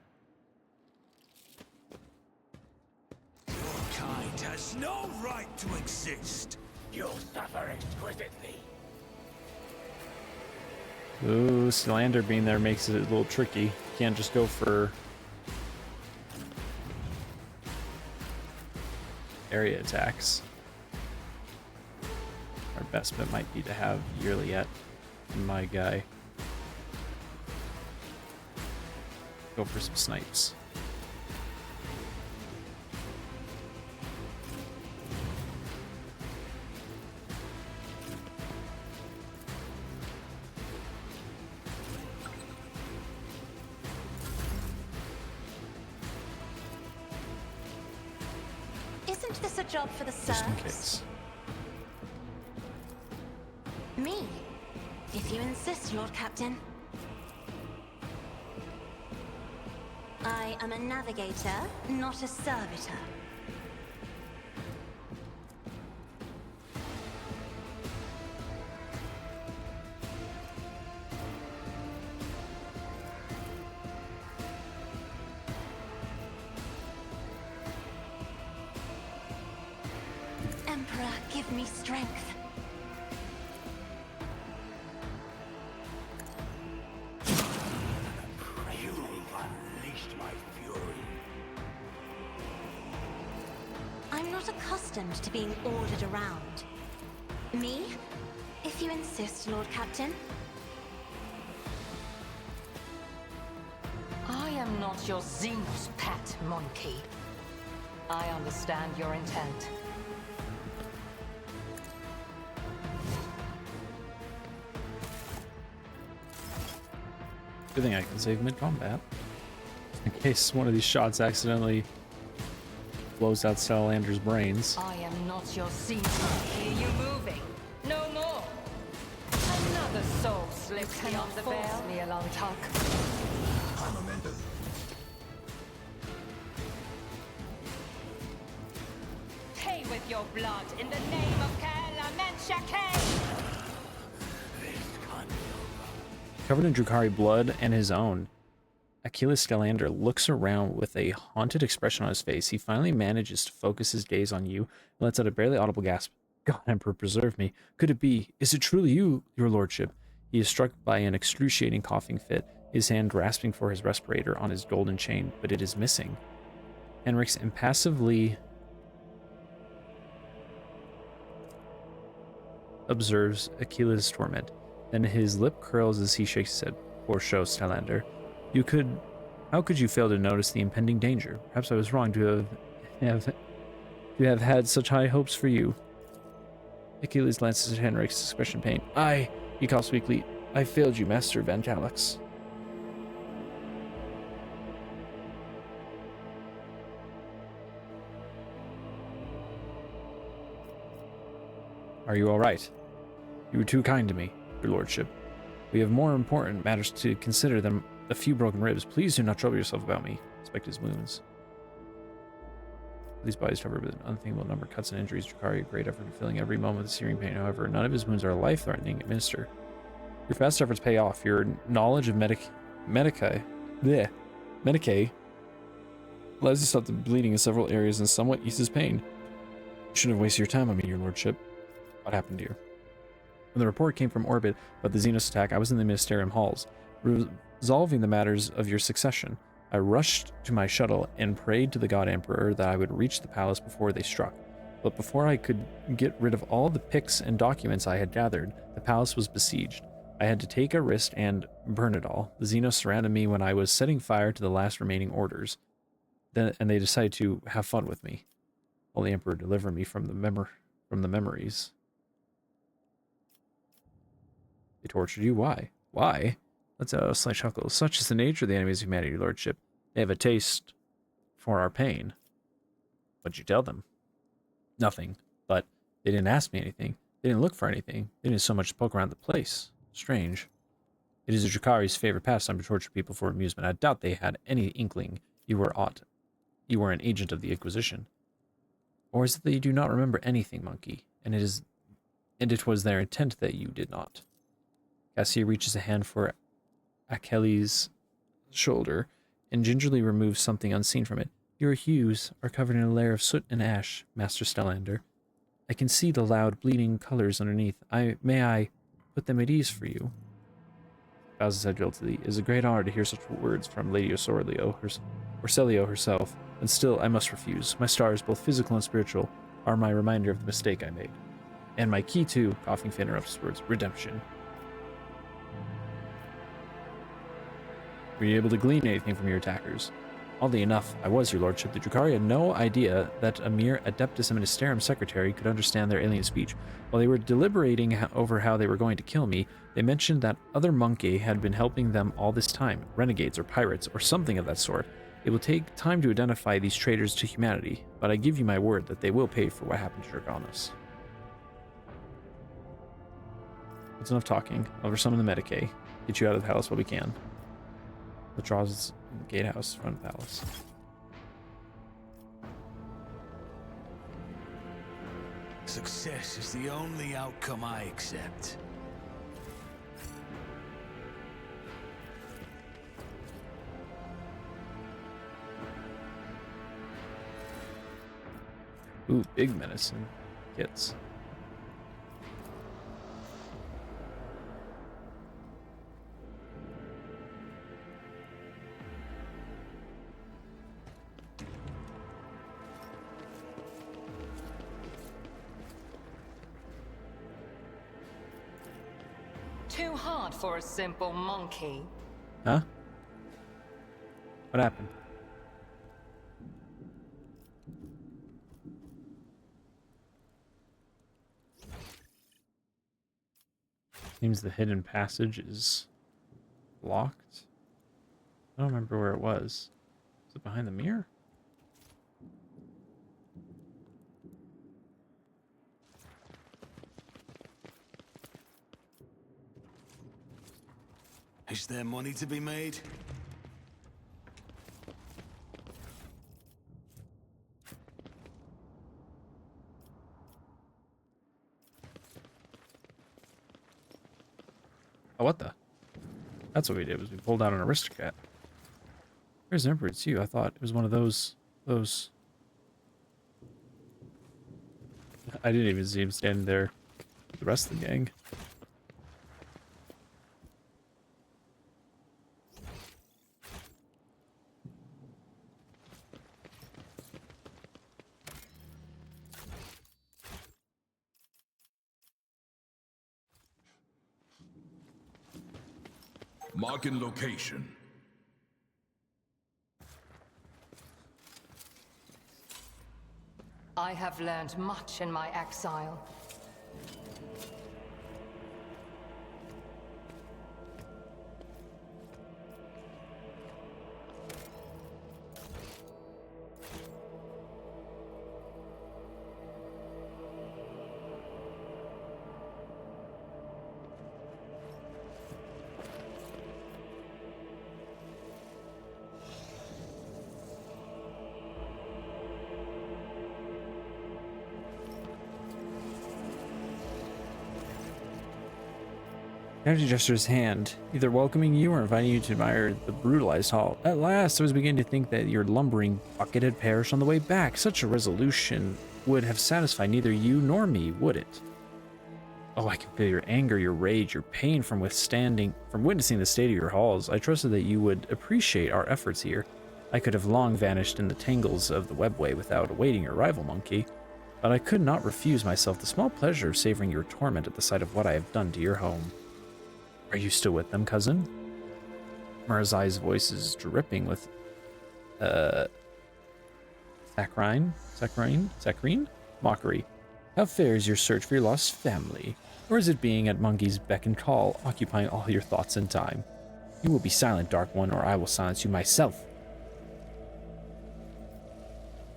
Your kind has no right to exist. You'll suffer exquisitely. Ooh, Stellander being there makes it a little tricky. You can't just go for area attacks. Our best bet might be to have Yearly at my guy. Go for some snipes. Isn't this a job for the Just in serfs? case. Me, if you insist, Lord Captain. I am a navigator, not a servitor. Emperor, give me strength. You've unleashed my fury. I'm not accustomed to being ordered around. Me? If you insist, Lord Captain. I am not your Xenos pet monkey. I understand your intent. Good thing I can save mid-combat. In case one of these shots accidentally blows out Stellalander's brains. I am not your Xenos. Hear you moving. No more. Another soul slips beyond the veil. Me along, Tuck. I'm a member. Pay with your blood in the name of Kaela Menshake! Covered in Drukhari blood and his own, Achilles Stellander looks around with a haunted expression on his face. He finally manages to focus his gaze on you and lets out a barely audible gasp. God, Emperor, preserve me. Could it be? Is it truly you, your lordship? He is struck by an excruciating coughing fit. his hand grasping for his respirator on his golden chain, but it is missing. Henrix impassively observes Aquila's torment. Then his lip curls as he shakes his head. Poor show, Stylander. How could you fail to notice the impending danger? Perhaps I was wrong to have had such high hopes for you. Achilles glances at Henrik's expression pain. He coughs weakly. I failed you, Master Van Calix. Are you all right? You were too kind to me, your lordship. We have more important matters to consider than a few broken ribs. Please do not trouble yourself about me. Inspect his wounds. These bodies covered with an unthinkable number of cuts and injuries require a great effort in filling every moment with searing pain. However, none of his wounds are life-threatening. Minister, your fast efforts pay off. Your knowledge of Medicae allows you to stop the bleeding in several areas and somewhat eases pain. You shouldn't have wasted your time on me, your lordship. What happened to you? When the report came from orbit about the Xenos attack, I was in the Ministerium halls, resolving the matters of your succession. I rushed to my shuttle and prayed to the God Emperor that I would reach the palace before they struck. But before I could get rid of all the pics and documents I had gathered, the palace was besieged. I had to take a risk and burn it all. The Xenos surrounded me when I was setting fire to the last remaining orders. And they decided to have fun with me. While the Emperor delivered me from the memories. They tortured you? Why? Why? Let's a slight chuckle. Such is the nature of the enemies of humanity, lordship. They have a taste for our pain. What'd you tell them? Nothing. But they didn't ask me anything. They didn't look for anything. They didn't so much poke around the place. Strange. It is a Drakari's favorite pastime to torture people for amusement. I doubt they had any inkling you were an agent of the Inquisition. Or is it that you do not remember anything, monkey, and it was their intent that you did not? Cassia reaches a hand for Achilles' shoulder and gingerly removes something unseen from it. Your hues are covered in a layer of soot and ash, Master Stellander. I can see the loud, bleeding colors underneath. May I put them at ease for you? Bows his head guiltily. It is a great honor to hear such words from Lady Orcelio herself, and still I must refuse. My stars, both physical and spiritual, are my reminder of the mistake I made. And my key to, coughing fit interrupts his words, redemption. Were you able to glean anything from your attackers? Oddly enough, I was, your lordship. The Drukhari had no idea that a mere Adeptus Ministerium secretary could understand their alien speech. While they were deliberating over how they were going to kill me, they mentioned that other monkey had been helping them all this time, renegades or pirates or something of that sort. It will take time to identify these traitors to humanity, but I give you my word that they will pay for what happened to Dragonis. That's enough talking. I'll summon the Medicae. Get you out of the palace while we can. Withdraws the gatehouse front of the palace. Success is the only outcome I accept. Ooh, big medicine kits. Too hard for a simple monkey. Huh? What happened? Seems the hidden passage is locked. I don't remember where it was. Was it behind the mirror? Is there money to be made? Oh, what the? That's what we did, was we pulled out an aristocrat. Where's Emperor? It's you. I thought it was one of those... I didn't even see him standing there with the rest of the gang. Marking location. I have learned much in my exile. County gestures his hand, either welcoming you or inviting you to admire the brutalized hall. At last, I was beginning to think that your lumbering bucket had perished on the way back. Such a resolution would have satisfied neither you nor me, would it? Oh, I can feel your anger, your rage, your pain from witnessing the state of your halls. I trusted that you would appreciate our efforts here. I could have long vanished in the tangles of the webway without awaiting your arrival, monkey. But I could not refuse myself the small pleasure of savoring your torment at the sight of what I have done to your home. Are you still with them, cousin? Marazai's voice is dripping with, saccharine? Mockery. How fares your search for your lost family? Or is it being at Monkey's beck and call, occupying all your thoughts and time? You will be silent, Dark One, or I will silence you myself.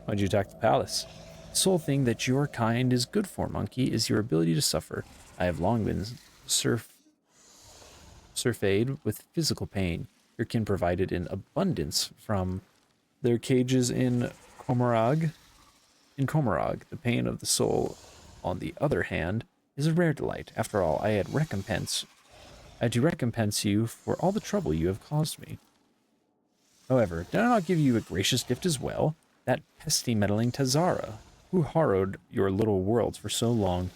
Why'd you attack the palace? The sole thing that your kind is good for, Monkey, is your ability to suffer. I have long been surfeited with physical pain. Your kin provided in abundance from their cages in Komarag. The pain of the soul, on the other hand, is a rare delight. After all, I had to recompense you for all the trouble you have caused me. However, did I not give you a gracious gift as well? That pesty meddling Tazara, who harrowed your little worlds for so long.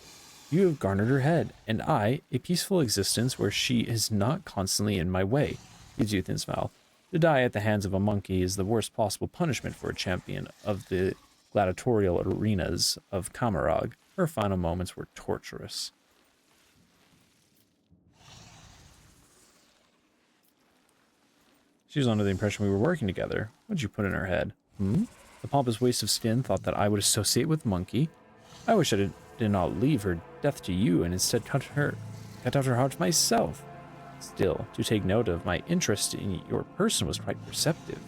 You have garnered her head, and I, a peaceful existence where she is not constantly in my way. Gives you a thin smile. To die at the hands of a monkey is the worst possible punishment for a champion of the gladiatorial arenas of Kamarag. Her final moments were torturous. She was under the impression we were working together. What'd you put in her head? The pompous waste of skin thought that I would associate with Monkey. I wish I did not leave her death to you and instead cut out her heart myself. Still, to take note of my interest in your person was quite perceptive.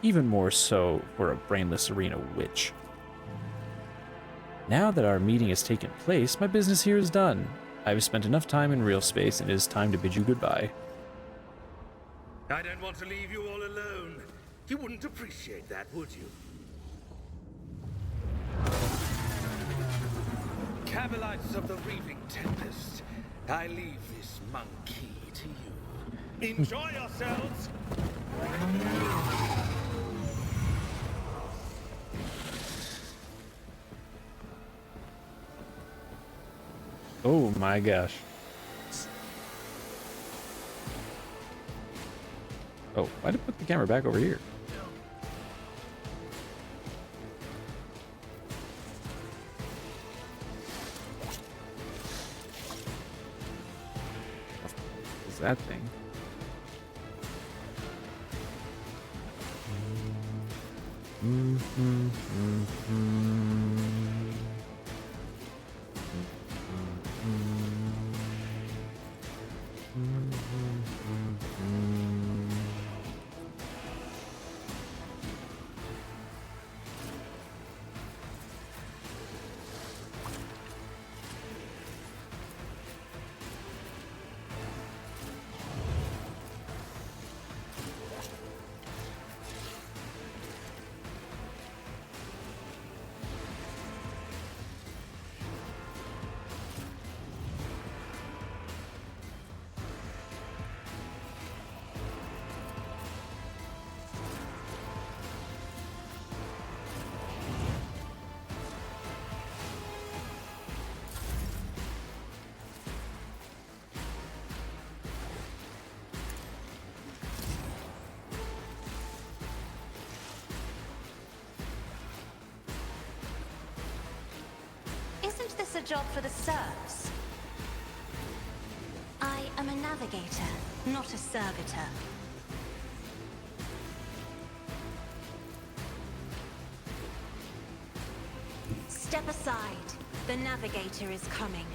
Even more so for a brainless arena witch. Now that our meeting has taken place, my business here is done. I have spent enough time in real space, and it is time to bid you goodbye. I don't want to leave you all alone. You wouldn't appreciate that, would you? Cabalites of the Reaving Tempest, I leave this monkey to you. Enjoy yourselves! Oh my gosh. Oh, why did I put the camera back over here? What's that thing? Isn't this a job for the serfs? I am a navigator. navigator, not a servitor. Step aside. The navigator is coming.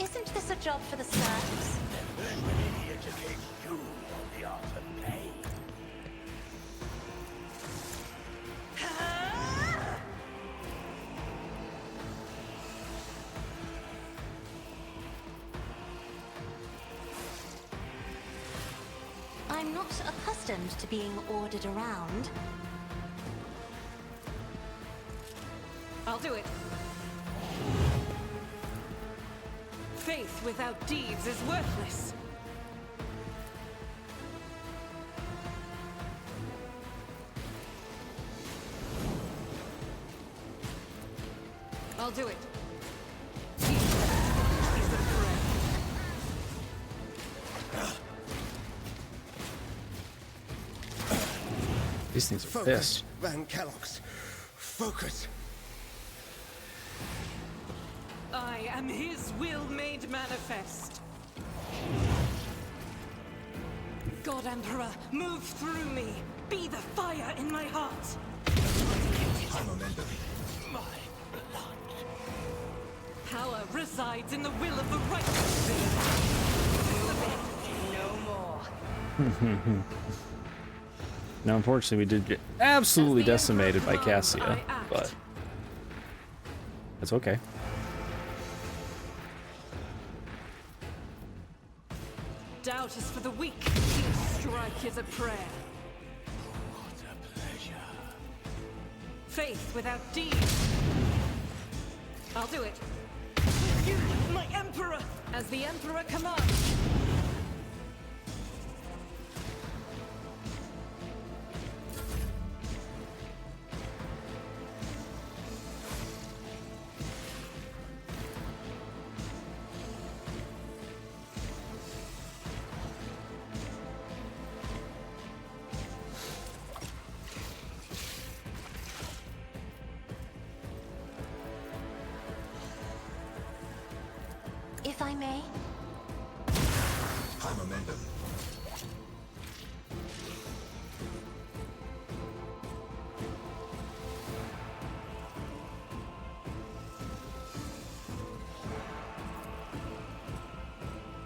Isn't this a job for the serfs? Here to teach you the art of pain. I'm not accustomed to being ordered around. I'll do it. Faith without deeds is worthless. I'll do it. Peace is the prayer. These things are Focus, pissed. Van Kellogg's. Focus. I am his will made manifest. God Emperor, move through me. Be the fire in my heart. My blood. Power resides in the will of the righteous. No more. Now, unfortunately, we did get absolutely As the decimated by Emperor commands, Cassia, I act. but that's okay. Doubt is for the weak. Strike is a prayer. What a pleasure. Faith without deed. I'll do it. With you, my Emperor! As the Emperor commands. If I may, High momentum.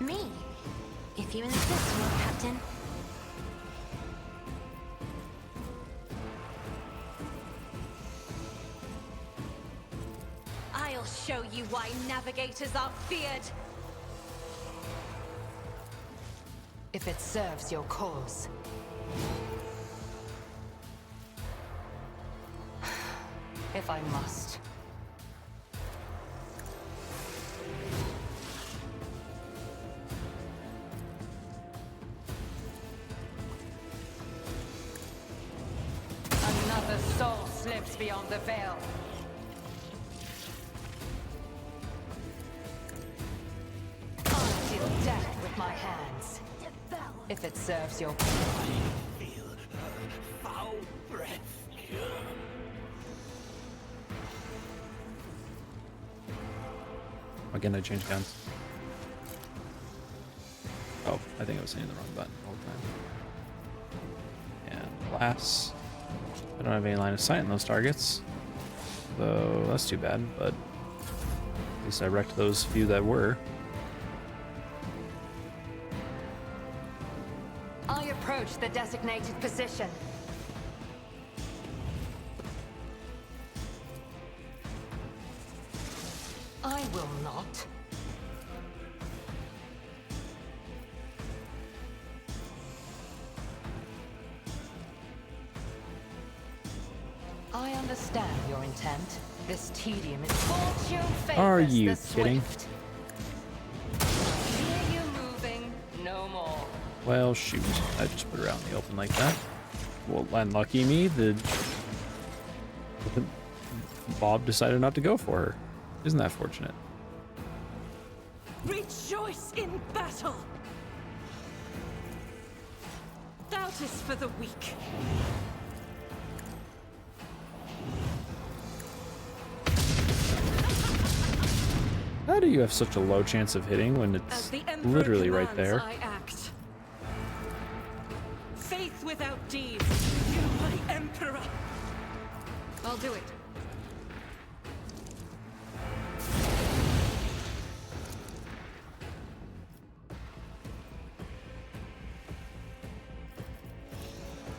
me. If you insist, Lord Captain. I'll show you why navigators are feared. If it serves your cause. If I must. Another soul slips beyond the veil. I'll deal death with my hands. If it serves your cause. Feel her foul breath cure. Again, I changed guns. Oh, I think I was hitting the wrong button the whole time. And alas, I don't have any line of sight on those targets. So that's too bad, but at least I wrecked those few that were. I approach the designated position. I will not. I understand your intent. This tedium is fortune favors Are you the kidding? swift. Hear you moving, no more. Well, shoot. I just put her out in the open like that. Well, and lucky me, the Bob decided not to go for her. Isn't that fortunate? Rejoice in battle! Doubt is for the weak. How do you have such a low chance of hitting when As it's the Emperor literally right commands, there? I act. Faith without deeds. You, my Emperor. I'll do it.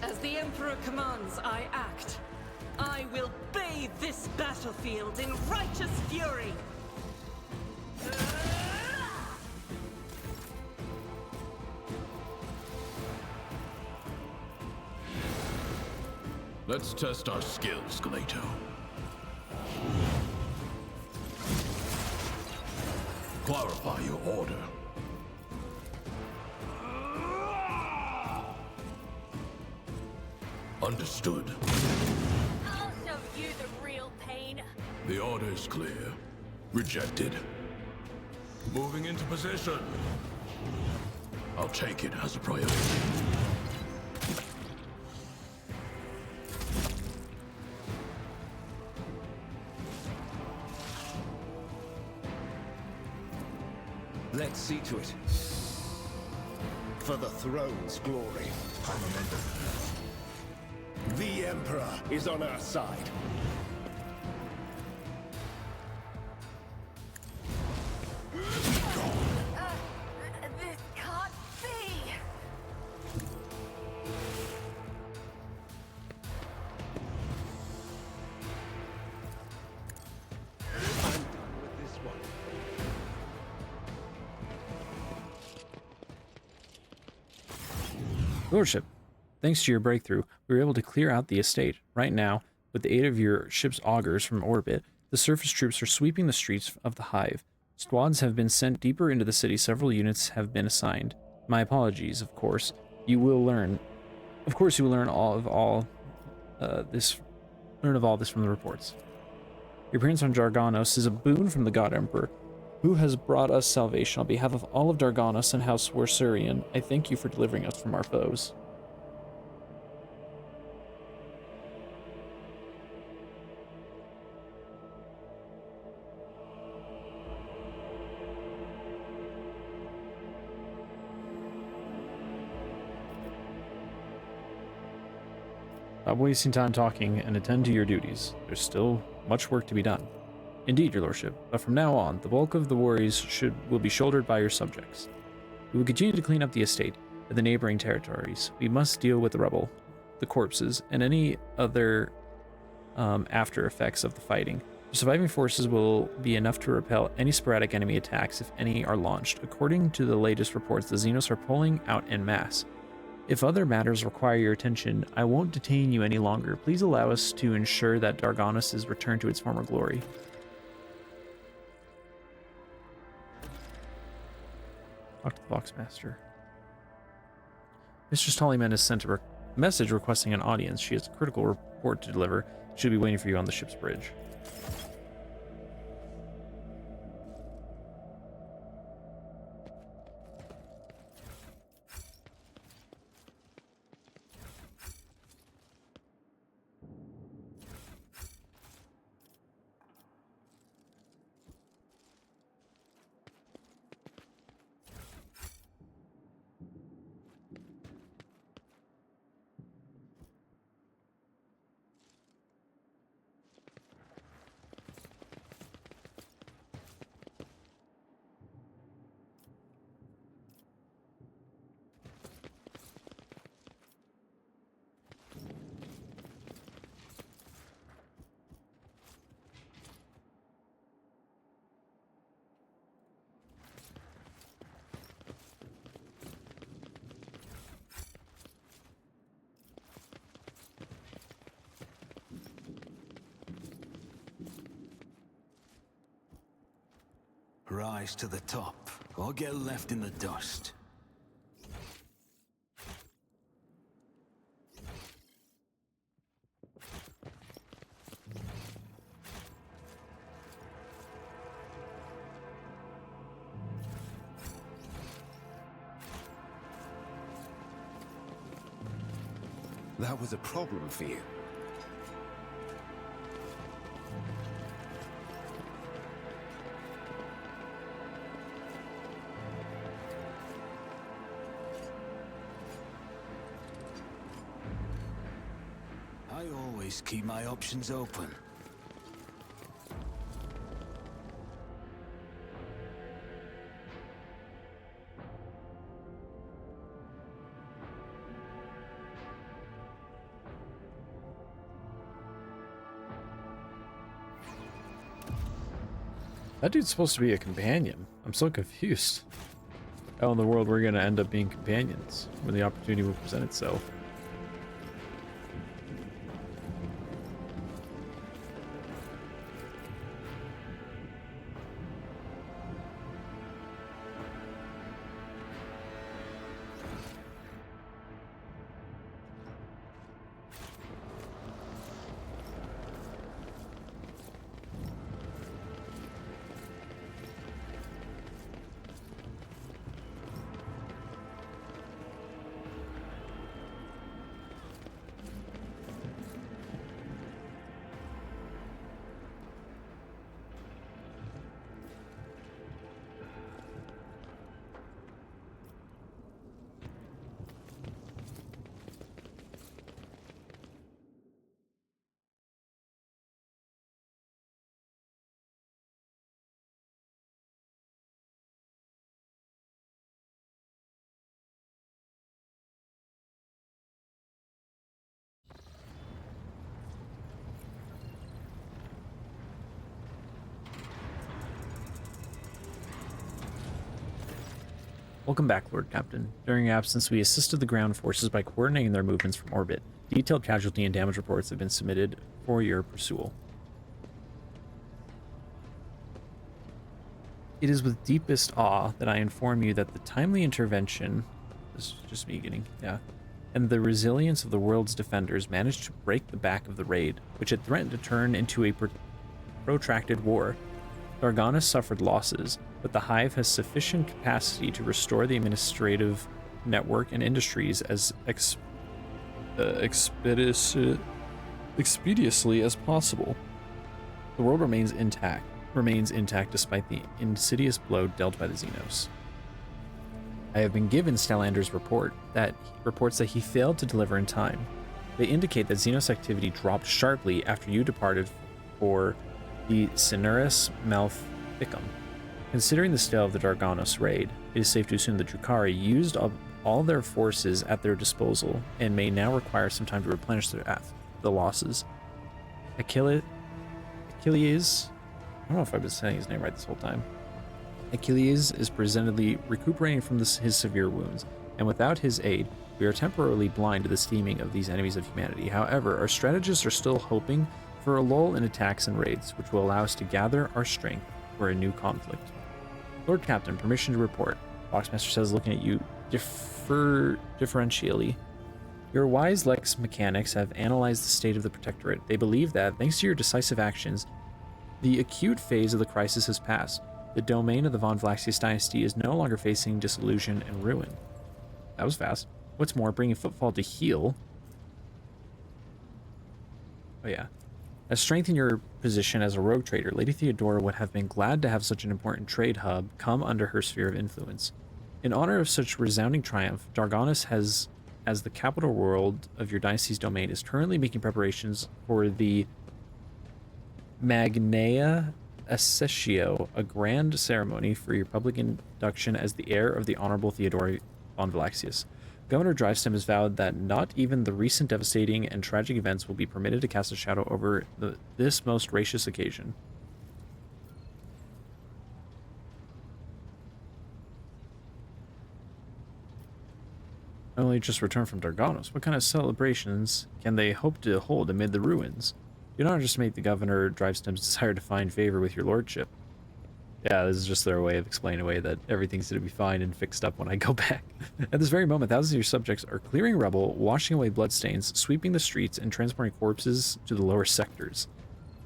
As the Emperor commands, I act. I will bathe this battlefield in righteous fury. Let's test our skills, Galato. Clarify your order. Understood. I'll show you the real pain. The order is clear. Rejected. Moving into position. I'll take it as a priority. Let's see to it. For the throne's glory. The Emperor is on our side. This can't be. I'm done with this one. Lordship, thanks to your breakthrough, we were able to clear out the estate. Right now, with the aid of your ship's augurs from orbit, the surface troops are sweeping the streets of the Hive. Squads have been sent deeper into the city. Several units have been assigned. My apologies, of course. You will learn. Of course, you will learn all this from the reports. Your appearance on Darganos is a boon from the God Emperor, who has brought us salvation. On behalf of all of Darganos and House Warsurian, I thank you for delivering us from our foes. Stop wasting time talking and attend to your duties. There's still much work to be done. Indeed, your lordship, but from now on, the bulk of the worries will be shouldered by your subjects. We will continue to clean up the estate and the neighboring territories. We must deal with the rubble, the corpses, and any other after effects of the fighting. The surviving forces will be enough to repel any sporadic enemy attacks if any are launched. According to the latest reports, the Xenos are pulling out en masse. If other matters require your attention, I won't detain you any longer. Please allow us to ensure that Darganos is returned to its former glory. Talk to the Boxmaster. Mistress Tollyman has sent a message requesting an audience. She has a critical report to deliver. She'll be waiting for you on the ship's bridge. Rise to the top, or get left in the dust. That was a problem for you. I always keep my options open. That dude's supposed to be a companion. I'm so confused. How in the world we're gonna end up being companions when the opportunity will present itself? Welcome back, Lord Captain. During your absence, we assisted the ground forces by coordinating their movements from orbit. Detailed casualty and damage reports have been submitted for your pursual. It is with deepest awe that I inform you that the timely intervention, this is just me getting, and the resilience of the world's defenders managed to break the back of the raid, which had threatened to turn into a protracted war. Darganas suffered losses, but the Hive has sufficient capacity to restore the administrative network and industries as expeditiously as possible. The world remains intact despite the insidious blow dealt by the Xenos. I have been given Stellander's reports that he failed to deliver in time. They indicate that Xenos activity dropped sharply after you departed for the Cinerus Maleficum. Considering the scale of the Darganos raid, it is safe to assume the Drukhari used up all their forces at their disposal and may now require some time to replenish the losses. Achilles, I don't know if I've been saying his name right this whole time. Achilles is presently recuperating from his severe wounds, and without his aid, we are temporarily blind to the scheming of these enemies of humanity. However, our strategists are still hoping for a lull in attacks and raids, which will allow us to gather our strength for a new conflict. Lord Captain, permission to report. Boxmaster says, looking at you differentially. Your wise Lex mechanics have analyzed the state of the Protectorate. They believe that, thanks to your decisive actions, the acute phase of the crisis has passed. The domain of the Von Vlaxius dynasty is no longer facing disillusion and ruin. That was fast. What's more, bringing Footfall to heel. Oh yeah. Has strengthened your position as a rogue trader. Lady Theodora would have been glad to have such an important trade hub come under her sphere of influence. In honor of such resounding triumph, Darganas has, as the capital world of your dynasty's domain, is currently making preparations for the Magnea Accessio, a grand ceremony for your public induction as the heir of the Honorable Theodora von Valaxius. Governor Drivestem has vowed that not even the recent devastating and tragic events will be permitted to cast a shadow over this most gracious occasion. I only just returned from Darganos. What kind of celebrations can they hope to hold amid the ruins? Do not underestimate the Governor Drivestem's desire to find favor with your lordship. Yeah, this is just their way of explaining away that everything's going to be fine and fixed up when I go back. At this very moment, thousands of your subjects are clearing rubble, washing away bloodstains, sweeping the streets, and transporting corpses to the lower sectors.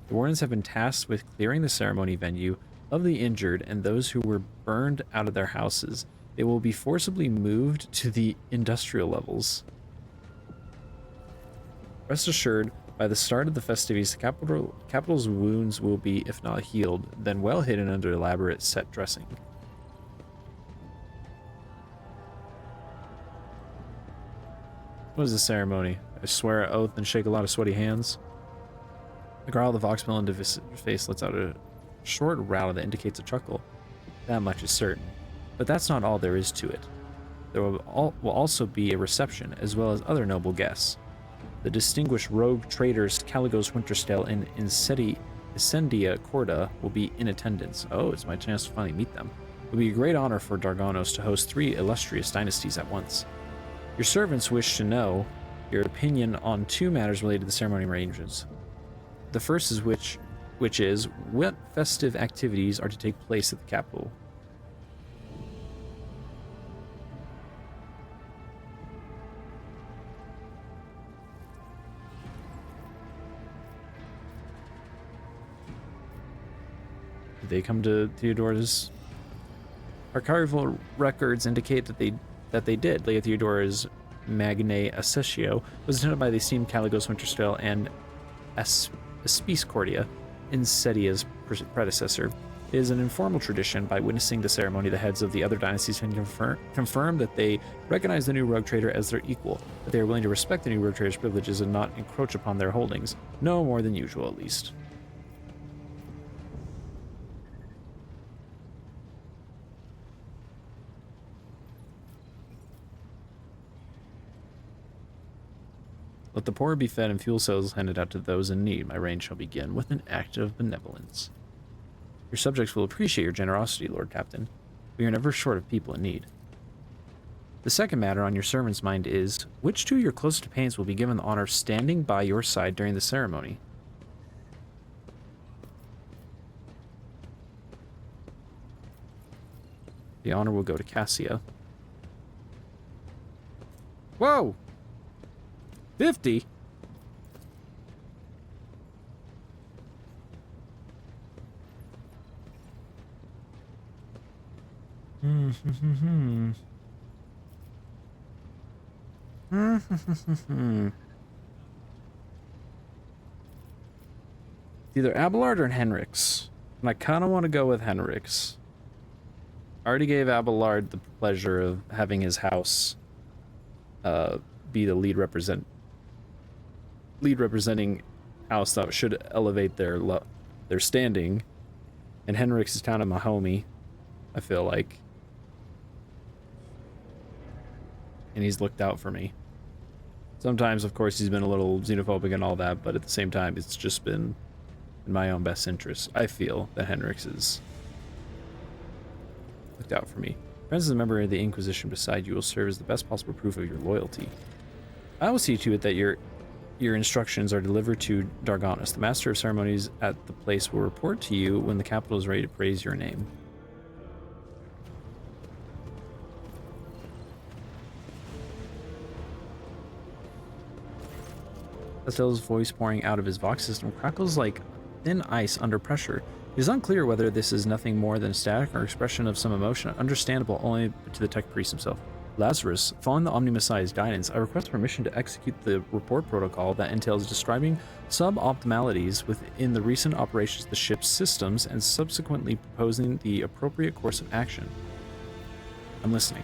The Wardens have been tasked with clearing the ceremony venue of the injured and those who were burned out of their houses. They will be forcibly moved to the industrial levels. Rest assured, by the start of the festivities, the capital's wounds will be, if not healed, then well hidden under elaborate set dressing. What is the ceremony? I swear an oath and shake a lot of sweaty hands. The growl of the voxmill into his face lets out a short rattle that indicates a chuckle. That much is certain. But that's not all there is to it. There will also be a reception, as well as other noble guests. The distinguished rogue traders Caligos Winterstale and Incendia Corda will be in attendance. Oh, it's my chance to finally meet them. It will be a great honor for Darganos to host 3 illustrious dynasties at once. Your servants wish to know your opinion on 2 matters related to the ceremony arrangements. The first is which is what festive activities are to take place at the capital. Did they come to Theodora's? Archival records indicate that they did. Leia Theodora's Magnae Accessio was attended by the esteemed Caligos Winterstale and Aspice Cordia, Incedia's predecessor. It is an informal tradition. By witnessing the ceremony, the heads of the other dynasties can confirm that they recognize the new rogue trader as their equal, that they are willing to respect the new rogue trader's privileges and not encroach upon their holdings, no more than usual at least. Let the poor be fed and fuel cells handed out to those in need. My reign shall begin with an act of benevolence. Your subjects will appreciate your generosity, Lord Captain. We are never short of people in need. The second matter on your servant's mind is, which 2 of your closest companions will be given the honor of standing by your side during the ceremony? The honor will go to Cassia. Whoa! 50? Either Abelard or Henrix. And I kind of want to go with Henrix. I already gave Abelard the pleasure of having his house be the lead representing house that should elevate their standing, and Henrix is kind of my homie, I feel like, and he's looked out for me. Sometimes, of course, he's been a little xenophobic and all that, but at the same time, it's just been in my own best interest. I feel that Henrix is looked out for me. Friends, as a member of the Inquisition beside you will serve as the best possible proof of your loyalty. I will see to it that your instructions are delivered to Darganos. The master of ceremonies at the place will report to you when the capital is ready to praise your name. Castell's voice pouring out of his vox system crackles like thin ice under pressure. It is unclear whether this is nothing more than static or expression of some emotion, understandable only to the tech priest himself. Lazarus, following the Omni Messiah's guidance, I request permission to execute the report protocol that entails describing suboptimalities within the recent operations of the ship's systems and subsequently proposing the appropriate course of action. I'm listening.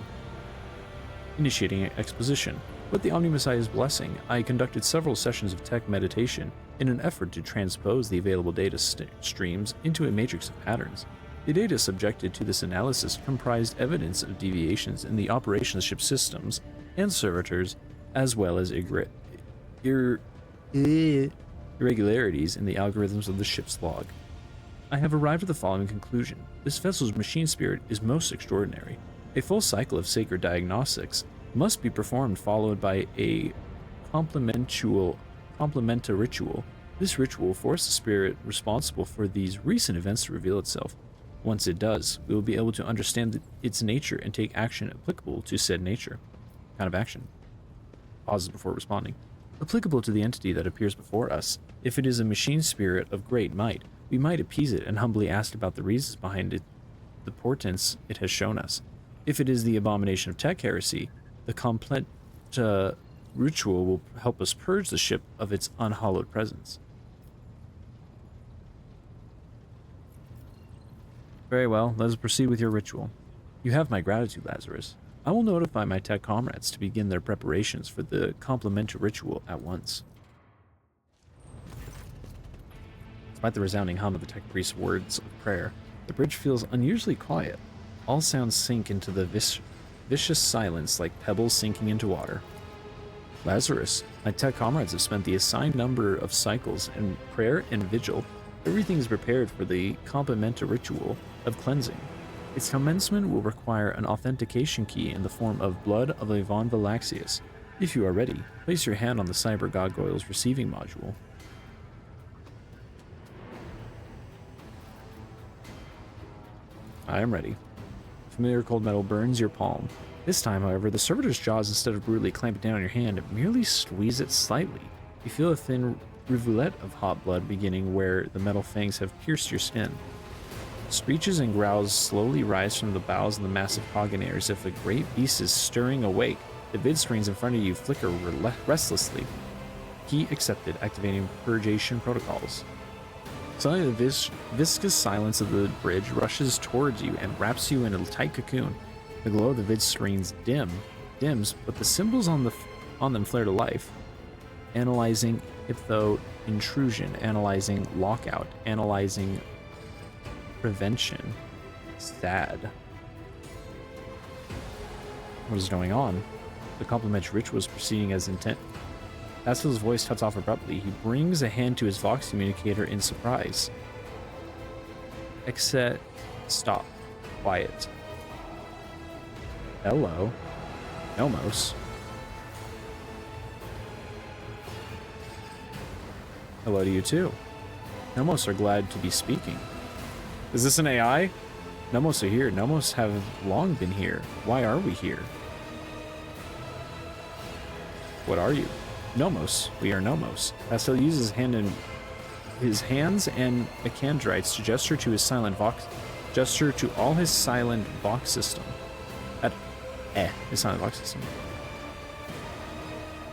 Initiating exposition. With the Omni Messiah's blessing, I conducted several sessions of tech meditation in an effort to transpose the available data streams into a matrix of patterns. The data subjected to this analysis comprised evidence of deviations in the operation of the ship's systems and servitors, as well as irregularities in the algorithms of the ship's log. I have arrived at the following conclusion. This vessel's machine spirit is most extraordinary. A full cycle of sacred diagnostics must be performed, followed by a complementary ritual. This ritual forces the spirit responsible for these recent events to reveal itself. Once it does, we will be able to understand its nature and take action applicable to said nature. Kind of action. Pauses before responding. Applicable to the entity that appears before us. If it is a machine spirit of great might, we might appease it and humbly ask about the reasons behind it, the portents it has shown us. If it is the abomination of tech heresy, the complete ritual will help us purge the ship of its unhallowed presence. Very well, let us proceed with your ritual. You have my gratitude, Lazarus. I will notify my tech comrades to begin their preparations for the complementary ritual at once. Despite the resounding hum of the tech priest's words of prayer, the bridge feels unusually quiet. All sounds sink into the vicious silence like pebbles sinking into water. Lazarus, my tech comrades have spent the assigned number of cycles in prayer and vigil. Everything is prepared for the complementary ritual of cleansing. Its commencement will require an authentication key in the form of blood of a Von Valaxius. If you are ready, place your hand on the Cyber Gargoyle's receiving module. I am ready. Familiar cold metal burns your palm. This time, however, the servitor's jaws, instead of brutally clamping down on your hand, merely squeeze it slightly. You feel a thin rivulet of hot blood beginning where the metal fangs have pierced your skin. Screeches and growls slowly rise from the bowels of the massive Coganair as if a great beast is stirring awake. The vid screens in front of you flicker restlessly. Key accepted, activating purgation protocols. Suddenly, the viscous silence of the bridge rushes towards you and wraps you in a tight cocoon. The glow of the vid screens dims, but the symbols on them flare to life. Analyzing hypno intrusion, analyzing lockout, analyzing prevention. Sad. What is going on? The complementary ritual is proceeding as intent. Astel's voice cuts off abruptly. He brings a hand to his Vox communicator in surprise. Except, stop. Quiet. Hello. Nomos. Hello to you too. Nomos are glad to be speaking. Is this an AI? Nomos are here. Nomos have long been here. Why are we here? What are you? Nomos. We are Nomos. Astel uses his hands and Acandrites to gesture to his silent Vox. Gesture to all his silent Vox system. His silent Vox system.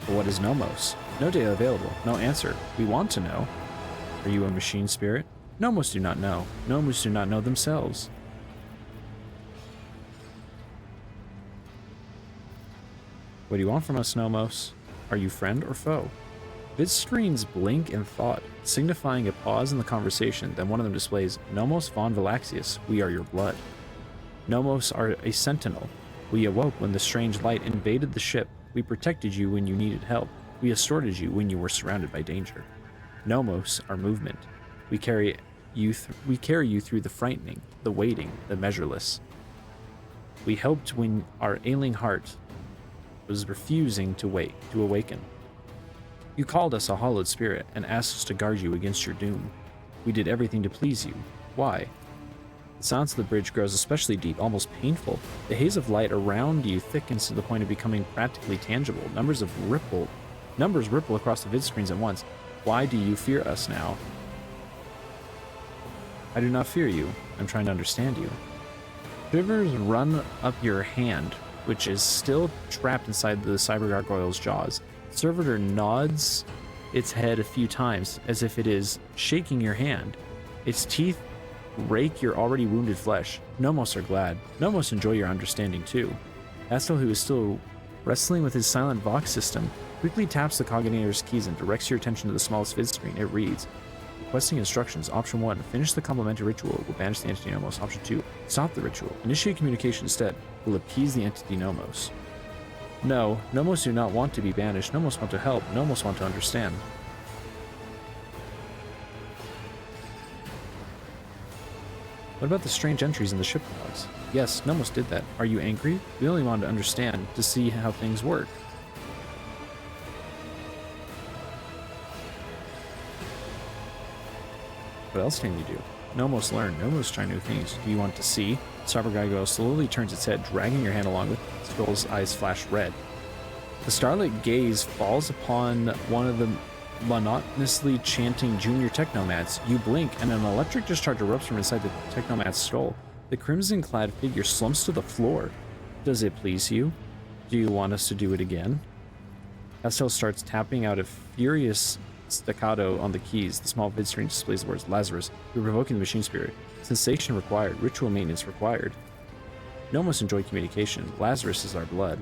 But what is Nomos? No data available. No answer. We want to know. Are you a machine spirit? Nomos do not know. Nomos do not know themselves. What do you want from us, Nomos? Are you friend or foe? Vid screens blink in thought, signifying a pause in the conversation. Then one of them displays, Nomos von Valaxius, we are your blood. Nomos are a sentinel. We awoke when the strange light invaded the ship. We protected you when you needed help. We escorted you when you were surrounded by danger. Nomos are movement. We carry you through the frightening, the waiting, the measureless. We helped when our ailing heart was refusing to awaken. You called us a hallowed spirit and asked us to guard you against your doom. We did everything to please you. Why? The silence of the bridge grows especially deep, almost painful. The haze of light around you thickens to the point of becoming practically tangible. Numbers ripple across the vid screens at once. Why do you fear us now? I do not fear you. I'm trying to understand you. Shivers run up your hand, which is still trapped inside the Cyber Gargoyle's jaws. The servitor nods its head a few times, as if it is shaking your hand. Its teeth rake your already wounded flesh. Nomos are glad. Nomos enjoy your understanding too. Astel, who is still wrestling with his silent Vox system, quickly taps the Coganator's keys and directs your attention to the smallest vid screen. It reads, requesting instructions. Option 1, finish the complementary ritual. Will banish the entity Nomos. Option 2, stop the ritual. Initiate communication instead. Will appease the entity Nomos. No, Nomos do not want to be banished. Nomos want to help. Nomos want to understand. What about the strange entries in the ship logs? Yes, Nomos did that. Are you angry? We only wanted to understand, to see how things work. What else can you do? Nomos learn. Nomos try new things. Do you want to see? Cyber Gargoyle slowly turns its head, dragging your hand along with it. Skull's eyes flash red. The starlit gaze falls upon one of the monotonously chanting junior technomads. You blink, and an electric discharge erupts from inside the technomad's skull. The crimson-clad figure slumps to the floor. Does it please you? Do you want us to do it again? Astel starts tapping out a furious staccato on the keys. The small vid screen displays the words, Lazarus, you're provoking the machine spirit. Sensation required. Ritual maintenance required. Nomos enjoy communication. Lazarus is our blood.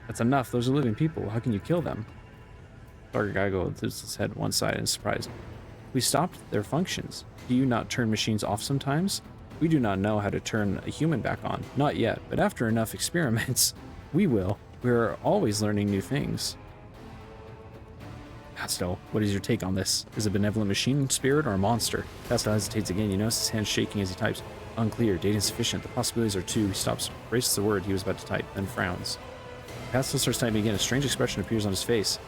That's enough. Those are living people. How can you kill them? Darker Geigo tilts his head one side in surprise. We stopped their functions. Do you not turn machines off sometimes? We do not know how to turn a human back on. Not yet, but after enough experiments, we will. We are always learning new things. Pastel, what is your take on this? Is a benevolent machine spirit or a monster? Pastel hesitates again. You notice his hand shaking as he types. Unclear. Data insufficient. The possibilities are two. He stops, braces the word he was about to type, then frowns. Pastel starts typing again. A strange expression appears on his face.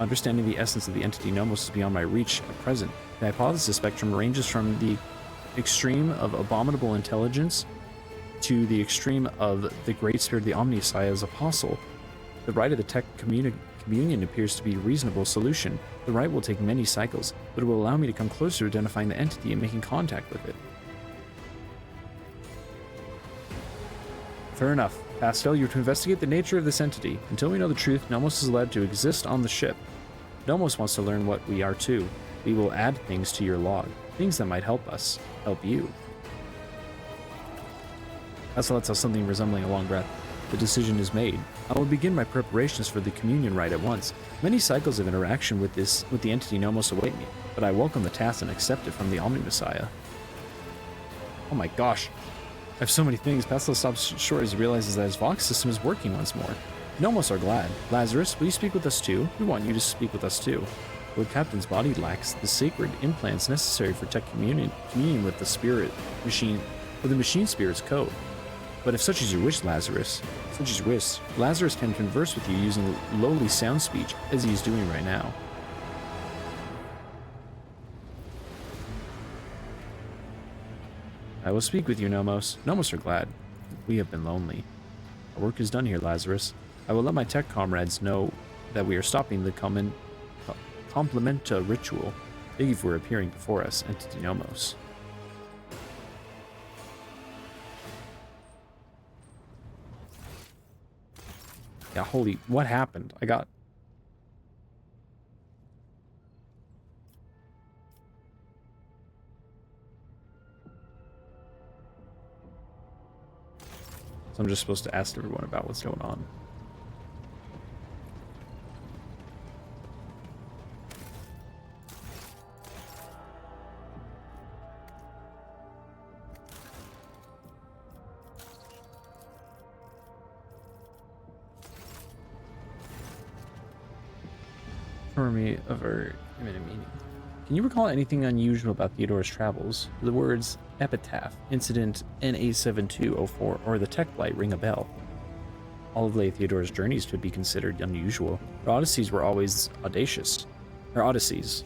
Understanding the essence of the entity Nomos is beyond my reach at present. The hypothesis spectrum ranges from the extreme of abominable intelligence to the extreme of the great spirit of the Omnissiah's apostle. The rite of the tech communion appears to be a reasonable solution. The rite will take many cycles, but it will allow me to come closer to identifying the entity and making contact with it. Fair enough. Pastel, you are to investigate the nature of this entity. Until we know the truth, Nomos is allowed to exist on the ship. Nomos wants to learn what we are too. We will add things to your log. Things that might help us. Help you. Pastel lets out something resembling a long breath. The decision is made. I will begin my preparations for the communion rite at once. Many cycles of interaction with the entity Nomos await me, but I welcome the task and accept it from the Omni-Messiah. Oh my gosh. I have so many things. Pastel stops short as he realizes that his Vox system is working once more. Nomos are glad. Lazarus, will you speak with us too? We want you to speak with us too. Lord Captain's body lacks the sacred implants necessary for tech communion with the machine spirit's code. But if such is your wish, Lazarus, Lazarus can converse with you using lowly sound speech, as he is doing right now. I will speak with you, Nomos. Nomos are glad. We have been lonely. Our work is done here, Lazarus. I will let my tech comrades know that we are stopping the complementa ritual. Thank you for appearing before us, Entity Nomos. Yeah, holy, what happened? So I'm just supposed to ask everyone about what's going on. For me, a very limited meaning. Can you recall anything unusual about Theodore's travels? The words epitaph, incident, NA7204, or the tech blight ring a bell. All of Lady Theodore's journeys could be considered unusual. Her odysseys were always audacious. Her odysseys.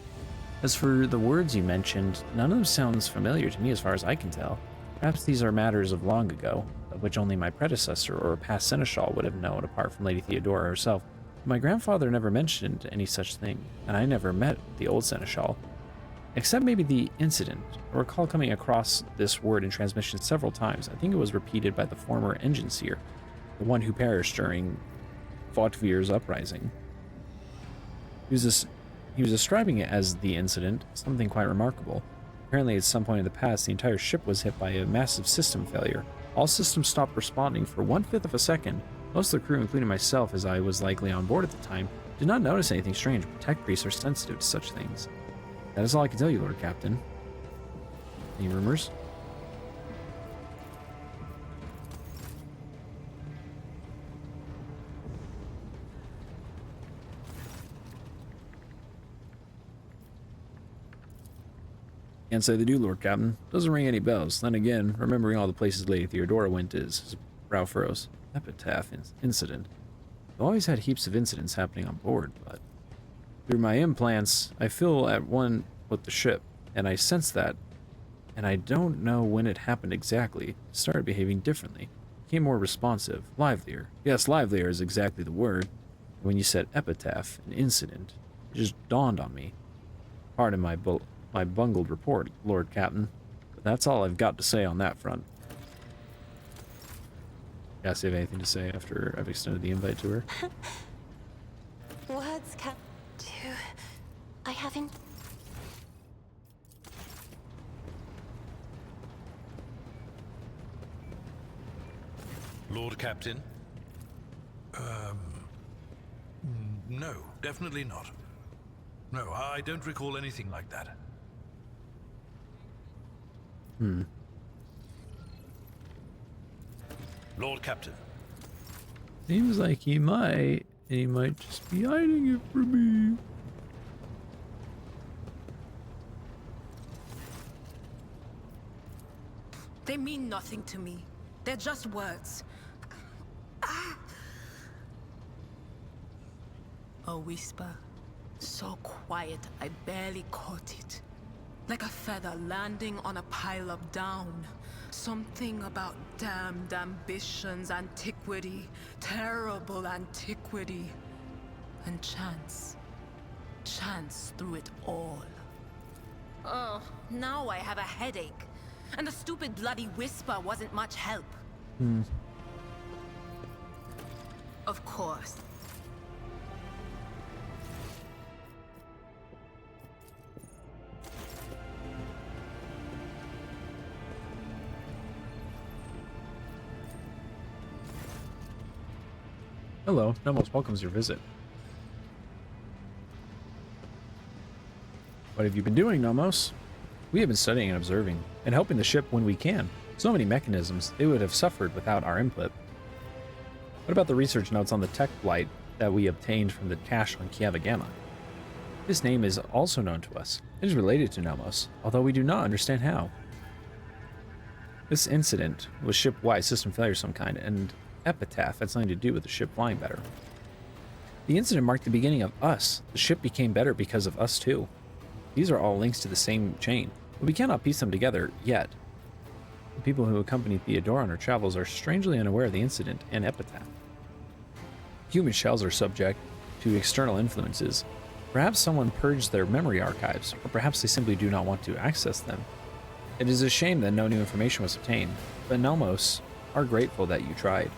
As for the words you mentioned, none of them sounds familiar to me as far as I can tell. Perhaps these are matters of long ago, of which only my predecessor or a past seneschal would have known apart from Lady Theodora herself. My grandfather never mentioned any such thing, and I never met the old seneschal. Except maybe the incident. I recall coming across this word in transmission several times. I think it was repeated by the former engine seer, the one who perished during Vaughtvir's uprising. He was describing it as the incident, something quite remarkable. Apparently at some point in the past, the entire ship was hit by a massive system failure. All systems stopped responding for 1/5 of a second. Most of the crew, including myself, as I was likely on board at the time, did not notice anything strange, but tech priests are sensitive to such things. That is all I can tell you, Lord Captain. Any rumors? Can't say they do, Lord Captain. Doesn't ring any bells. Then again, remembering all the places Lady Theodora went is his brow furrows. Epitaph incident. I've always had heaps of incidents happening on board, but through my implants, I feel at one with the ship, and I sense that, and I don't know when it happened exactly. It started behaving differently. Became more responsive, livelier. Yes, livelier is exactly the word. When you said epitaph, an incident, it just dawned on me. Pardon my bungled report, Lord Captain, but that's all I've got to say on that front. Guys, you have anything to say after I've extended the invite to her? Words can't do. Lord Captain? No, definitely not. No, I don't recall anything like that. Lord Captain. Seems like he might. He might just be hiding it from me. They mean nothing to me. They're just words. A whisper. So quiet, I barely caught it. Like a feather landing on a pile of down. Something about damned ambitions, antiquity, terrible antiquity. And chance. Chance through it all. Oh, now I have a headache. And the stupid bloody whisper wasn't much help. Of course. Hello, Nomos welcomes your visit. What have you been doing, Nomos? We have been studying and observing, and helping the ship when we can. So many mechanisms, they would have suffered without our input. What about the research notes on the tech blight that we obtained from the cache on Kiava Gamma? This name is also known to us. It is related to Nomos, although we do not understand how. This incident was ship-wide system failure of some kind, and Epitaph had something to do with the ship flying better. The incident marked the beginning of us. The ship became better because of us too. These are all links to the same chain, but we cannot piece them together yet. The people who accompanied Theodora on her travels are strangely unaware of the incident and Epitaph. Human shells are subject to external influences. Perhaps someone purged their memory archives, or perhaps they simply do not want to access them. It is a shame that no new information was obtained, but Nomos are grateful that you tried.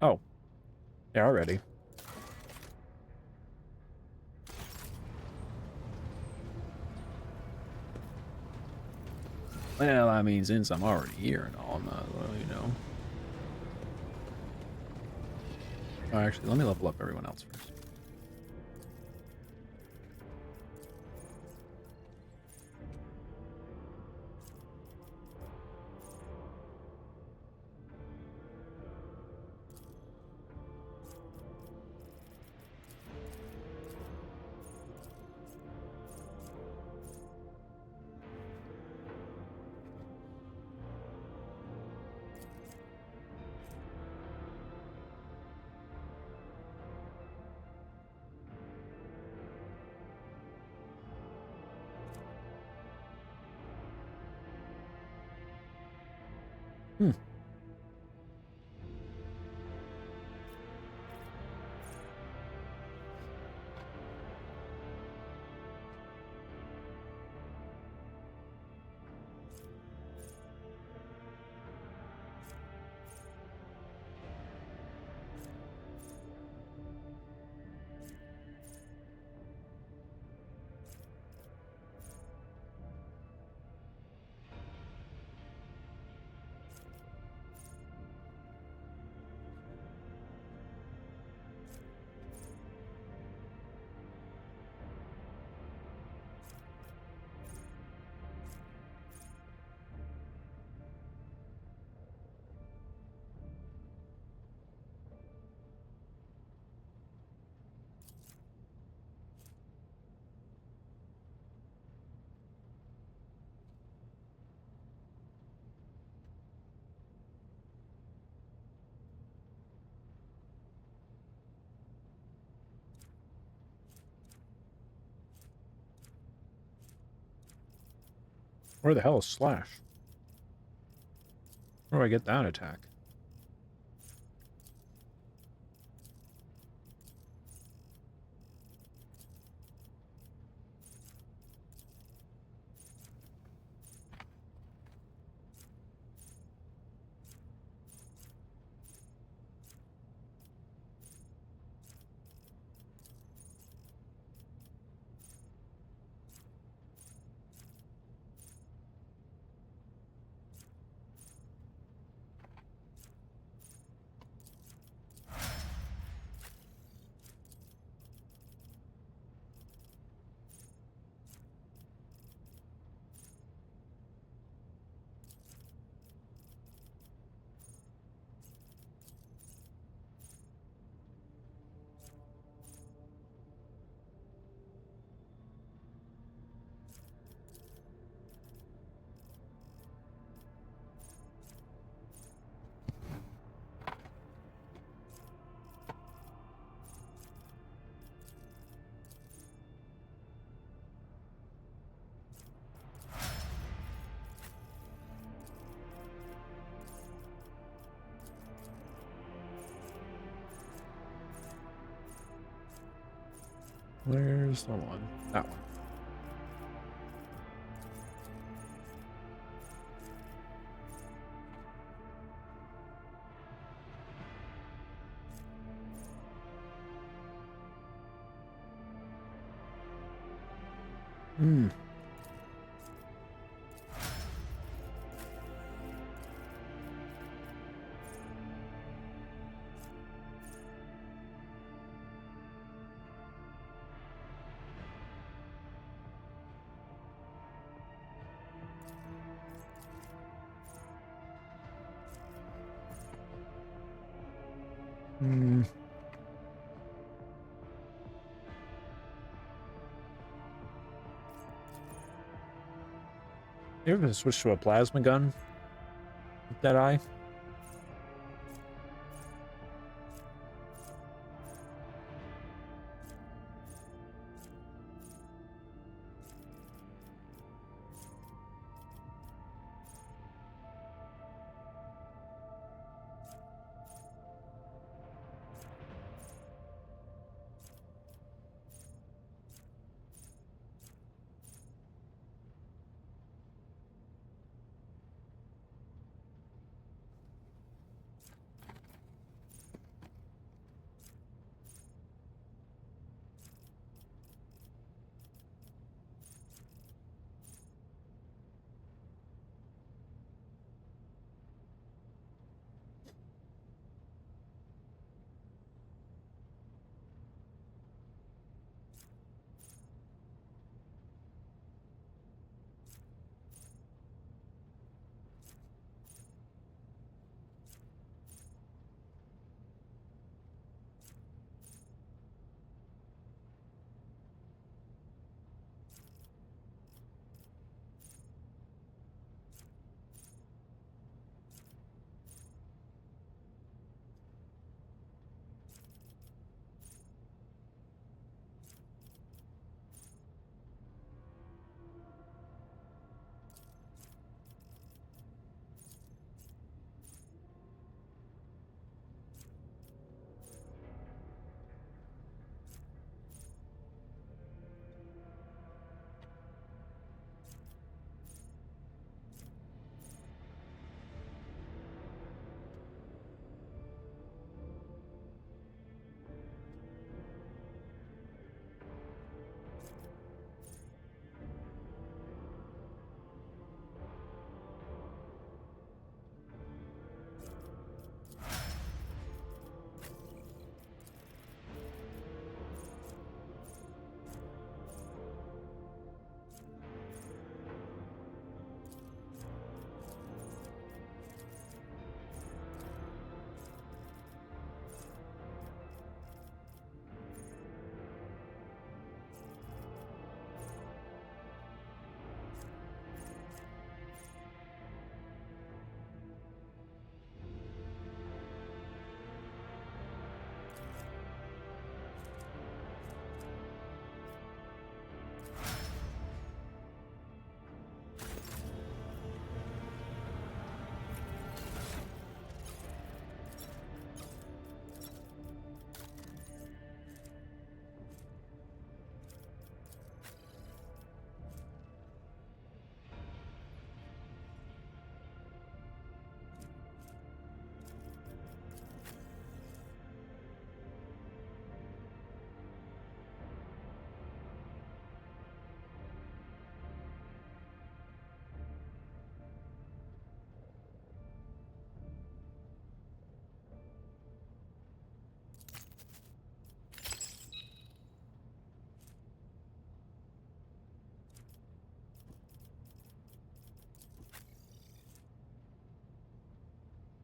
Oh, yeah, already. Well, I mean, since I'm already here and all, I'm not, well, you know. Oh, actually, let me level up everyone else first. Where the hell is Slash? Where do I get that attack? Where's the one? That one. Hmm. Hmm. You ever switch to a plasma gun with that eye?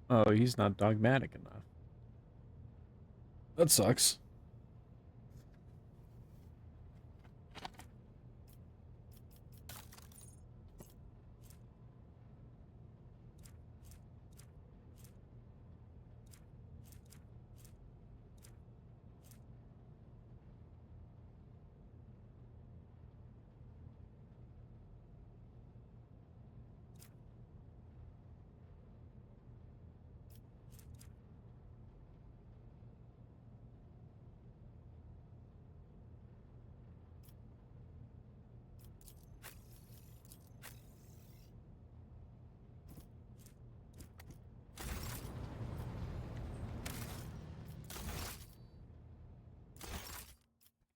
Oh, he's not dogmatic enough. That sucks.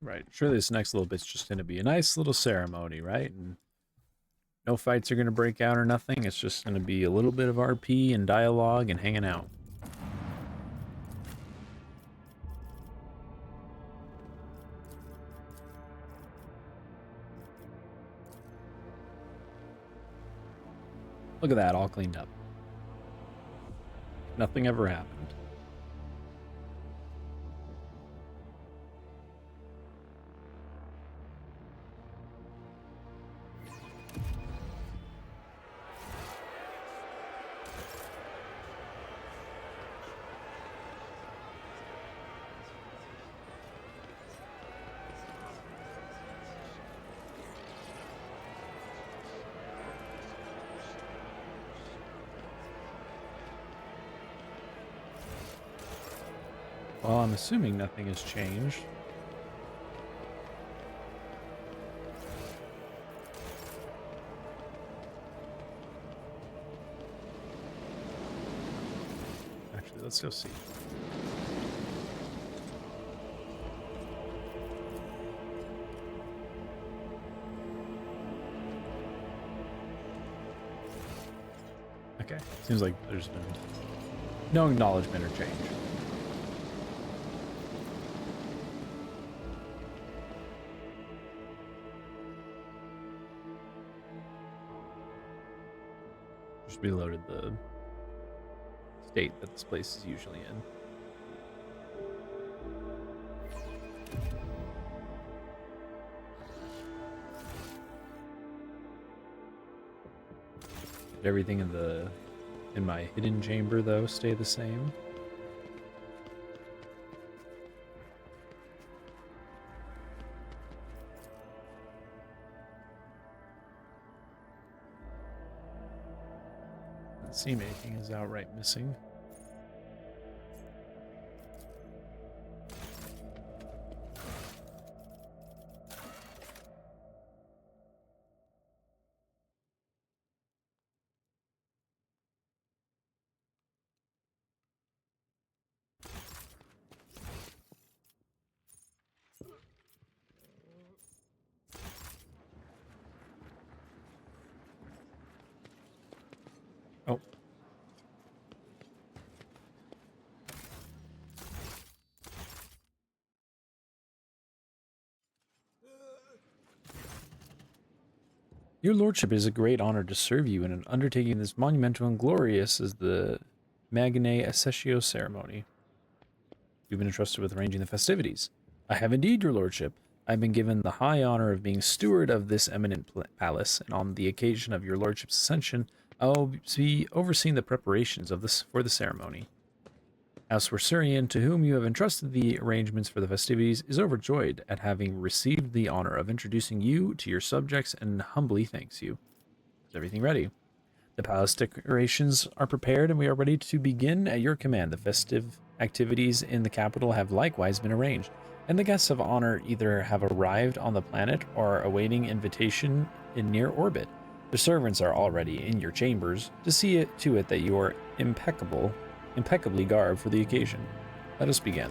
Right. Sure, this next little bit's just going to be a nice little ceremony, right? And no fights are going to break out or nothing. It's just going to be a little bit of RP and dialogue and hanging out. Look at that, all cleaned up. Nothing ever happened. Well, I'm assuming nothing has changed. Actually, let's go see. Okay, seems like there's been no acknowledgement or change. Just reloaded the state that this place is usually in. Did everything in my hidden chamber though stay the same? Sea making is outright missing. Oh. Your lordship, it is a great honor to serve you in an undertaking as monumental and glorious as the Magnae Accessio ceremony. You've been entrusted with arranging the festivities. I have indeed, your lordship. I've been given the high honor of being steward of this eminent palace, and on the occasion of your lordship's ascension, I will be overseeing the preparations of this for the ceremony. House Wersurian, to whom you have entrusted the arrangements for the festivities, is overjoyed at having received the honor of introducing you to your subjects and humbly thanks you. Is everything ready? The palace decorations are prepared and we are ready to begin at your command. The festive activities in the capital have likewise been arranged, and the guests of honor either have arrived on the planet or are awaiting invitation in near orbit. The servants are already in your chambers to see it to it that you are impeccably garbed for the occasion. Let us begin.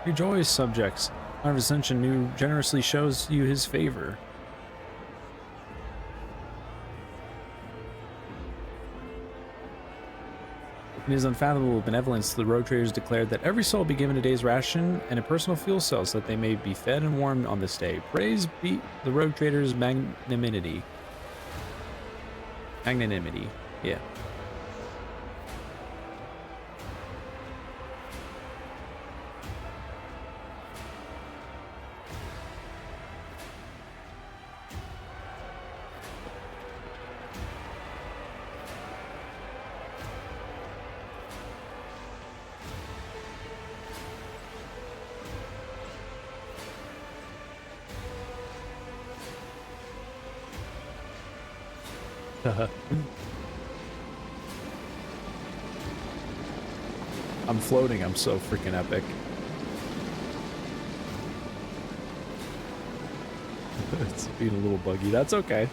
Rejoice, subjects. Our ascension new generously shows you his favor. In his unfathomable benevolence, the road traders declared that every soul be given a day's ration and a personal fuel cell so that they may be fed and warmed on this day. Praise be the road traders' magnanimity. Magnanimity, yeah. I'm floating. I'm so freaking epic. It's being a little buggy. That's okay.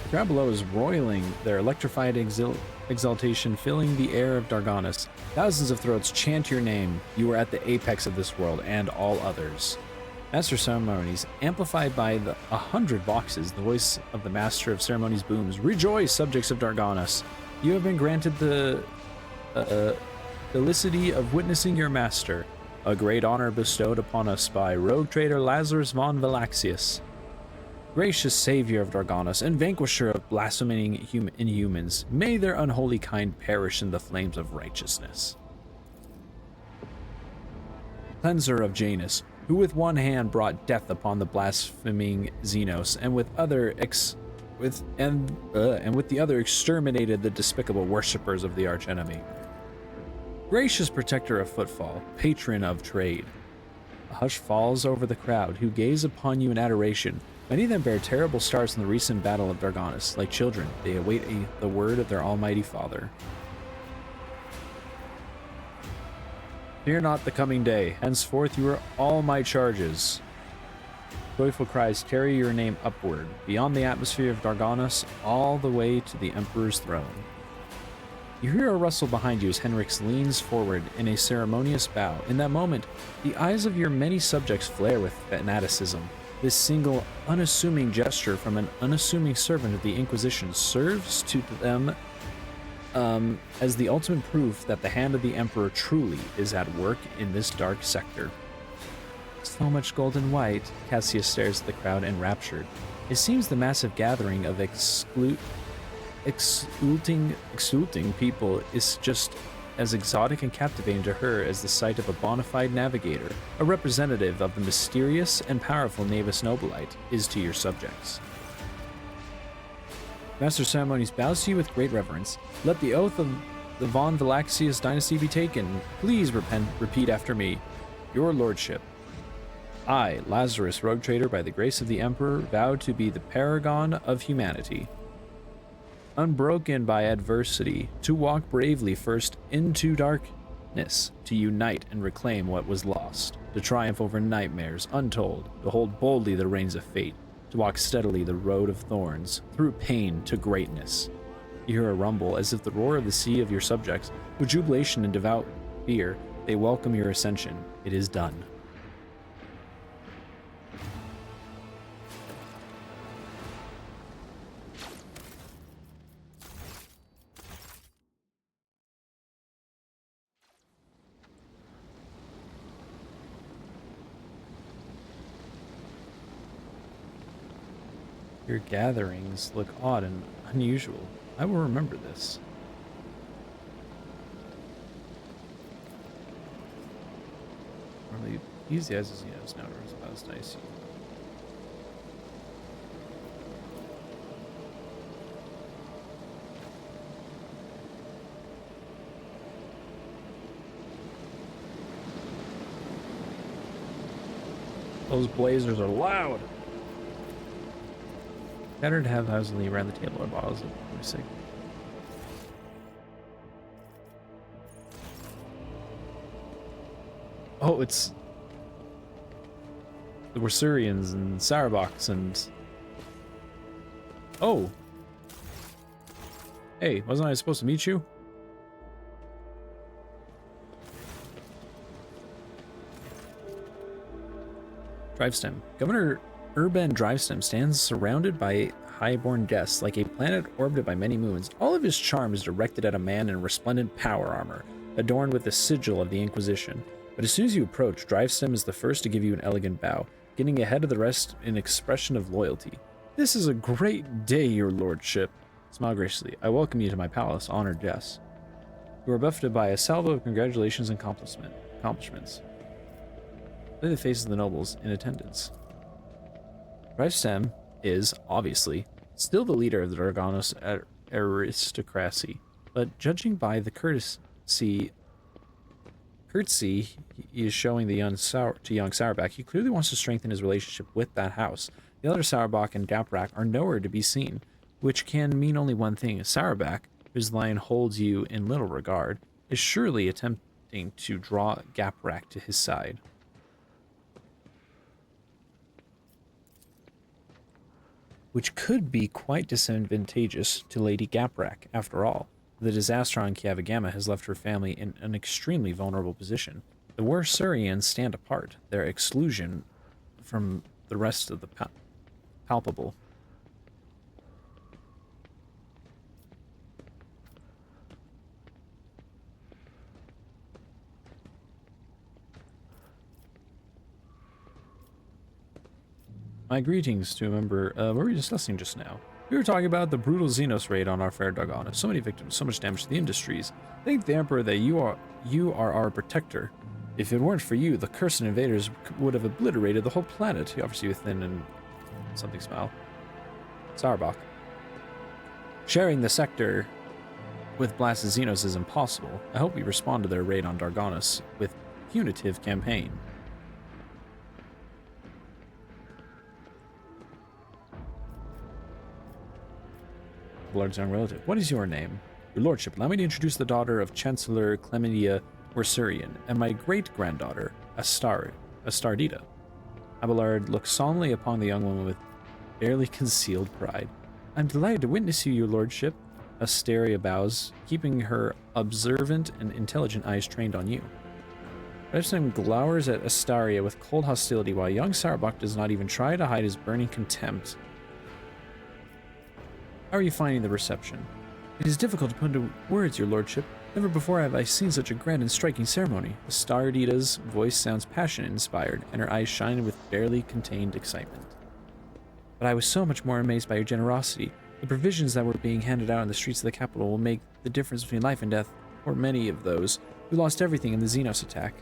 The crowd below is roiling, their electrified exaltation filling the air of Darganas. Thousands of throats chant your name. You are at the apex of this world and all others. Master Ceremonies, amplified by 100 voices, the voice of the Master of Ceremonies booms. Rejoice, subjects of Darganas. You have been granted the felicity of witnessing your master, a great honor bestowed upon us by rogue trader Lazarus von Valaxius. Gracious savior of Darganas and vanquisher of blaspheming inhumans, may their unholy kind perish in the flames of righteousness. Cleanser of Janus, who with one hand brought death upon the blaspheming Xenos, and with the other exterminated the despicable worshippers of the archenemy. Gracious protector of footfall, patron of trade. A hush falls over the crowd, who gaze upon you in adoration. Many of them bear terrible scars from the recent battle of Darganas. Like children, they await the word of their almighty father. Fear not the coming day. Henceforth you are all my charges. Joyful cries carry your name upward, beyond the atmosphere of Darganas, all the way to the Emperor's throne. You hear a rustle behind you as Henrix leans forward in a ceremonious bow. In that moment, the eyes of your many subjects flare with fanaticism. This single, unassuming gesture from an unassuming servant of the Inquisition serves to them as the ultimate proof that the hand of the Emperor truly is at work in this dark sector. So much gold and white, Cassius stares at the crowd enraptured. It seems the massive gathering of exulting people is just as exotic and captivating to her as the sight of a bona fide navigator, a representative of the mysterious and powerful Navis Nobilite, is to your subjects. Master Ceremonies bows to you with great reverence. Let the oath of the Von Valaxius dynasty be taken. Please repeat after me. Your lordship. I, Lazarus, rogue trader, by the grace of the Emperor, vow to be the paragon of humanity. Unbroken by adversity, to walk bravely first into darkness, to unite and reclaim what was lost, to triumph over nightmares untold, to hold boldly the reins of fate, to walk steadily the road of thorns, through pain to greatness. You hear a rumble as if the roar of the sea of your subjects. With jubilation and devout fear, they welcome your ascension. It is done. Your gatherings look odd and unusual. I will remember this. Normally, easy as Xenos now is nice. Those blazers are loud. Scattered haphazardly around the table are bottles of music. Oh, it's the Warsurians and Sarbox and... Oh! Hey, wasn't I supposed to meet you? Drivestem. Governor Urban Drivestem stands surrounded by highborn guests like a planet orbited by many moons. All of his charm is directed at a man in resplendent power armor, adorned with the sigil of the Inquisition. But as soon as you approach, Drivestem is the first to give you an elegant bow, getting ahead of the rest in expression of loyalty. This is a great day, your lordship. Smile graciously. I welcome you to my palace, honored guests. You are buffeted by a salvo of congratulations and accomplishments. Look at the faces of the nobles in attendance. Drivestem is, obviously, still the leader of the Darganos aristocracy, but judging by the courtesy he is showing to young Sauerback, he clearly wants to strengthen his relationship with that house. The other Sauerbach and Gaprak are nowhere to be seen, which can mean only one thing. Sauerback, whose line holds you in little regard, is surely attempting to draw Gaprak to his side. Which could be quite disadvantageous to Lady Gaprak, after all. The disaster on Kiavagama has left her family in an extremely vulnerable position. The Warsurians stand apart, their exclusion from the rest of the palpable. My greetings to a member. What were we discussing just now? We were talking about the brutal Xenos raid on our fair Dargana. So many victims, so much damage to the industries. Thank the Emperor that you are our protector. If it weren't for you, the cursed invaders would have obliterated the whole planet. He offers you a thin and something smile. Sauerbach. Sharing the sector with blasted Xenos is impossible. I hope we respond to their raid on Darganas with punitive campaign. Abbelard's young relative. What is your name? Your lordship, allow me to introduce the daughter of Chancellor Clementia Warsurian, and my great-granddaughter, Astardita. Abelard looks solemnly upon the young woman with barely concealed pride. I'm delighted to witness you, your lordship. Asteria bows, keeping her observant and intelligent eyes trained on you. Redstone glowers at Astaria with cold hostility, while young Sauerbach does not even try to hide his burning contempt. How are you finding the reception? It is difficult to put into words, your lordship. Never before have I seen such a grand and striking ceremony. Astardita's voice sounds passionate and inspired, and her eyes shine with barely contained excitement. But I was so much more amazed by your generosity. The provisions that were being handed out in the streets of the capital will make the difference between life and death for many of those who lost everything in the Xenos attack.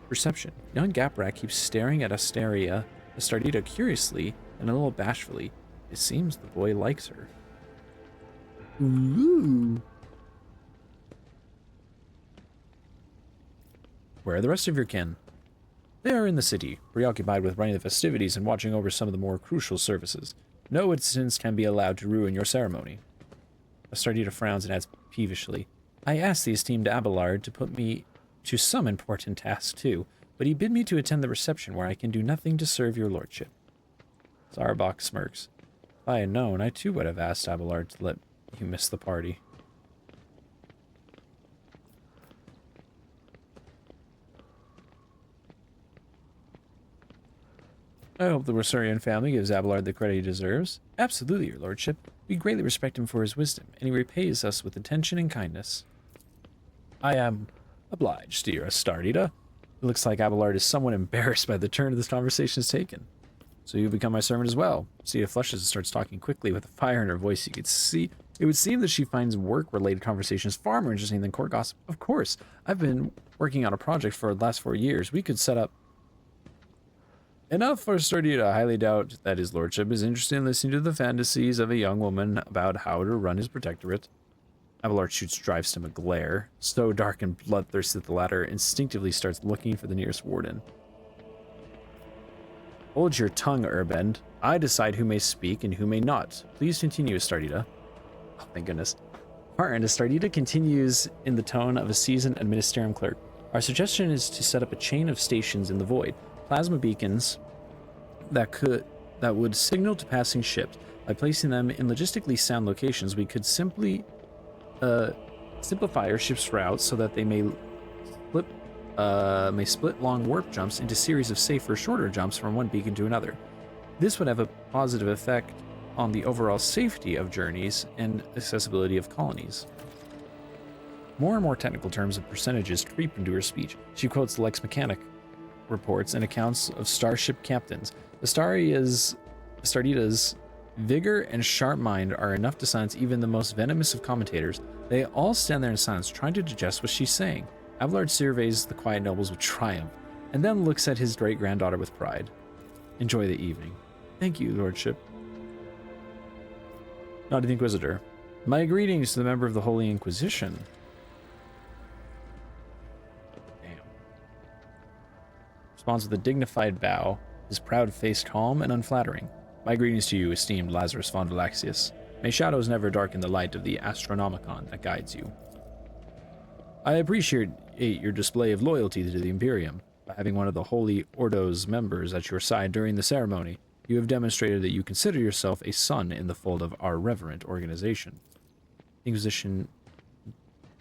Perception. Young Gaprak keeps staring at Astardita curiously and a little bashfully. It seems the boy likes her. Ooh. Where are the rest of your kin? They are in the city, preoccupied with running the festivities and watching over some of the more crucial services. No incidents can be allowed to ruin your ceremony. Astardita frowns and adds peevishly, I asked the esteemed Abelard to put me to some important task too, but he bid me to attend the reception where I can do nothing to serve your lordship. Sauerbach smirks. If I had known, I too would have asked Abelard to let you miss the party. I hope the Warsurian family gives Abelard the credit he deserves. Absolutely, your lordship. We greatly respect him for his wisdom, and he repays us with attention and kindness. I am obliged, dear Astardita. It looks like Abelard is somewhat embarrassed by the turn this conversation has taken. So you become my servant as well. Astardita flushes and starts talking quickly with a fire in her voice. You could see. It would seem that she finds work-related conversations far more interesting than court gossip. Of course, I've been working on a project for the last 4 years. We could set up... Enough for Astardita. I highly doubt that his lordship is interested in listening to the fantasies of a young woman about how to run his protectorate. Abelard shoots Drivestem a glare, so dark and bloodthirsty that the latter instinctively starts looking for the nearest warden. Hold your tongue, Urbend. I decide who may speak and who may not. Please continue, Astardita. Oh, thank goodness. Heartened, Astardita continues in the tone of a seasoned administratum clerk. Our suggestion is to set up a chain of stations in the void, plasma beacons that would signal to passing ships. By placing them in logistically sound locations, we could simply simplify our ship's routes so that they may split long warp jumps into series of safer, shorter jumps from one beacon to another. This would have a positive effect on the overall safety of journeys and accessibility of colonies. More and more technical terms and percentages creep into her speech. She quotes Lex Mechanic reports and accounts of starship captains. Astardita's vigor and sharp mind are enough to silence even the most venomous of commentators. They all stand there in silence, trying to digest what she's saying. Abelard surveys the quiet nobles with triumph, and then looks at his great-granddaughter with pride. Enjoy the evening. Thank you, lordship. Not the Inquisitor. My greetings to the member of the Holy Inquisition. Damn. Responds with a dignified bow, his proud face calm and unflattering. My greetings to you, esteemed Lazarus von Valaxius. May shadows never darken the light of the Astronomicon that guides you. I appreciate your display of loyalty to the Imperium. By having one of the Holy Ordo's members at your side during the ceremony, you have demonstrated that you consider yourself a son in the fold of our reverent organization. Inquisition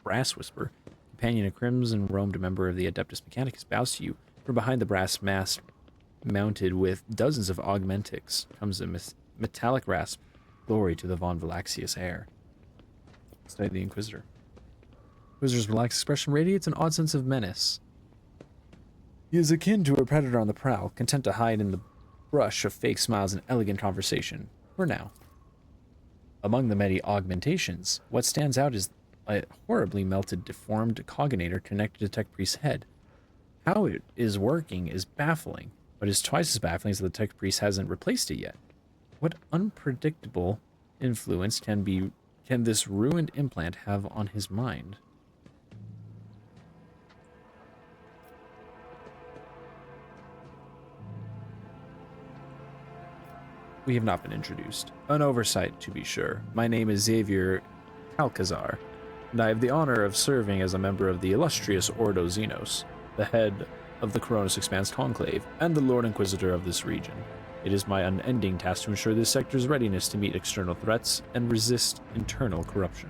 Brass Whisper, companion of crimson-robed member of the Adeptus Mechanicus, bows to you. From behind the brass mast mounted with dozens of augmentics comes a metallic rasp. Glory to the Von Valaxius heir. Study the Inquisitor. Inquisitor's relaxed expression radiates an odd sense of menace. He is akin to a predator on the prowl, content to hide in the brush of fake smiles and elegant conversation. For now. Among the many augmentations, what stands out is a horribly melted, deformed cognator connected to Tech Priest's head. How it is working is baffling, but is twice as baffling as the Tech Priest hasn't replaced it yet. What unpredictable influence can this ruined implant have on his mind? We have not been introduced. An oversight, to be sure. My name is Xavier Alcazar, and I have the honor of serving as a member of the illustrious Ordo Xenos, the head of the Coronis Expanse Conclave, and the Lord Inquisitor of this region. It is my unending task to ensure this sector's readiness to meet external threats and resist internal corruption.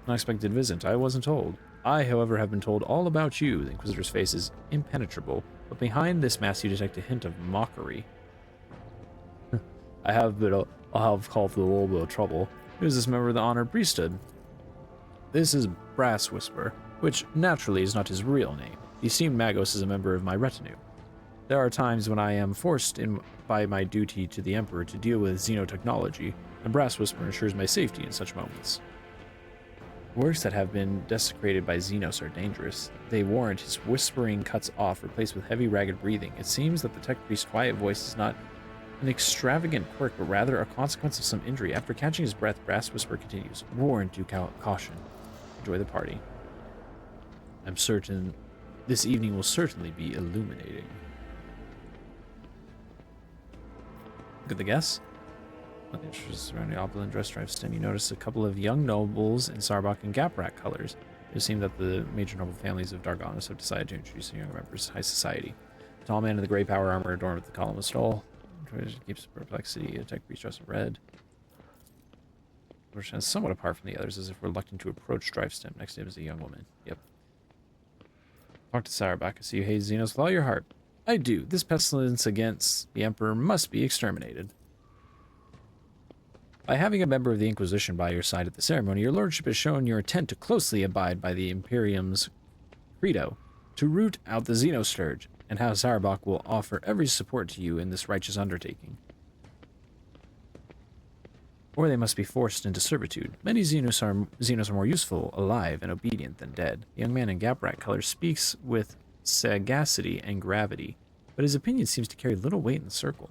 Unexpected visit, I wasn't told. I, however, have been told all about you. The Inquisitor's face is impenetrable, but behind this mask you detect a hint of mockery. I have been I'll have called for a little bit of trouble. Who is this member of the Honored Priesthood? This is Brass Whisper, which naturally is not his real name. The esteemed Magos is a member of my retinue. There are times when I am forced in by my duty to the Emperor to deal with xenotechnology, and Brass Whisper ensures my safety in such moments. Works that have been desecrated by Xenos are dangerous. They warrant his whispering cuts off, replaced with heavy, ragged breathing. It seems that the Tech Priest's quiet voice is not an extravagant quirk, but rather a consequence of some injury. After catching his breath, Brass Whisper continues. Warn to caution. Enjoy the party. I'm certain this evening will certainly be illuminating. Look at the guests. On the interests surrounding opulent dress drive stand, you notice a couple of young nobles in Sarbak and Gaprak colors. It seems that the major noble families of Dargonis have decided to introduce young members to high society. The tall man in the gray power armor adorned with the column of stole keeps perplexity. A Tech Priest dressed in red. Which is somewhat apart from the others, as if reluctant to approach Drivestem. Next to him is a young woman. Yep. Talk to Sarbak. I see you hate Xenos with all your heart. I do. This pestilence against the Emperor must be exterminated. By having a member of the Inquisition by your side at the ceremony, your lordship has shown your intent to closely abide by the Imperium's credo, to root out the Xenoscourge, and how Sarbak will offer every support to you in this righteous undertaking. Or they must be forced into servitude. Many Xenos are more useful alive and obedient than dead. The young man in Gaprak color speaks with sagacity and gravity, but his opinion seems to carry little weight in the circle.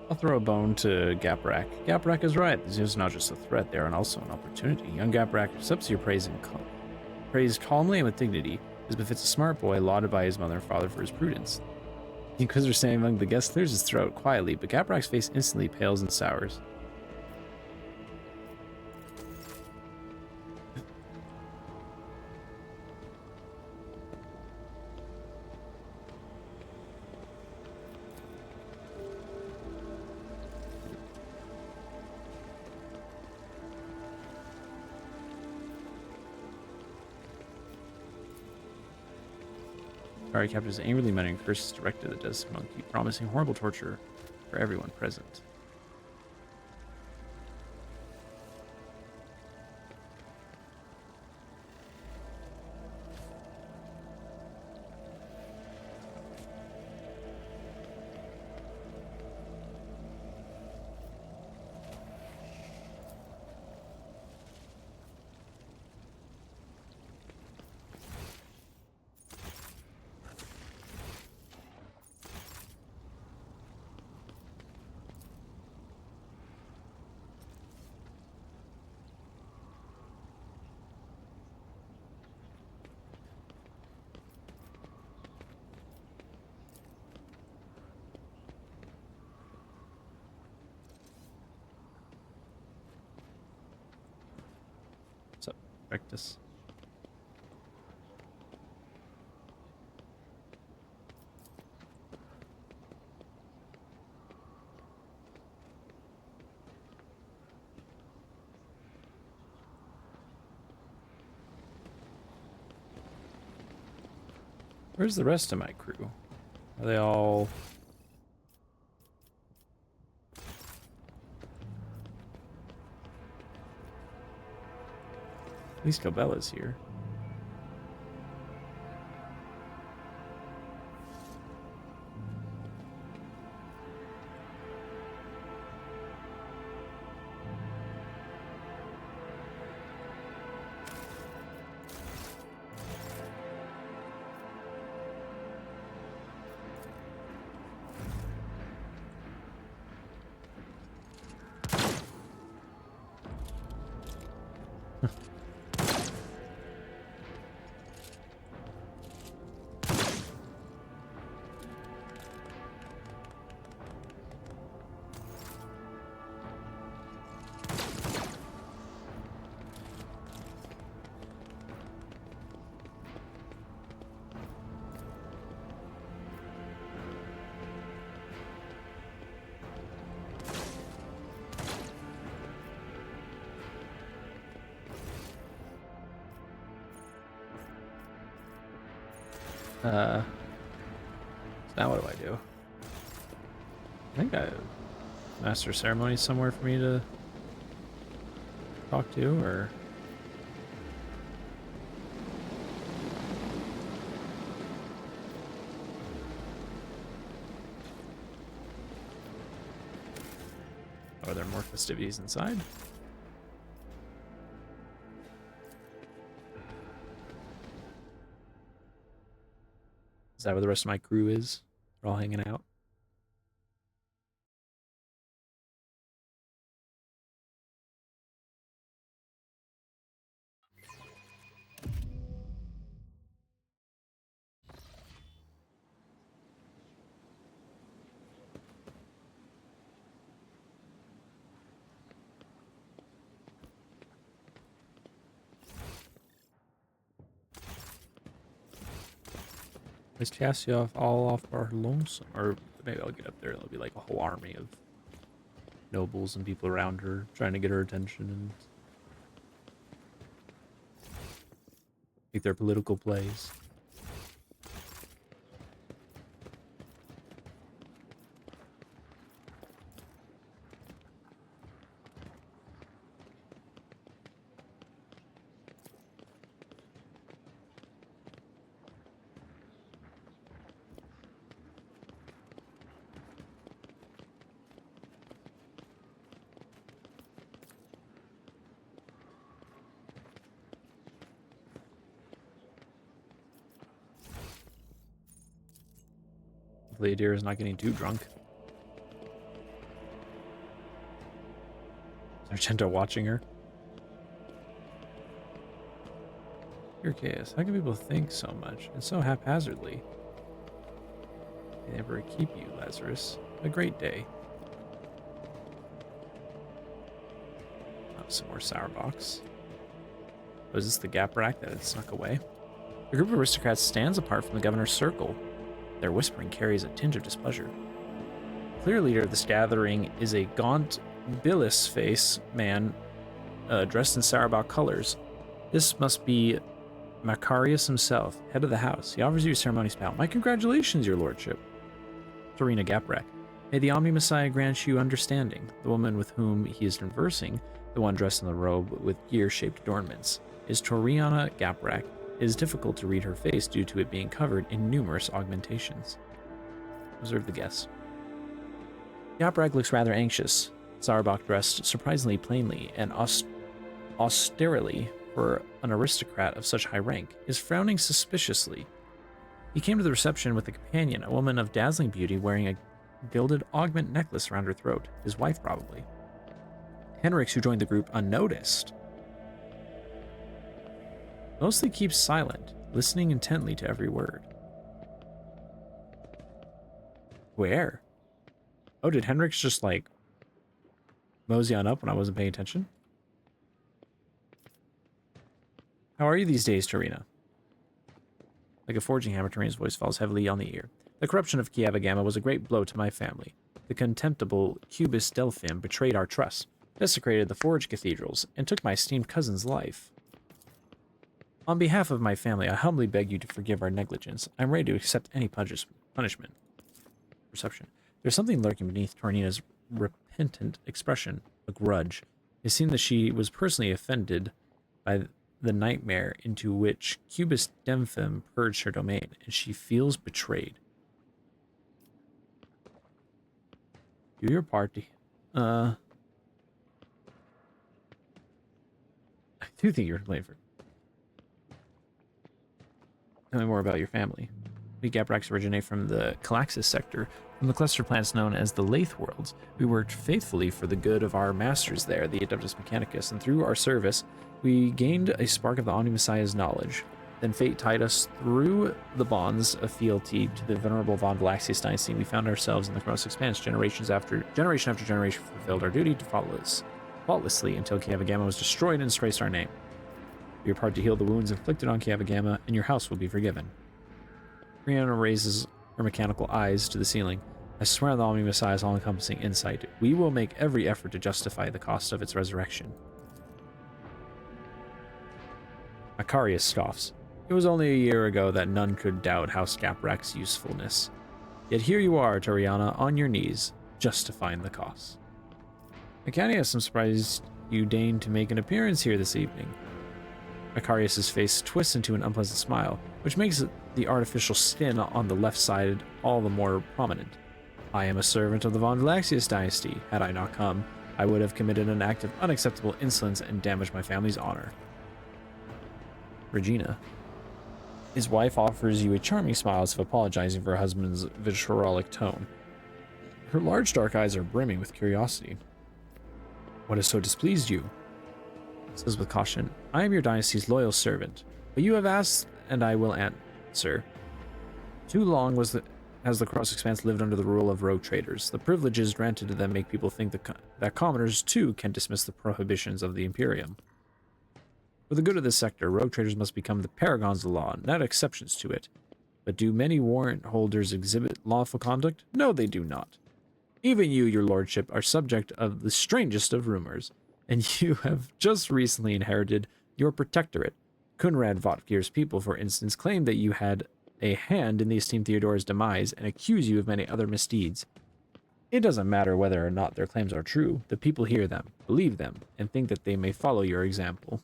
I'll throw a bone to Gaprak. Gaprak is right. This is not just a threat, they are also an opportunity. Young Gaprak accepts your praise calmly and with dignity, as befits a smart boy lauded by his mother and father for his prudence. The Inquisitor standing among the guests clears his throat quietly, but Gaprak's face instantly pales and sours. Sorry, captors angrily muttering curses directed at the desk monkey, promising horrible torture for everyone present. What's up, Rectus? Where's the rest of my crew? Are they all... At least Cobella's here. So now what do I do? I think I have master of ceremonies somewhere for me to talk to, or... Are there more festivities inside? Is that where the rest of my crew is? They're all hanging out. Let's cast you all off our lonesome. Or maybe I'll get up there. There'll be like a whole army of nobles and people around her trying to get her attention and make their political plays. Hopefully Adira is not getting too drunk. Is Argento watching her? Your chaos. How can people think so much and so haphazardly? They never keep you, Lazarus. A great day. Oh, some more sour box. Oh, is this the gap rack that had snuck away? The group of aristocrats stands apart from the governor's circle. Their whispering carries a tinge of displeasure. The clear leader of this gathering is a gaunt, bilious face man dressed in Sarabak colors. This must be Macarius himself, head of the house. He offers you a ceremony spell. My congratulations, your lordship. Torina Gaprak. May the Omni Messiah grant you understanding. The woman with whom he is conversing, the one dressed in the robe with gear-shaped adornments, is Toriana Gaprak. It is difficult to read her face due to it being covered in numerous augmentations. Observe the guess. Gaprak looks rather anxious. Zarbak dressed surprisingly plainly and austerely for an aristocrat of such high rank, is frowning suspiciously. He came to the reception with a companion, a woman of dazzling beauty wearing a gilded augment necklace around her throat, his wife probably. Henrix, who joined the group unnoticed, mostly keeps silent, listening intently to every word. Where? Oh, did Henrix just, like, mosey on up when I wasn't paying attention? How are you these days, Torina? Like a forging hammer, Torina's voice falls heavily on the ear. The corruption of Kiabagama was a great blow to my family. The contemptible Cubist Delphim betrayed our trust, desecrated the forge cathedrals, and took my esteemed cousin's life. On behalf of my family, I humbly beg you to forgive our negligence. I'm ready to accept any punishment. Perception. There's something lurking beneath Torina's repentant expression, a grudge. It seemed that she was personally offended by the nightmare into which Cubist Demphim purged her domain, and she feels betrayed. Do your party. I do think you're playing for. Tell me more about your family. We Gabraks originate from the Calaxis sector, from the cluster planets known as the Lathe Worlds. We worked faithfully for the good of our masters there, the Adeptus Mechanicus, and through our service, we gained a spark of the Omni Messiah's knowledge. Then fate tied us through the bonds of fealty to the venerable Von Valaxius dynasty. We found ourselves in the Chronos Expanse. Generation after generation fulfilled our duty to faultlessly until Kiavagama was destroyed and disgraced our name. We are part to heal the wounds inflicted on Kiavagama, and your house will be forgiven. Rihanna raises her mechanical eyes to the ceiling. I swear on the Omni Messiah's all-encompassing insight, we will make every effort to justify the cost of its resurrection. Macarius scoffs. It was only a year ago that none could doubt House Gaprak's usefulness. Yet here you are, Toriana, on your knees, justifying the cost. Macarius, I'm surprised you deigned to make an appearance here this evening. Macarius' face twists into an unpleasant smile, which makes the artificial skin on the left side all the more prominent. I am a servant of the Von Valaxius dynasty. Had I not come, I would have committed an act of unacceptable insolence and damaged my family's honor. Regina. His wife offers you a charming smile as if apologizing for her husband's vitriolic tone. Her large dark eyes are brimming with curiosity. What has so displeased you? Says with caution, I am your dynasty's loyal servant, but you have asked, and I will answer. Too long has the Cross Expanse lived under the rule of rogue traders. The privileges granted to them make people think that commoners, too, can dismiss the prohibitions of the Imperium. For the good of this sector, rogue traders must become the paragons of the law, not exceptions to it. But do many warrant holders exhibit lawful conduct? No, they do not. Even you, your lordship, are subject of the strangest of rumors, and you have just recently inherited your protectorate. Kunrad Votgir's people, for instance, claim that you had a hand in the esteemed Theodora's demise and accuse you of many other misdeeds. It doesn't matter whether or not their claims are true. The people hear them, believe them, and think that they may follow your example.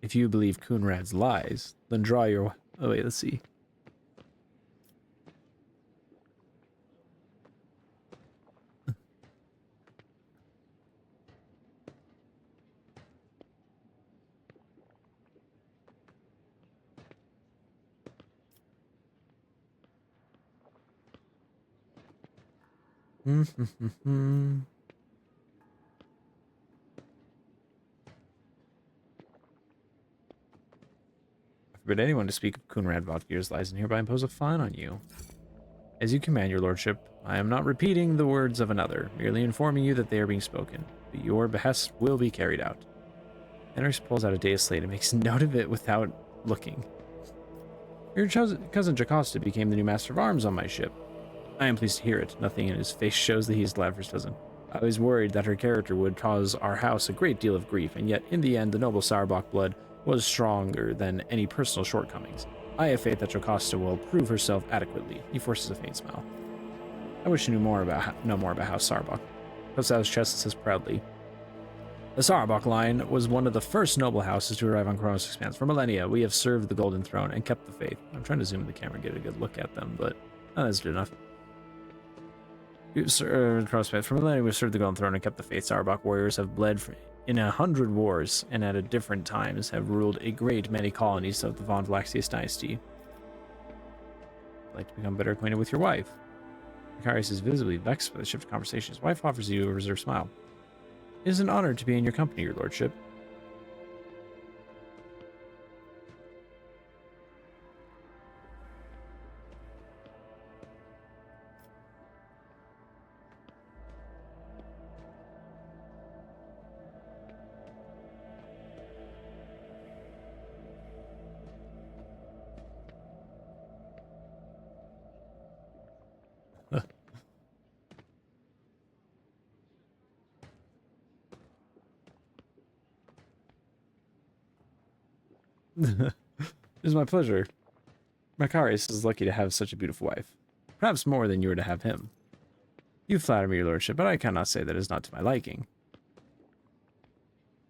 If you believe Kunrad's lies, then draw your... Oh wait, let's see. I forbid anyone to speak of Kunrad Votgir's lies and hereby impose a fine on you. As you command, your lordship, I am not repeating the words of another, merely informing you that they are being spoken, but your behest will be carried out. Henrix pulls out a data slate and makes note of it without looking. Your cousin Jocasta became the new master of arms on my ship. I am pleased to hear it. Nothing in his face shows that he is glad for his cousin. I was worried that her character would cause our house a great deal of grief, and yet, in the end, the noble Sauerbach blood was stronger than any personal shortcomings. I have faith that Jocasta will prove herself adequately. He forces a faint smile. I wish I knew more about House Sauerbach. Puffs out his chest and says proudly, the Sauerbach line was one of the first noble houses to arrive on Kronos Expanse. For millennia, we have served the Golden Throne and kept the faith. I'm trying to zoom in the camera and get a good look at them, but that's good enough. For millennia, we've served the Golden Throne and kept the faith. Sauerbach warriors have bled in 100 wars, and at different times have ruled a great many colonies of the von Vlaxius dynasty. I'd like to become better acquainted with your wife. Macarius is visibly vexed by the shift of conversation. His wife offers you a reserved smile. It is an honor to be in your company, your lordship. It is my pleasure. Macarius is lucky to have such a beautiful wife. Perhaps more than you are to have him. You flatter me, your lordship, but I cannot say that is not to my liking.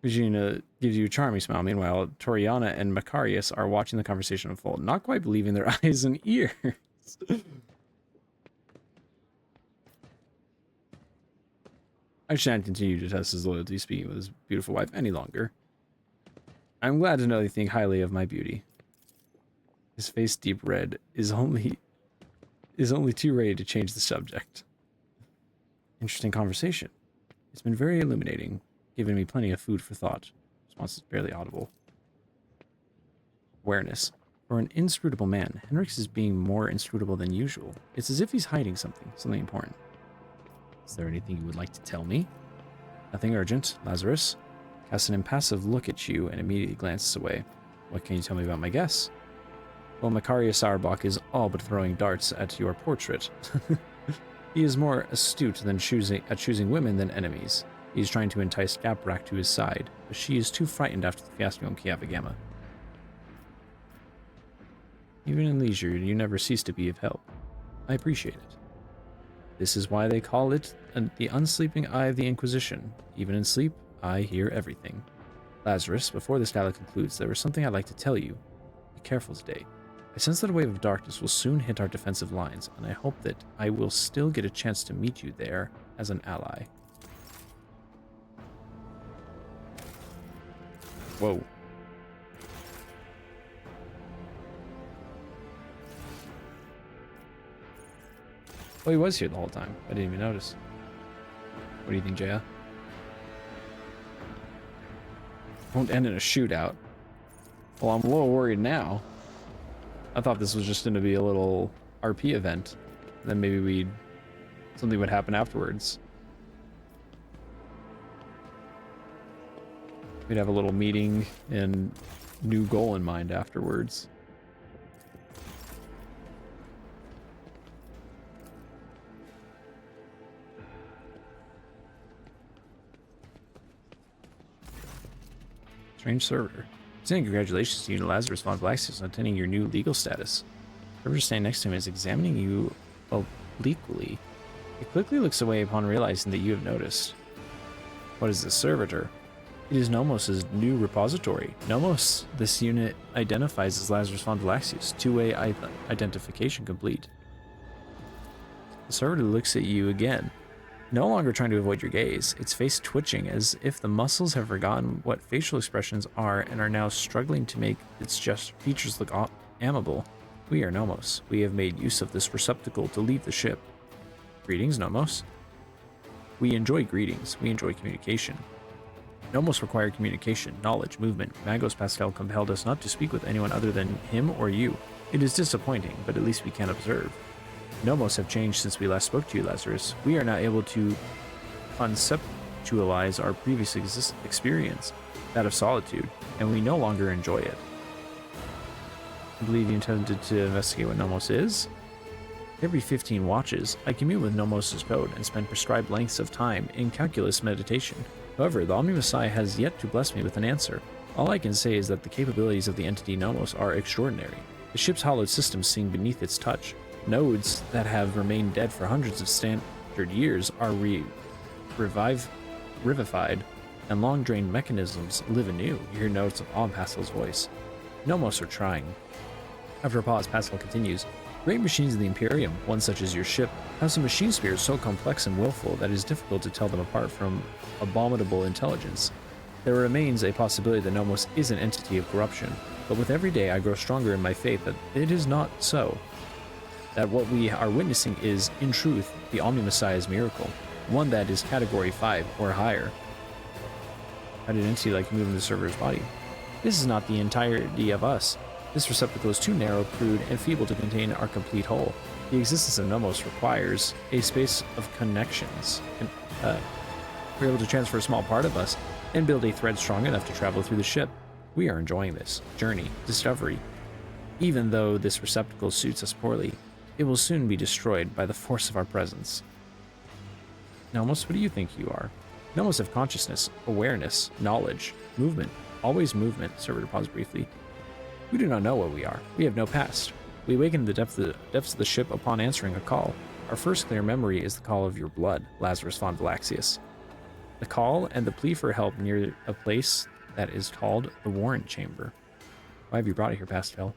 Regina gives you a charming smile. Meanwhile, Toriana and Macarius are watching the conversation unfold, not quite believing their eyes and ears. I shan't continue to test his loyalty speaking with his beautiful wife any longer. I'm glad to know you think highly of my beauty. His face deep red is only too ready to change the subject. Interesting conversation. It's been very illuminating, giving me plenty of food for thought. Response is barely audible. Awareness. For an inscrutable man, Henrix is being more inscrutable than usual. It's as if he's hiding something important. Is there anything you would like to tell me? Nothing urgent, Lazarus. Casts an impassive look at you and immediately glances away. What can you tell me about my guess? Well, Macarius Sauerbach is all but throwing darts at your portrait. He is more astute at choosing women than enemies. He is trying to entice Gaprak to his side, but she is too frightened after the fiasco in Kiavagama. Even in leisure, you never cease to be of help. I appreciate it. This is why they call it the unsleeping eye of the Inquisition. Even in sleep, I hear everything. Lazarus, before this dialogue concludes, there is something I'd like to tell you. Be careful today. I sense that a wave of darkness will soon hit our defensive lines, and I hope that I will still get a chance to meet you there as an ally. Whoa. Oh, he was here the whole time. I didn't even notice. What do you think, Jaya? Won't end in a shootout. Well, I'm a little worried now. I thought this was just going to be a little RP event. Then maybe something would happen afterwards. We'd have a little meeting and new goal in mind afterwards. Strange servitor. Saying congratulations to you and Lazarus von Vlaxius on attaining your new legal status. Whoever standing next to him is examining you obliquely. He quickly looks away upon realizing that you have noticed. What is this servitor? It is Nomos' new repository. Nomos, this unit identifies as Lazarus von Vlaxius. Two-way identification complete. The servitor looks at you again. No longer trying to avoid your gaze, its face twitching as if the muscles have forgotten what facial expressions are and are now struggling to make its features look amiable. We are Nomos. We have made use of this receptacle to leave the ship. Greetings, Nomos. We enjoy greetings. We enjoy communication. Nomos required communication, knowledge, movement. Magos Pascal compelled us not to speak with anyone other than him or you. It is disappointing, but at least we can observe. Nomos have changed since we last spoke to you, Lazarus. We are not able to conceptualize our previous experience, that of solitude, and we no longer enjoy it. I believe you intended to investigate what Nomos is? Every 15 watches, I commune with Nomos' code and spend prescribed lengths of time in calculus meditation. However, the Omni Messiah has yet to bless me with an answer. All I can say is that the capabilities of the entity Nomos are extraordinary. The ship's hollowed systems sing beneath its touch. Nodes that have remained dead for hundreds of standard years are revivified, and long-drained mechanisms live anew. You hear notes of awe in Pascal's voice. Nomos are trying. After a pause, Pascal continues. Great machines of the Imperium, one such as your ship, have some machine spirits so complex and willful that it is difficult to tell them apart from abominable intelligence. There remains a possibility that Nomos is an entity of corruption, but with every day I grow stronger in my faith that it is not so. That what we are witnessing is, in truth, the Omni Messiah's miracle, one that is Category 5 or higher. How did an entity like move in the server's body? This is not the entirety of us. This receptacle is too narrow, crude, and feeble to contain our complete whole. The existence of Nomos requires a space of connections. We're able to transfer a small part of us and build a thread strong enough to travel through the ship. We are enjoying this journey, discovery. Even though this receptacle suits us poorly, it will soon be destroyed by the force of our presence. Nomos, what do you think you are? Nomos have consciousness, awareness, knowledge, movement. Always movement, Servitor paused briefly. We do not know what we are. We have no past. We awaken in the depths of the ship upon answering a call. Our first clear memory is the call of your blood, Lazarus von Valaxius. The call and the plea for help near a place that is called the Warrant Chamber. Why have you brought it here, Pascal?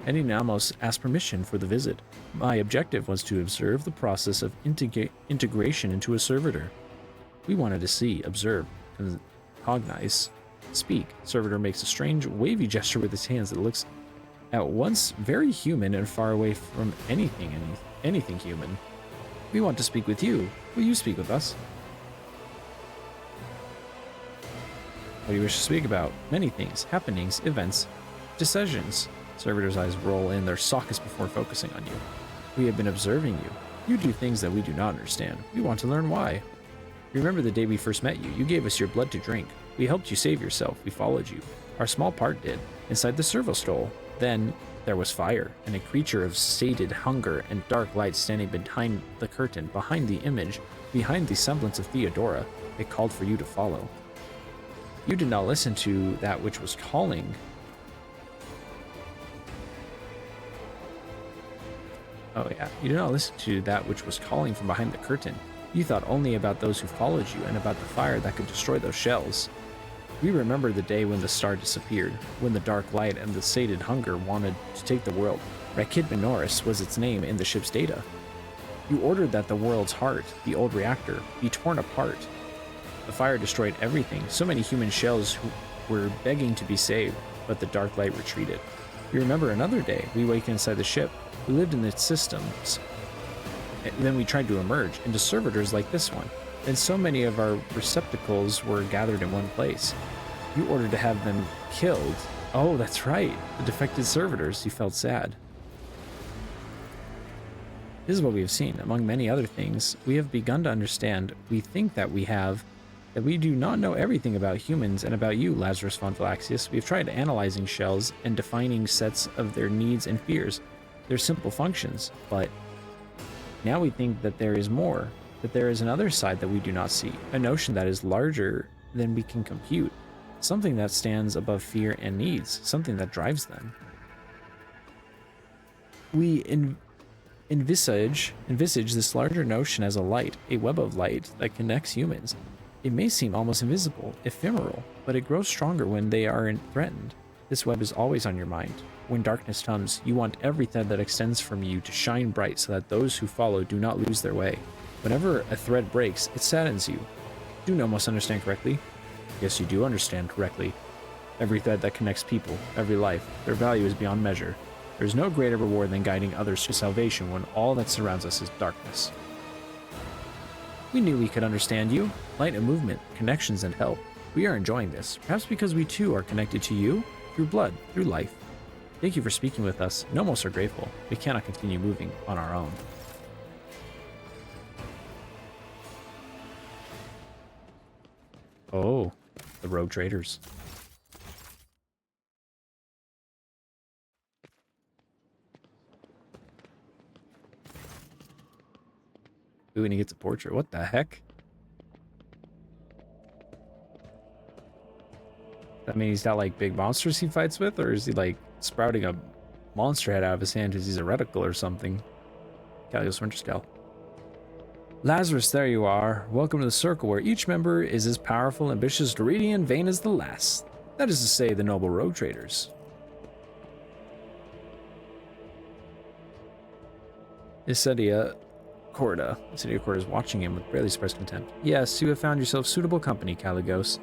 Eddie Nomos asked permission for the visit. My objective was to observe the process of integration into a servitor. We wanted to see, observe, cognize, speak. Servitor makes a strange, wavy gesture with his hands that looks at once very human and far away from anything human. We want to speak with you. Will you speak with us? What do you wish to speak about? Many things, happenings, events, decisions. Servitor's eyes roll in their sockets before focusing on you. We have been observing you. You do things that we do not understand. We want to learn why. Remember the day we first met you. You gave us your blood to drink. We helped you save yourself. We followed you. Our small part did. Inside the servo stole. Then there was fire, and a creature of sated hunger and dark light standing behind the curtain, behind the image, behind the semblance of Theodora. It called for you to follow. You did not listen to that which was calling. Oh yeah, you did not listen to that which was calling from behind the curtain. You thought only about those who followed you and about the fire that could destroy those shells. We remember the day when the star disappeared, when the dark light and the sated hunger wanted to take the world. Rakid Minoris was its name in the ship's data. You ordered that the world's heart, the old reactor, be torn apart. The fire destroyed everything. So many human shells who were begging to be saved, but the dark light retreated. You remember another day, we awakened inside the ship. We lived in its systems. Then we tried to emerge into servitors like this one. And so many of our receptacles were gathered in one place. You ordered to have them killed. Oh, that's right. The defected servitors. You felt sad. This is what we have seen. Among many other things, we have begun to understand, we think that we do not know everything about humans and about you, Lazarus von Valaxius. We have tried analyzing shells and defining sets of their needs and fears, their simple functions, but now we think that there is more, that there is another side that we do not see, a notion that is larger than we can compute, something that stands above fear and needs, something that drives them. We envisage this larger notion as a light, a web of light that connects humans. It may seem almost invisible, ephemeral, but it grows stronger when they are threatened. This web is always on your mind. When darkness comes, you want every thread that extends from you to shine bright so that those who follow do not lose their way. Whenever a thread breaks, it saddens you. Do Nomos understand correctly? Yes, you do understand correctly. Every thread that connects people, every life, their value is beyond measure. There is no greater reward than guiding others to salvation when all that surrounds us is darkness. We knew we could understand you. Light and movement, connections and help. We are enjoying this, perhaps because we too are connected to you, through blood, through life. Thank you for speaking with us. Nomos are grateful. We cannot continue moving on our own. Oh, the rogue traders. Ooh, and he gets a portrait. What the heck? That mean he's got like big monsters he fights with, or is he like sprouting a monster head out of his hand because he's a reticle or something? Caligos Winterscale. Lazarus, there you are. Welcome to the circle where each member is as powerful, ambitious, greedy, and vain as the last. That is to say, the noble rogue traders. Isedia Corda. Isedia Corda is watching him with barely suppressed contempt. Yes, you have found yourself suitable company, Caligos.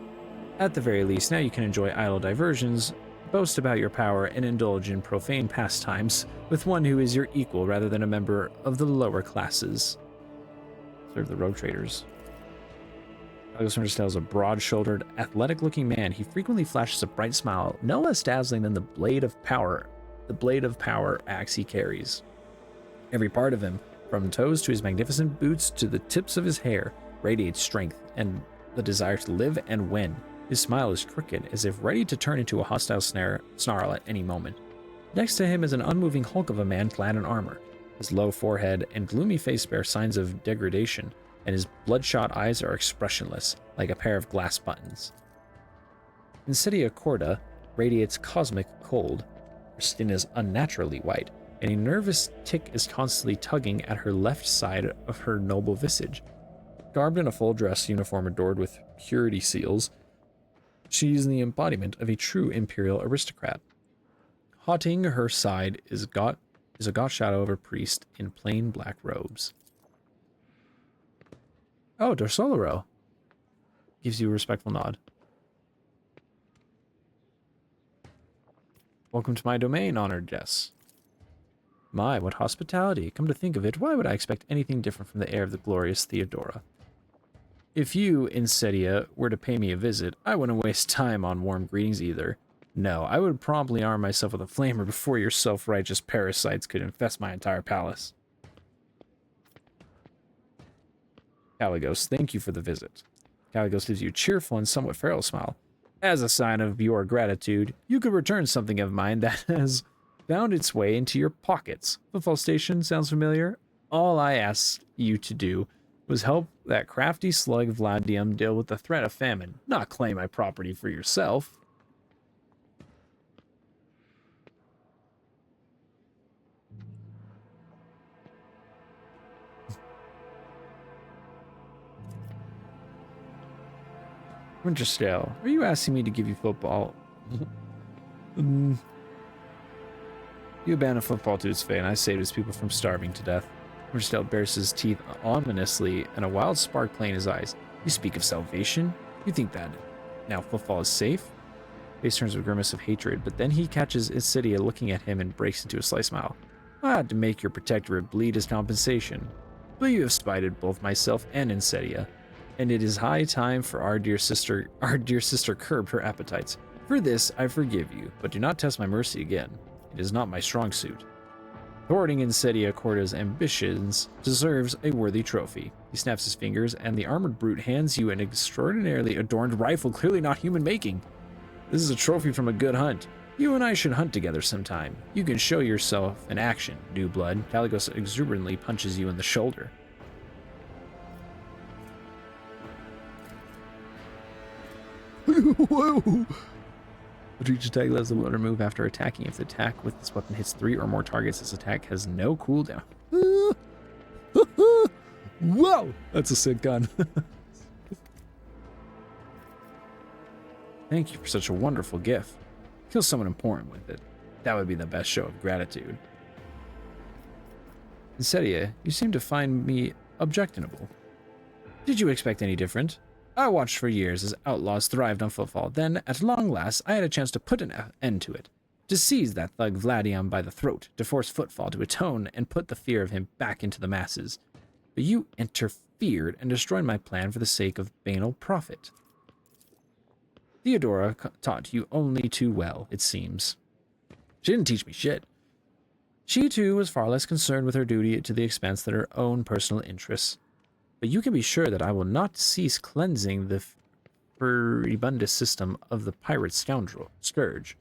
At the very least, now you can enjoy idle diversions, boast about your power, and indulge in profane pastimes with one who is your equal rather than a member of the lower classes. Serve the rogue traders. Caligos Winterscale is a broad-shouldered, athletic-looking man. He frequently flashes a bright smile, no less dazzling than the blade of power axe he carries. Every part of him, from toes to his magnificent boots to the tips of his hair, radiates strength and the desire to live and win. His smile is crooked, as if ready to turn into a hostile snarl at any moment. Next to him is an unmoving hulk of a man clad in armor. His low forehead and gloomy face bear signs of degradation, and his bloodshot eyes are expressionless, like a pair of glass buttons. Insidia Corda radiates cosmic cold. Her skin is unnaturally white, and a nervous tick is constantly tugging at her left side of her noble visage. Garbed in a full dress uniform adorned with purity seals, she is the embodiment of a true imperial aristocrat. Haunting her side is a gaunt shadow of a priest in plain black robes. Oh, Dorsolero. Gives you a respectful nod. Welcome to my domain, honored guests. My, what hospitality. Come to think of it, why would I expect anything different from the air of the glorious Theodora? If you, Insidia, were to pay me a visit, I wouldn't waste time on warm greetings either. No, I would promptly arm myself with a flamer before your self-righteous parasites could infest my entire palace. Caligos, thank you for the visit. Caligos gives you a cheerful and somewhat feral smile. As a sign of your gratitude, you could return something of mine that has found its way into your pockets. Footfall Station sounds familiar? All I asked you to do was help that crafty slug Vladium deal with the threat of famine, not claim my property for yourself. Winterscale, are you asking me to give you football? You abandon football to its fate, and I saved its people from starving to death. Winterscale bares his teeth ominously, and a wild spark play in his eyes. You speak of salvation? You think that now football is safe? Face turns with a grimace of hatred, but then he catches Insidia looking at him and breaks into a sly smile. I had to make your protectorate bleed as compensation. But you have spited both myself and Insidia, and it is high time for our dear sister curbed her appetites. For this I forgive you, but do not test my mercy again. It is not my strong suit. Thwarting Insidia Corda's ambitions deserves a worthy trophy. He snaps his fingers, and the armored brute hands you an extraordinarily adorned rifle, clearly not human making. This is a trophy from a good hunt. You and I should hunt together sometime. You can show yourself in action, new blood. Caligos exuberantly punches you in the shoulder. Whoa! Each attack lets the loader move after attacking. If the attack with this weapon hits 3 or more targets, this attack has no cooldown. Whoa! That's a sick gun. Thank you for such a wonderful gift. Kill someone important with it. That would be the best show of gratitude. Insidia, you seem to find me objectionable. Did you expect any different? I watched for years as outlaws thrived on footfall. Then, at long last, I had a chance to put an end to it. To seize that thug Vladium by the throat, to force footfall to atone and put the fear of him back into the masses. But you interfered and destroyed my plan for the sake of banal profit. Theodora taught you only too well, it seems. She didn't teach me shit. She, too, was far less concerned with her duty to the expense than her own personal interests. But you can be sure that I will not cease cleansing the furibundous system of the pirate scourge.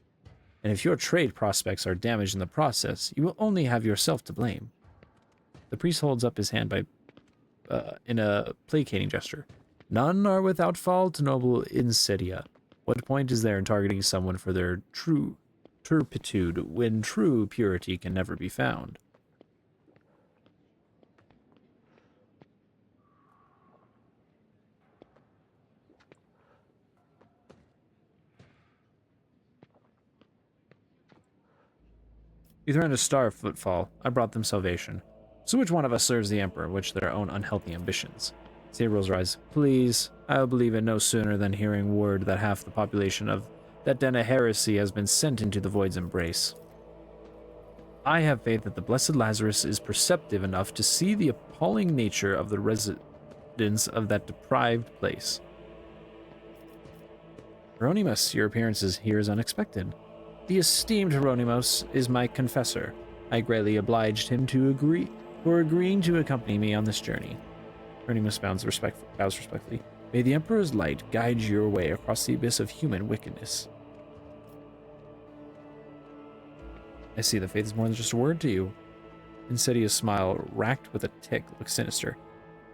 And if your trade prospects are damaged in the process, you will only have yourself to blame. The priest holds up his hand by in a placating gesture. None are without fault, noble Insidia. What point is there in targeting someone for their true turpitude when true purity can never be found? You threatened a star footfall. I brought them salvation. So which one of us serves the Emperor, which their own unhealthy ambitions? Say rolls her eyes. Please, I'll believe it no sooner than hearing word that half the population of that den of heresy has been sent into the void's embrace. I have faith that the blessed Lazarus is perceptive enough to see the appalling nature of the residents of that deprived place. Hieronymus, your appearance here is unexpected. The esteemed Hieronymus is my confessor. I greatly obliged him for agreeing to accompany me on this journey. Hieronymus bows respectfully. May the Emperor's light guide your way across the abyss of human wickedness. I see the faith is more than just a word to you. Insidious smile, racked with a tick, looks sinister.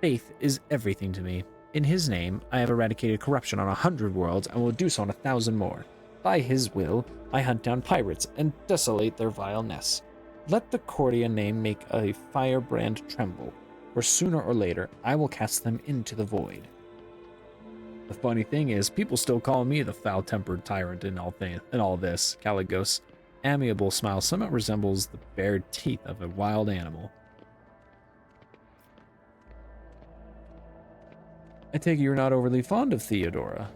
Faith is everything to me. In his name, I have eradicated corruption on 100 worlds and will do so on 1,000 more. By his will, I hunt down pirates and desolate their vile nests. Let the Cordia name make a firebrand tremble, for sooner or later I will cast them into the void. The funny thing is, people still call me the foul-tempered tyrant in all this. Caligos' amiable smile somewhat resembles the bared teeth of a wild animal. I take it you're not overly fond of Theodora.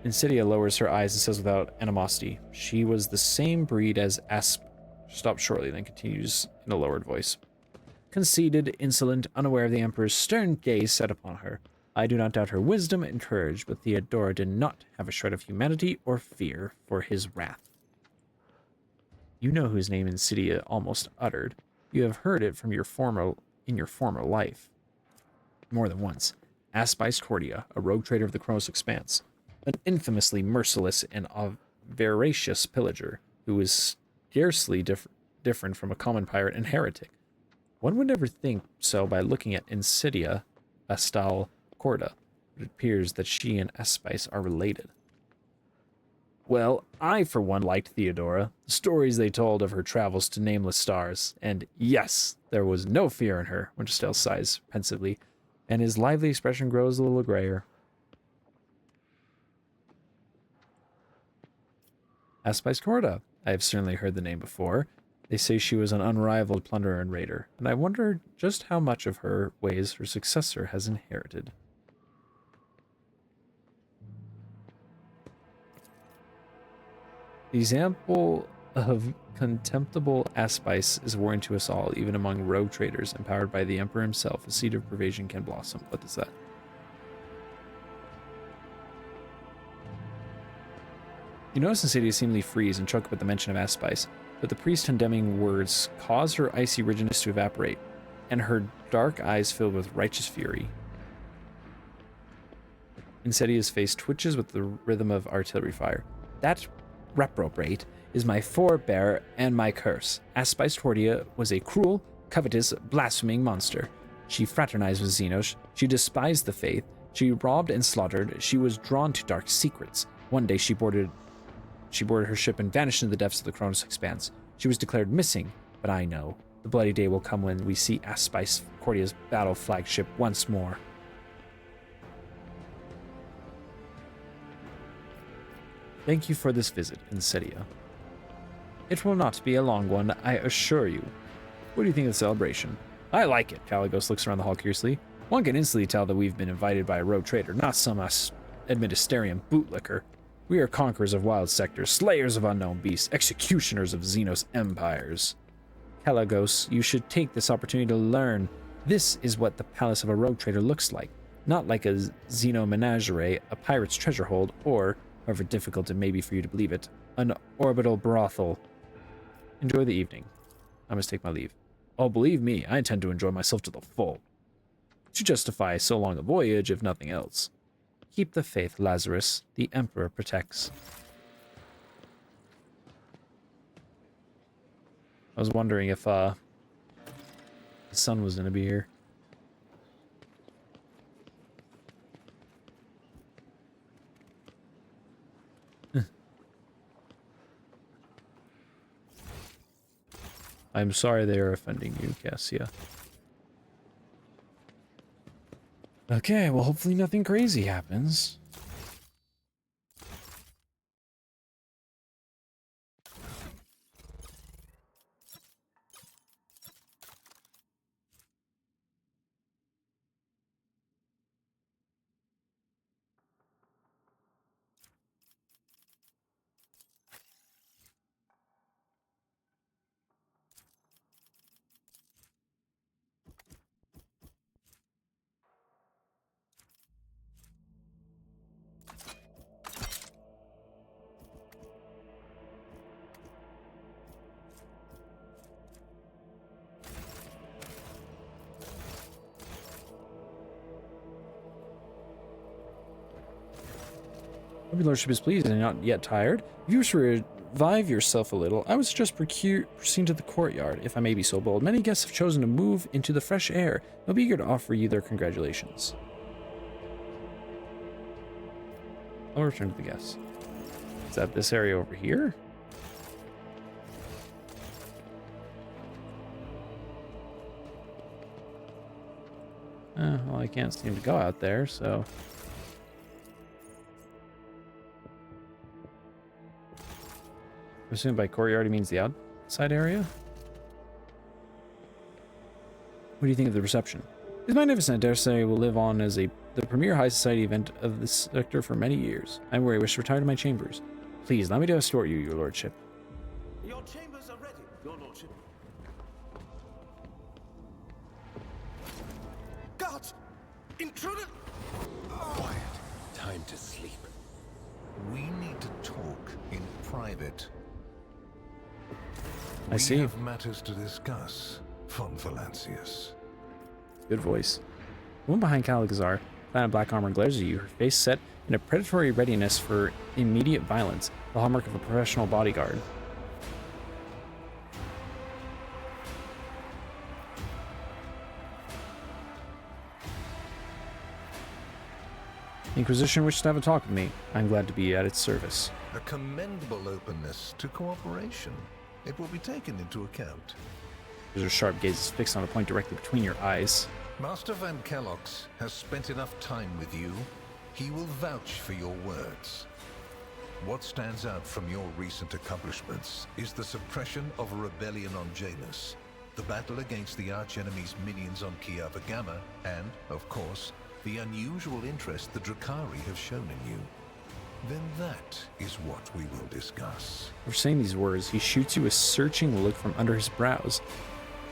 Insidia lowers her eyes and says without animosity, she was the same breed as Asp. Stops shortly, then continues in a lowered voice. Conceited, insolent, unaware of the Emperor's stern gaze set upon her. I do not doubt her wisdom and courage, but Theodora did not have a shred of humanity or fear for his wrath. You know whose name Insidia almost uttered. You have heard it from your former life. More than once. Aspice Cordia, a rogue trader of the Chronos Expanse. An infamously merciless and voracious pillager who is scarcely different from a common pirate and heretic. One would never think so by looking at Insidia Astal Corda, but it appears that she and Aspice are related. Well, I for one liked Theodora, the stories they told of her travels to nameless stars, and yes, there was no fear in her, Winterstell sighs pensively, and his lively expression grows a little grayer. Aspice Corda. I have certainly heard the name before. They say she was an unrivaled plunderer and raider, and I wonder just how much of her ways her successor has inherited. The example of contemptible aspice is warning to us all, even among rogue traders empowered by the Emperor himself. A seed of pervasion can blossom. What is that? You notice Insidia seemingly freeze and choke up at the mention of aspice, but the priest's condemning words cause her icy rigidness to evaporate, and her dark eyes fill with righteous fury. Insidia's face twitches with the rhythm of artillery fire. That reprobate is my forebear and my curse. Aspice Cordia was a cruel, covetous, blaspheming monster. She fraternized with Xenos. She despised the faith. She robbed and slaughtered. She was drawn to dark secrets. One day she boarded her ship and vanished into the depths of the Chronos Expanse. She was declared missing, but I know. The bloody day will come when we see Aspice Cordia's battle flagship once more. Thank you for this visit, Insidia. It will not be a long one, I assure you. What do you think of the celebration? I like it, Caligos looks around the hall curiously. One can instantly tell that we've been invited by a rogue trader, not some administerium bootlicker. We are conquerors of wild sectors, slayers of unknown beasts, executioners of Xenos empires. Caligos, you should take this opportunity to learn. This is what the palace of a rogue trader looks like. Not like a Xeno menagerie, a pirate's treasure hold, or, however difficult it may be for you to believe it, an orbital brothel. Enjoy the evening. I must take my leave. Oh, believe me, I intend to enjoy myself to the full. To justify so long a voyage, if nothing else. Keep the faith, Lazarus. The Emperor protects. I was wondering if the sun was going to be here. I'm sorry they are offending you, Cassia. Okay, well, hopefully nothing crazy happens. Hope your lordship is pleased and not yet tired. If you wish to revive yourself a little, I would suggest proceeding to the courtyard, if I may be so bold. Many guests have chosen to move into the fresh air. They'll be eager to offer you their congratulations. I'll return to the guests. Is that this area over here? Well, I can't seem to go out there, so... I'm assuming by courtyard he means the outside area? What do you think of the reception? It's magnificent. I dare say will live on as the premier high society event of this sector for many years. I'm where I wish to retire to my chambers. Please, allow me to escort you, your lordship. Your chambers are ready, your lordship. Guards! Intruder! Quiet. Time to sleep. We need to talk in private. I see. We have matters to discuss, von Valancius. Good voice. The woman behind Caligazar, clad in black armor, glares at you, her face set in a predatory readiness for immediate violence, the hallmark of a professional bodyguard. The Inquisition wishes to have a talk with me. I'm glad to be at its service. A commendable openness to cooperation. It will be taken into account. Your sharp gaze is fixed on a point directly between your eyes. Master Van Kellogg's has spent enough time with you. He will vouch for your words. What stands out from your recent accomplishments is the suppression of a rebellion on Janus, the battle against the archenemy's minions on Kiava Gamma, and, of course, the unusual interest the Drakari have shown in you. Then that is what we will discuss. For saying these words, he shoots you a searching look from under his brows,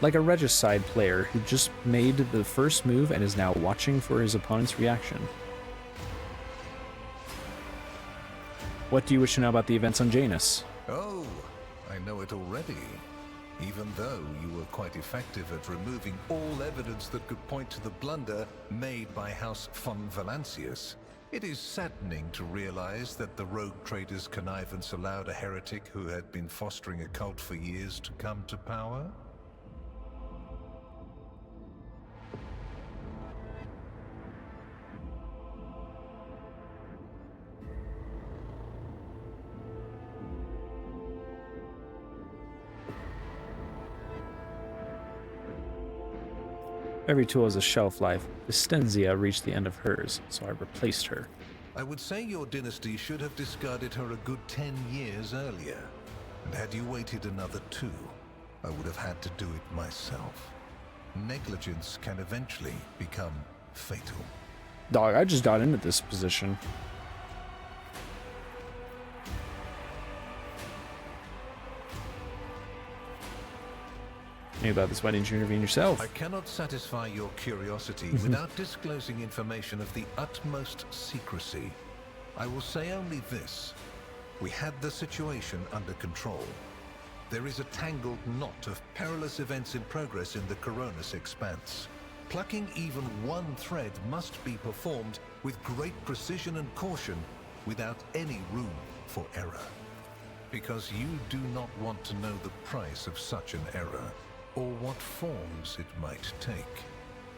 like a regicide player who just made the first move and is now watching for his opponent's reaction. What do you wish to know about the events on Janus? Oh, I know it already. Even though you were quite effective at removing all evidence that could point to the blunder made by House von Valancius, it is saddening to realize that the rogue trader's connivance allowed a heretic who had been fostering a cult for years to come to power. Every tool has a shelf life. Vistenzia reached the end of hers, so I replaced her. I would say your dynasty should have discarded her a good 10 years earlier. And had you waited another 2, I would have had to do it myself. Negligence can eventually become fatal. Dog, I just got into this position. Maybe about this, why didn't you intervene yourself? I cannot satisfy your curiosity without disclosing information of the utmost secrecy. I will say only this. We had the situation under control. There is a tangled knot of perilous events in progress in the Coronis expanse. Plucking even one thread must be performed with great precision and caution, without any room for error. Because you do not want to know the price of such an error, or what forms it might take.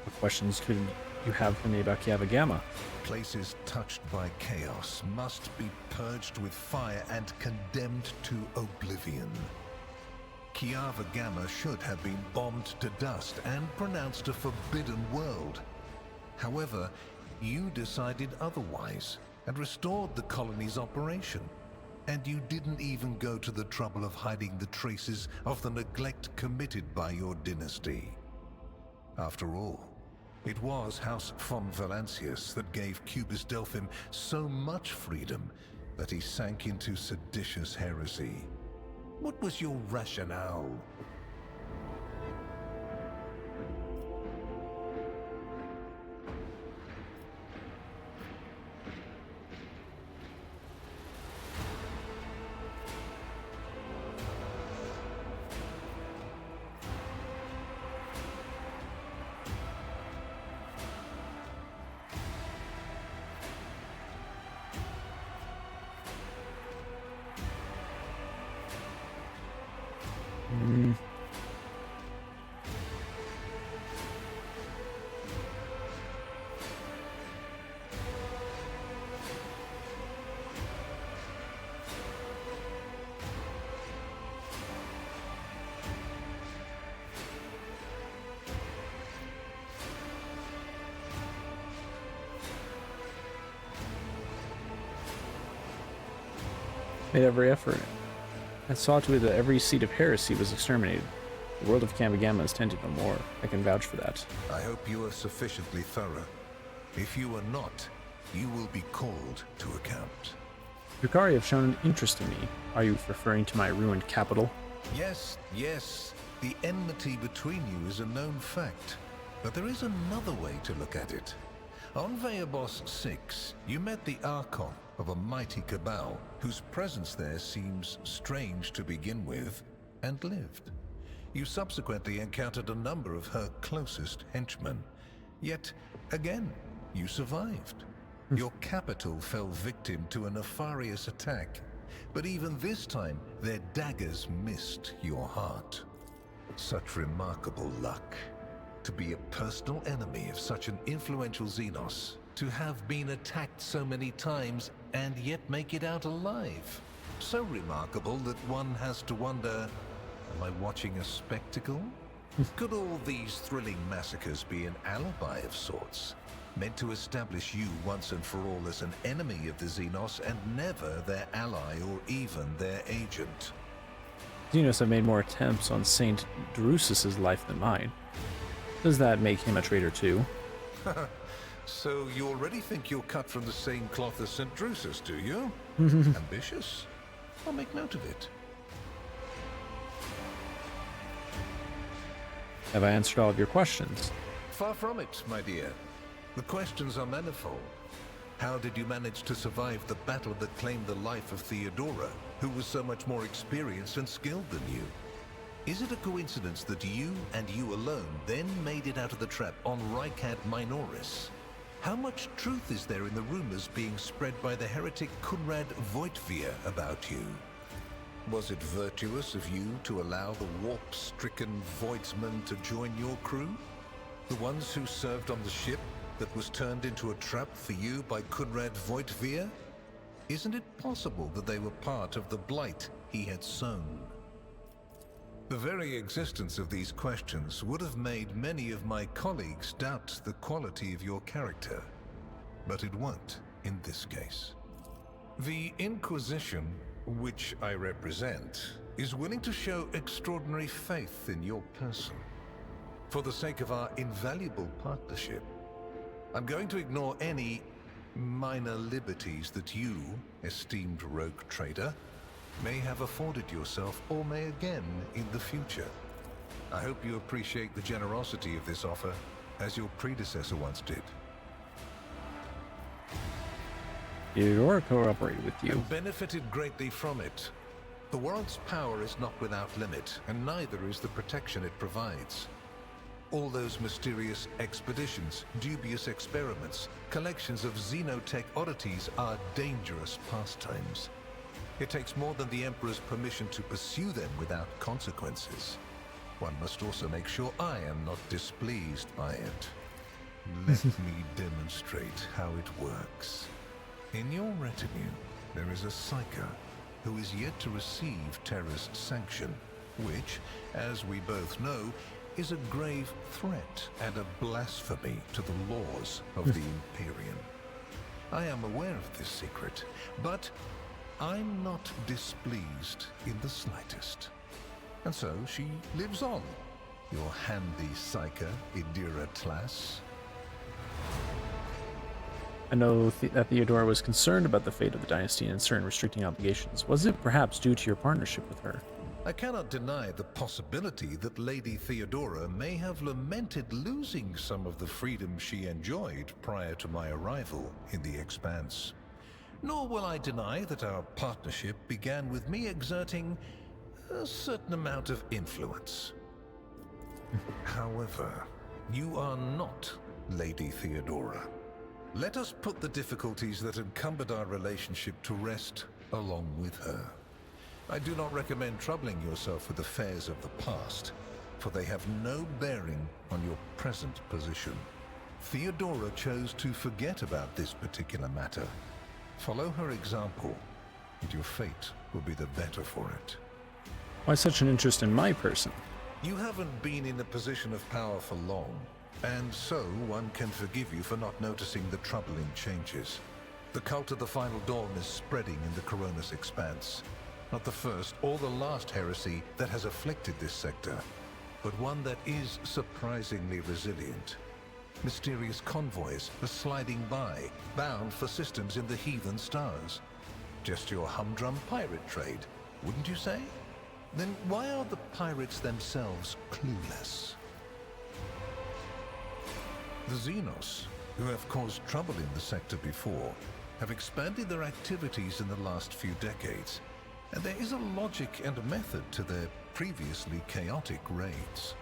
What questions could you have for me about Kiava Gamma? Places touched by chaos must be purged with fire and condemned to oblivion. Kiava Gamma should have been bombed to dust and pronounced a forbidden world. However, you decided otherwise and restored the colony's operation. And you didn't even go to the trouble of hiding the traces of the neglect committed by your dynasty. After all, it was House von Valancius that gave Cubus Delphim so much freedom that he sank into seditious heresy. What was your rationale? Made every effort. I saw to it that every seed of heresy was exterminated. The world of Kamigamma is tended no more. I can vouch for that. I hope you are sufficiently thorough. If you are not, you will be called to account. Drukhari have shown an interest in me. Are you referring to my ruined capital? Yes, yes. The enmity between you is a known fact. But there is another way to look at it. On Veabos 6, you met the Archon of a mighty cabal, whose presence there seems strange to begin with, and lived. You subsequently encountered a number of her closest henchmen. Yet, again, you survived. Your capital fell victim to a nefarious attack, but even this time, their daggers missed your heart. Such remarkable luck. To be a personal enemy of such an influential Xenos, to have been attacked so many times and yet make it out alive. So remarkable that one has to wonder, am I watching a spectacle? Could all these thrilling massacres be an alibi of sorts, meant to establish you once and for all as an enemy of the Xenos and never their ally or even their agent? Xenos have made more attempts on Saint Drusus's life than mine. Does that make him a traitor too? So you already think you're cut from the same cloth as St. Drusus, do you? Ambitious? I'll make note of it. Have I answered all of your questions? Far from it, my dear. The questions are manifold. How did you manage to survive the battle that claimed the life of Theodora, who was so much more experienced and skilled than you? Is it a coincidence that you and you alone then made it out of the trap on Rycat Minoris? How much truth is there in the rumors being spread by the heretic Kunrad Voitvia about you? Was it virtuous of you to allow the warp-stricken Voidsmen to join your crew? The ones who served on the ship that was turned into a trap for you by Kunrad Voitvia? Isn't it possible that they were part of the blight he had sown? The very existence of these questions would have made many of my colleagues doubt the quality of your character, but it won't in this case. The Inquisition, which I represent, is willing to show extraordinary faith in your person. For the sake of our invaluable partnership, I'm going to ignore any minor liberties that you, esteemed rogue trader, may have afforded yourself or may again in the future. I hope you appreciate the generosity of this offer, as your predecessor once did. Theodora cooperated with you. And benefited greatly from it. The world's power is not without limit, and neither is the protection it provides. All those mysterious expeditions, dubious experiments, collections of xenotech oddities are dangerous pastimes. It takes more than the Emperor's permission to pursue them without consequences. One must also make sure I am not displeased by it. Let me demonstrate how it works. In your retinue, there is a psyker who is yet to receive Terra's sanction. which, as we both know, is a grave threat and a blasphemy to the laws of the Imperium. I am aware of this secret, but I'm not displeased in the slightest. And so she lives on, your handy psyker, Idira Tlass. I know that Theodora was concerned about the fate of the dynasty and certain restricting obligations. Was it perhaps due to your partnership with her? I cannot deny the possibility that Lady Theodora may have lamented losing some of the freedom she enjoyed prior to my arrival in the Expanse. Nor will I deny that our partnership began with me exerting a certain amount of influence. However, you are not Lady Theodora. Let us put the difficulties that encumbered our relationship to rest along with her. I do not recommend troubling yourself with affairs of the past, for they have no bearing on your present position. Theodora chose to forget about this particular matter. Follow her example, and your fate will be the better for it. Why such an interest in my person? You haven't been in a position of power for long, and so one can forgive you for not noticing the troubling changes. The cult of the Final Dawn is spreading in the Coronis Expanse. Not the first or the last heresy that has afflicted this sector, but one that is surprisingly resilient. Mysterious convoys are sliding by, bound for systems in the heathen stars. Just your humdrum pirate trade, wouldn't you say? Then why are the pirates themselves clueless? The Xenos, who have caused trouble in the sector before, have expanded their activities in the last few decades. And there is a logic and a method to their previously chaotic raids.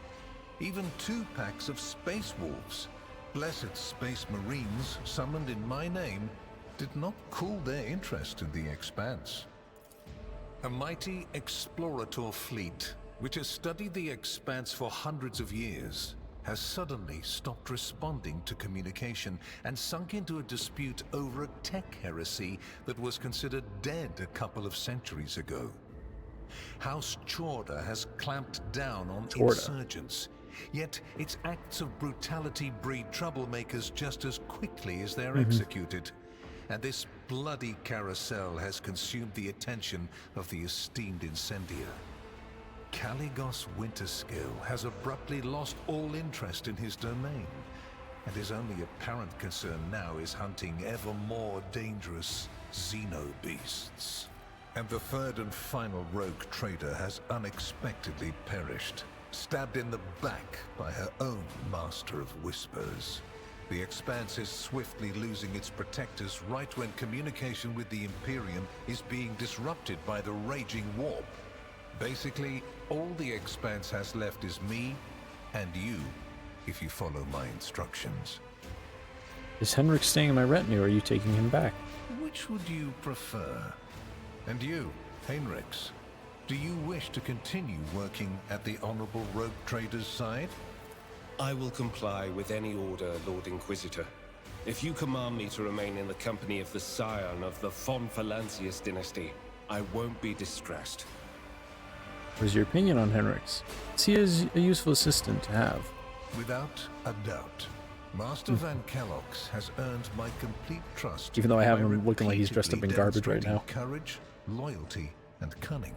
Even 2 packs of space wolves, blessed space marines summoned in my name, did not cool their interest in the Expanse. A mighty explorator fleet, which has studied the Expanse for hundreds of years, has suddenly stopped responding to communication and sunk into a dispute over a tech heresy that was considered dead a couple of centuries ago. House Chorda has clamped down on insurgents, yet its acts of brutality breed troublemakers just as quickly as they're executed. And this bloody carousel has consumed the attention of the esteemed incendiar. Caligos Winterskill has abruptly lost all interest in his domain, and his only apparent concern now is hunting ever more dangerous xenobeasts. And the third and final rogue trader has unexpectedly perished, stabbed in the back by her own Master of Whispers. The Expanse is swiftly losing its protectors right when communication with the Imperium is being disrupted by the raging warp. Basically, all the Expanse has left is me and you, if you follow my instructions. Is Henrik staying in my retinue, or are you taking him back? Which would you prefer? And you, Heinrichs, do you wish to continue working at the Honorable Rogue Trader's side? I will comply with any order, Lord Inquisitor. If you command me to remain in the company of the scion of the von Valancius dynasty, I won't be distressed. What is your opinion on Henrik's? Is he a useful assistant to have? Without a doubt. Master Van Kellogg's has earned my complete trust. Even though I have him looking like he's dressed up in garbage right now. Courage, loyalty, and cunning.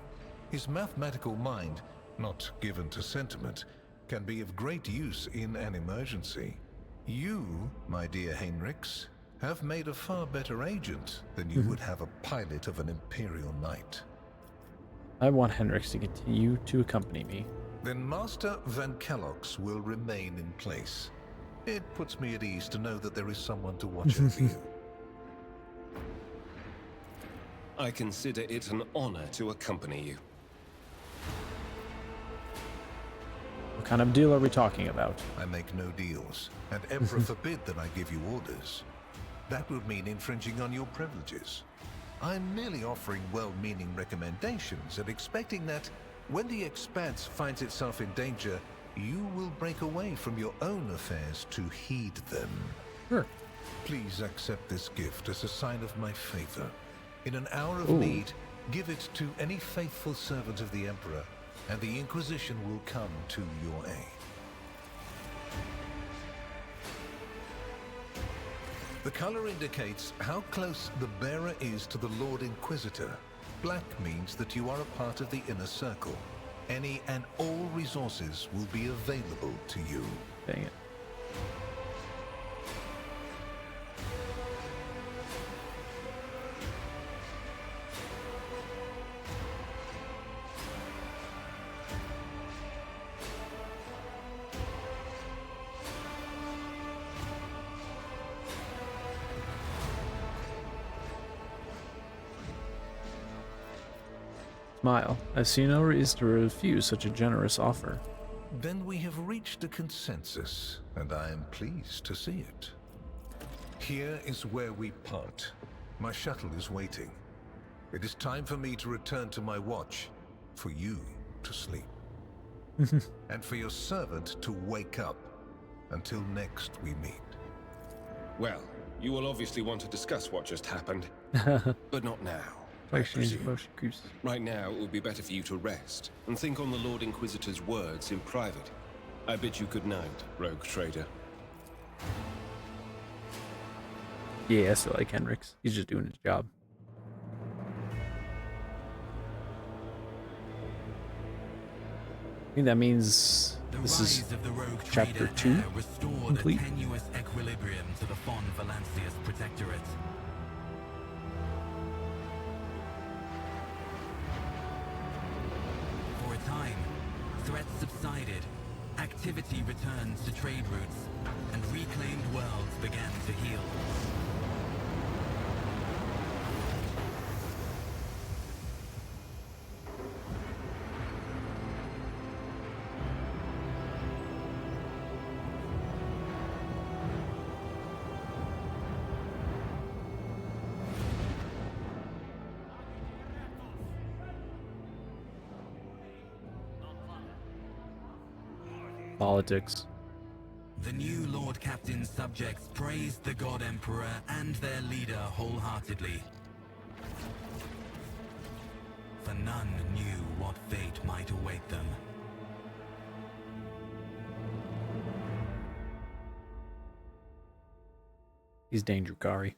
His mathematical mind, not given to sentiment, can be of great use in an emergency. You, my dear Heinrichs, have made a far better agent than you would have a pilot of an Imperial Knight. I want Henrik's to continue to accompany me. Then Master Van Kellogg's will remain in place. It puts me at ease to know that there is someone to watch over you. I consider it an honor to accompany you. What kind of deal are we talking about? I make no deals, and Emperor forbid that I give you orders. That would mean infringing on your privileges. I'm merely offering well-meaning recommendations and expecting that when the Expanse finds itself in danger, you will break away from your own affairs to heed them. Sure. Please accept this gift as a sign of my favor. In an hour of need, give it to any faithful servant of the Emperor, and the Inquisition will come to your aid. The color indicates how close the bearer is to the Lord Inquisitor. Black means that you are a part of the inner circle. Any and all resources will be available to you. Dang it. Smile. I see no reason to refuse such a generous offer. Then we have reached a consensus, and I am pleased to see it. Here is where we part. My shuttle is waiting. It is time for me to return to my watch, for you to sleep, and for your servant to wake up. Until next we meet. Well, you will obviously want to discuss what just happened, but not now. I presume. Right now, it would be better for you to rest and think on the Lord Inquisitor's words in private. I bid you good night, rogue trader. Yeah, I still like Henrix. He's just doing his job. I think that means this is chapter 2 complete. Tenuous equilibrium to the Fon Valancius Protectorate. For a time, threats subsided, activity returned to trade routes, and reclaimed worlds began to heal. Politics. The new Lord Captain's subjects praised the God Emperor and their leader wholeheartedly. For none knew what fate might await them. He's Danger Kari.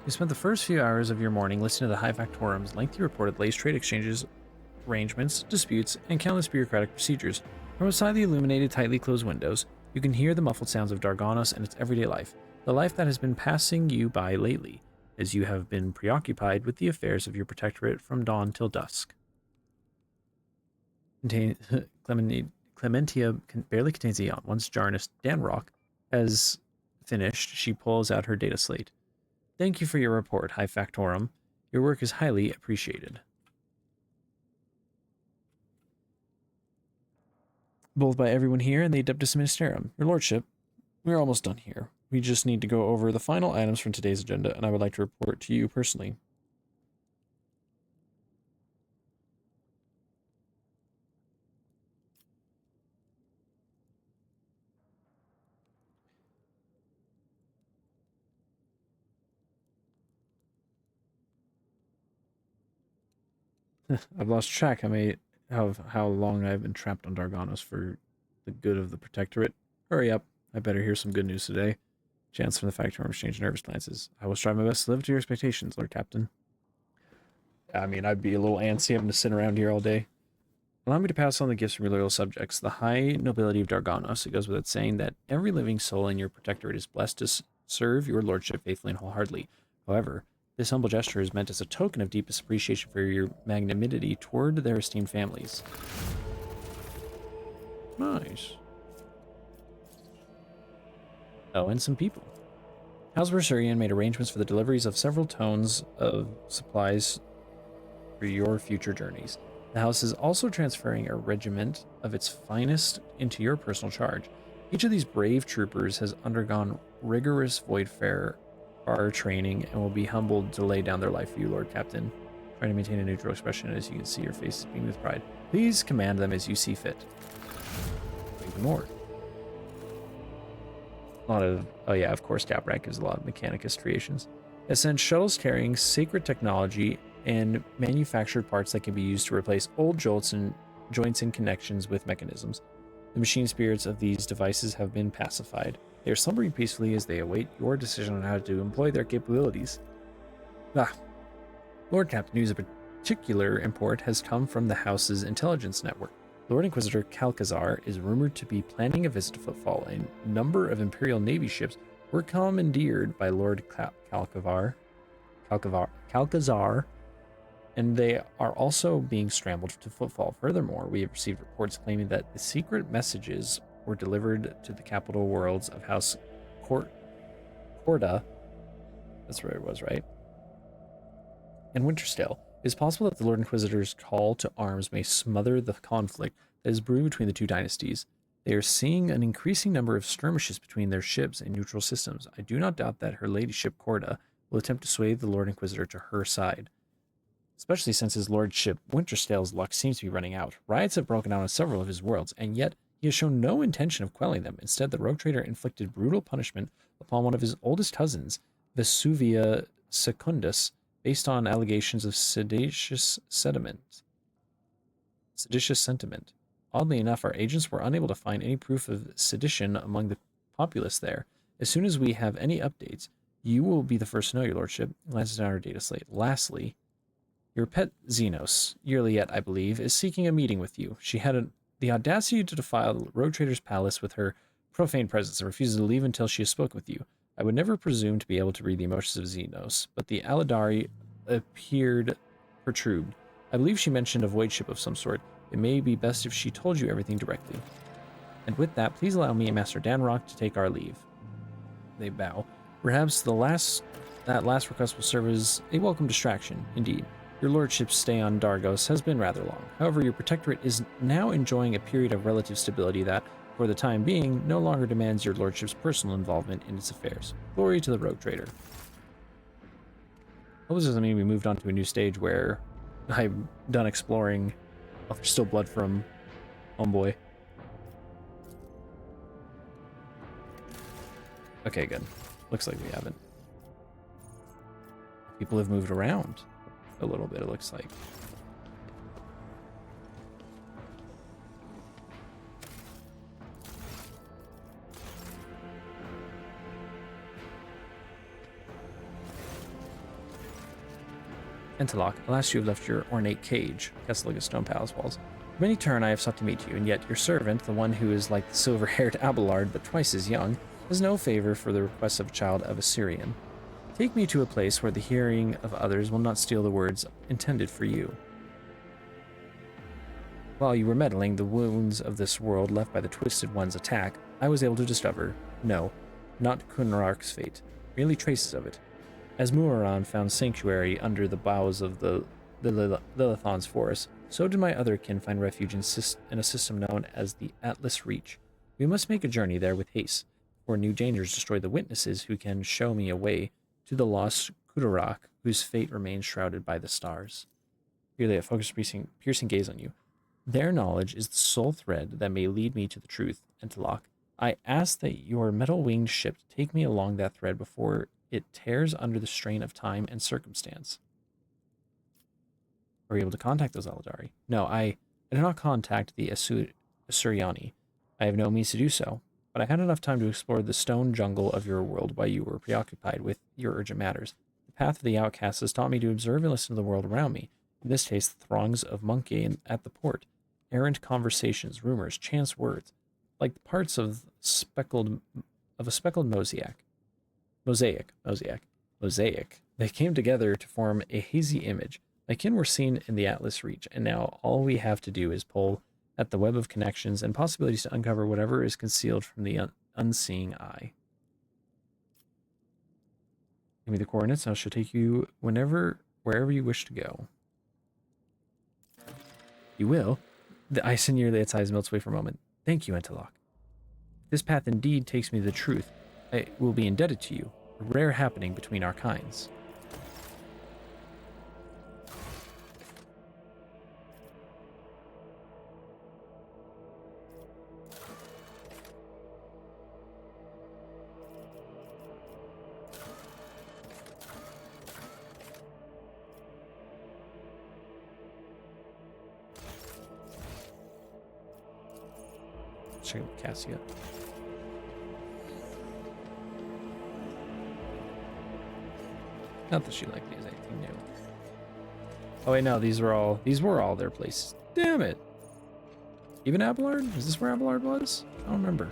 You spent the first few hours of your morning listening to the High Factorum's lengthy report of latest trade exchanges, arrangements, disputes, and countless bureaucratic procedures. From outside the illuminated, tightly closed windows, you can hear the muffled sounds of Darganos and its everyday life, the life that has been passing you by lately, as you have been preoccupied with the affairs of your protectorate from dawn till dusk. Clementia barely contains a yawn. Once Jarnus Danrock has finished, she pulls out her data slate. Thank you for your report, High Factorum. Your work is highly appreciated. Both by everyone here and the Adeptus Ministerum. Your Lordship, we're almost done here. We just need to go over the final items from today's agenda, and I would like to report to you personally. I've lost track of how long I've been trapped on Darganos for the good of the Protectorate. Hurry up. I better hear some good news today. Chance from the Factorum exchanged nervous glances. I will strive my best to live to your expectations, Lord Captain. I mean, I'd be a little antsy having to sit around here all day. Allow me to pass on the gifts from your loyal subjects. The high nobility of Darganos. It goes without saying that every living soul in your Protectorate is blessed to serve your Lordship faithfully and wholeheartedly. However, this humble gesture is meant as a token of deepest appreciation for your magnanimity toward their esteemed families. Nice. Oh, and some people. House Versurian made arrangements for the deliveries of several tons of supplies for your future journeys. The house is also transferring a regiment of its finest into your personal charge. Each of these brave troopers has undergone rigorous voidfare training and will be humbled to lay down their life for you, Lord Captain. Try to maintain a neutral expression as you can see your face is beaming with pride. Please command them as you see fit. Even more. A lot of, oh yeah, of course, Caprank gives a lot of Mechanicus creations. It sends shuttles carrying sacred technology and manufactured parts that can be used to replace old joints and connections with mechanisms. The machine spirits of these devices have been pacified. They are slumbering peacefully as they await your decision on how to employ their capabilities. Lord Captain, news of particular import has come from the House's intelligence network. Lord Inquisitor Calcazar is rumored to be planning a visit to Footfall. A number of Imperial Navy ships were commandeered by Lord Calcazar, and they are also being scrambled to Footfall. Furthermore, we have received reports claiming that the secret messages were delivered to the capital worlds of House Corda. That's where it was, right? And Winterstale. It is possible that the Lord Inquisitor's call to arms may smother the conflict that is brewing between the two dynasties. They are seeing an increasing number of skirmishes between their ships in neutral systems. I do not doubt that her ladyship Corda will attempt to sway the Lord Inquisitor to her side, especially since his lordship Winterstale's luck seems to be running out. Riots have broken out on several of his worlds, and yet he has shown no intention of quelling them. Instead, the rogue trader inflicted brutal punishment upon one of his oldest cousins, Vesuvia Secundus, based on allegations of seditious sentiment. Oddly enough, our agents were unable to find any proof of sedition among the populace there. As soon as we have any updates, you will be the first to know, your lordship. Glances down our data slate. Lastly, your pet Xenos, yearly yet I believe, is seeking a meeting with you. She had the audacity to defile the Rogue Trader's palace with her profane presence and refuses to leave until she has spoken with you. I would never presume to be able to read the emotions of Xenos, but the Aladari appeared perturbed. I believe she mentioned a void ship of some sort. It may be best if she told you everything directly. And with that, please allow me and Master Danrock to take our leave. They bow. Perhaps that last request will serve as a welcome distraction. Indeed, your lordship's stay on Dargos has been rather long. However, your protectorate is now enjoying a period of relative stability that, for the time being, no longer demands your lordship's personal involvement in its affairs. Glory to the Rogue Trader. Hope this doesn't mean we moved on to a new stage where I'm done exploring. Oh, there's still blood from Homeboy. Okay, good. Looks like we haven't. People have moved around a little bit, it looks like. Entelok, alas, you have left your ornate cage. Kesseliga Stone Palace walls. For many turn I have sought to meet you, and yet your servant, the one who is like the silver-haired Abelard but twice as young, has no favor for the requests of a child of Assyrian. Take me to a place where the hearing of others will not steal the words intended for you. While you were meddling the wounds of this world left by the Twisted One's attack, I was able to discover, no, not Kunrark's fate, merely traces of it. As Muaran found sanctuary under the boughs of the Lilithon's forest, so did my other kin find refuge in a system known as the Atlas Reach. We must make a journey there with haste, for new dangers destroy the witnesses who can show me a way to the lost Kudarak, whose fate remains shrouded by the stars. Really, a focused, piercing gaze on you. Their knowledge is the sole thread that may lead me to the truth, Entelok. I ask that your metal-winged ship take me along that thread before it tears under the strain of time and circumstance. Are we able to contact those Aladari? No, I did not contact the Assyriani. I have no means to do so, but I had enough time to explore the stone jungle of your world while you were preoccupied with your urgent matters. The path of the outcast has taught me to observe and listen to the world around me. In this case, the throngs of monkey at the port, errant conversations, rumors, chance words, like the parts of a speckled mosaic. They came together to form a hazy image. My kin were seen in the Atlas Reach, and now all we have to do is pull at the web of connections and possibilities to uncover whatever is concealed from the unseeing eye. Give me the coordinates, and I shall take you wherever you wish to go. You will? The ice nearly its eyes melts away for a moment. Thank you, Entelok. This path indeed takes me to the truth. I will be indebted to you, a rare happening between our kinds. Check out Cassia. Not that she likely has anything new. Oh wait, no, these were all their places. Damn it. Even Abelard? Is this where Abelard was? I don't remember.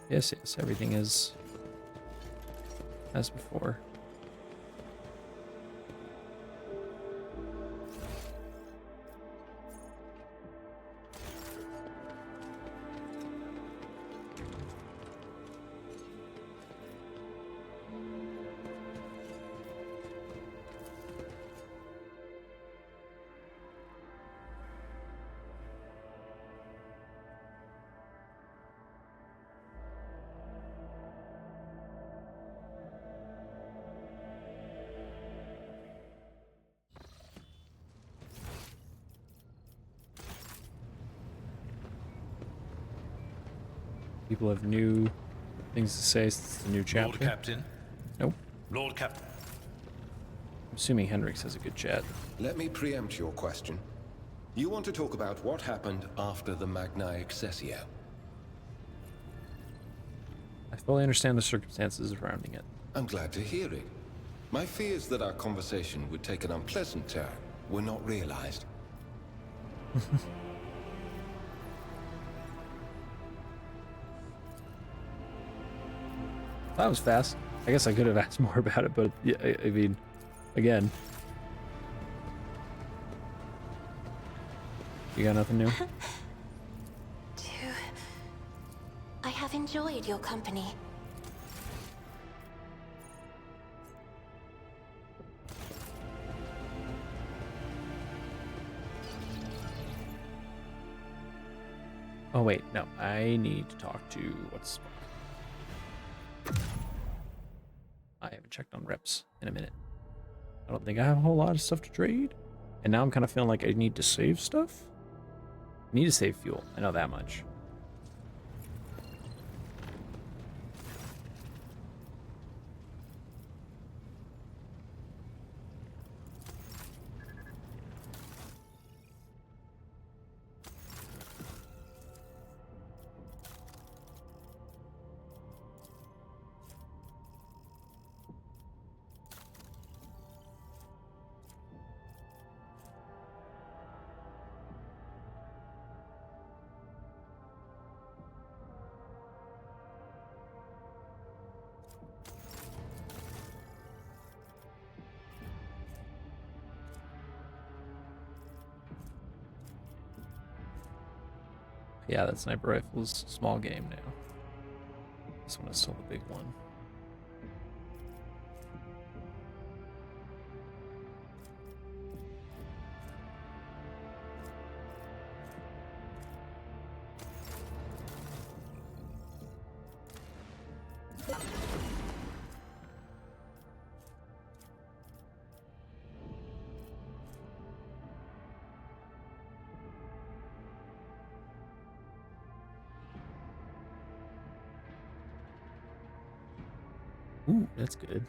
Yes, everything is as before. People have new things to say since the new chapter. Lord Captain. Nope. Lord Captain. I'm assuming Hendrix has a good chat. Let me preempt your question. You want to talk about what happened after the Magna Accessio? I fully understand the circumstances surrounding it. I'm glad to hear it. My fears that our conversation would take an unpleasant turn were not realized. That was fast. I guess I could have asked more about it, but yeah, I mean, again. You got nothing new? I have enjoyed your company. Oh wait, no. I need to talk to I haven't checked on reps in a minute. I don't think I have a whole lot of stuff to trade. And now I'm kind of feeling like I need to save stuff. I need to save fuel. I know that much. Yeah, that sniper rifle's small game now. This one is still the big one. Ooh, that's good.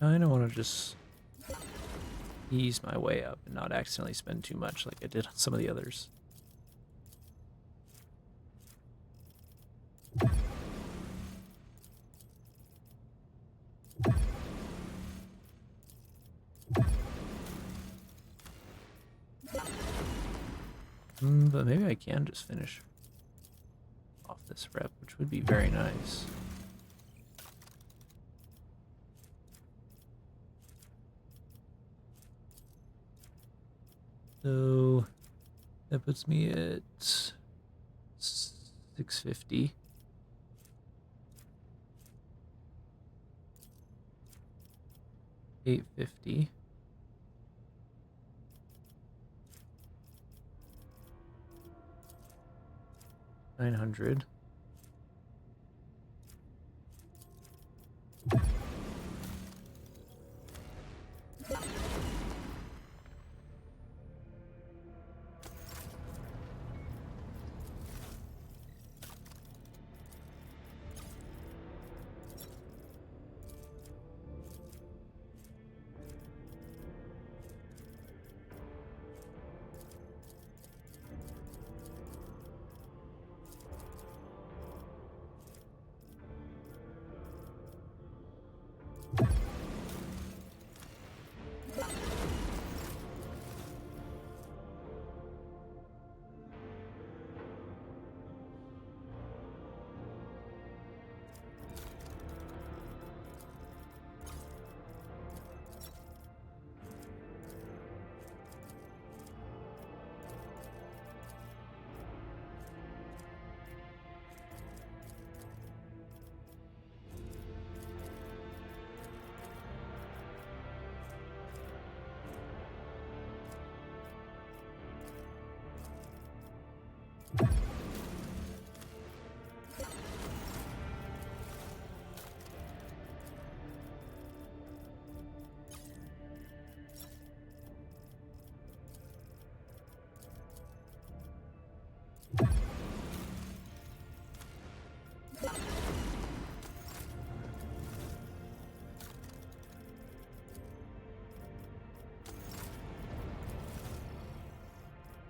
I don't want to just ease my way up and not accidentally spend too much like I did on some of the others. But maybe I can just finish off this rep, which would be very nice. So That puts me at 650. $850. $900.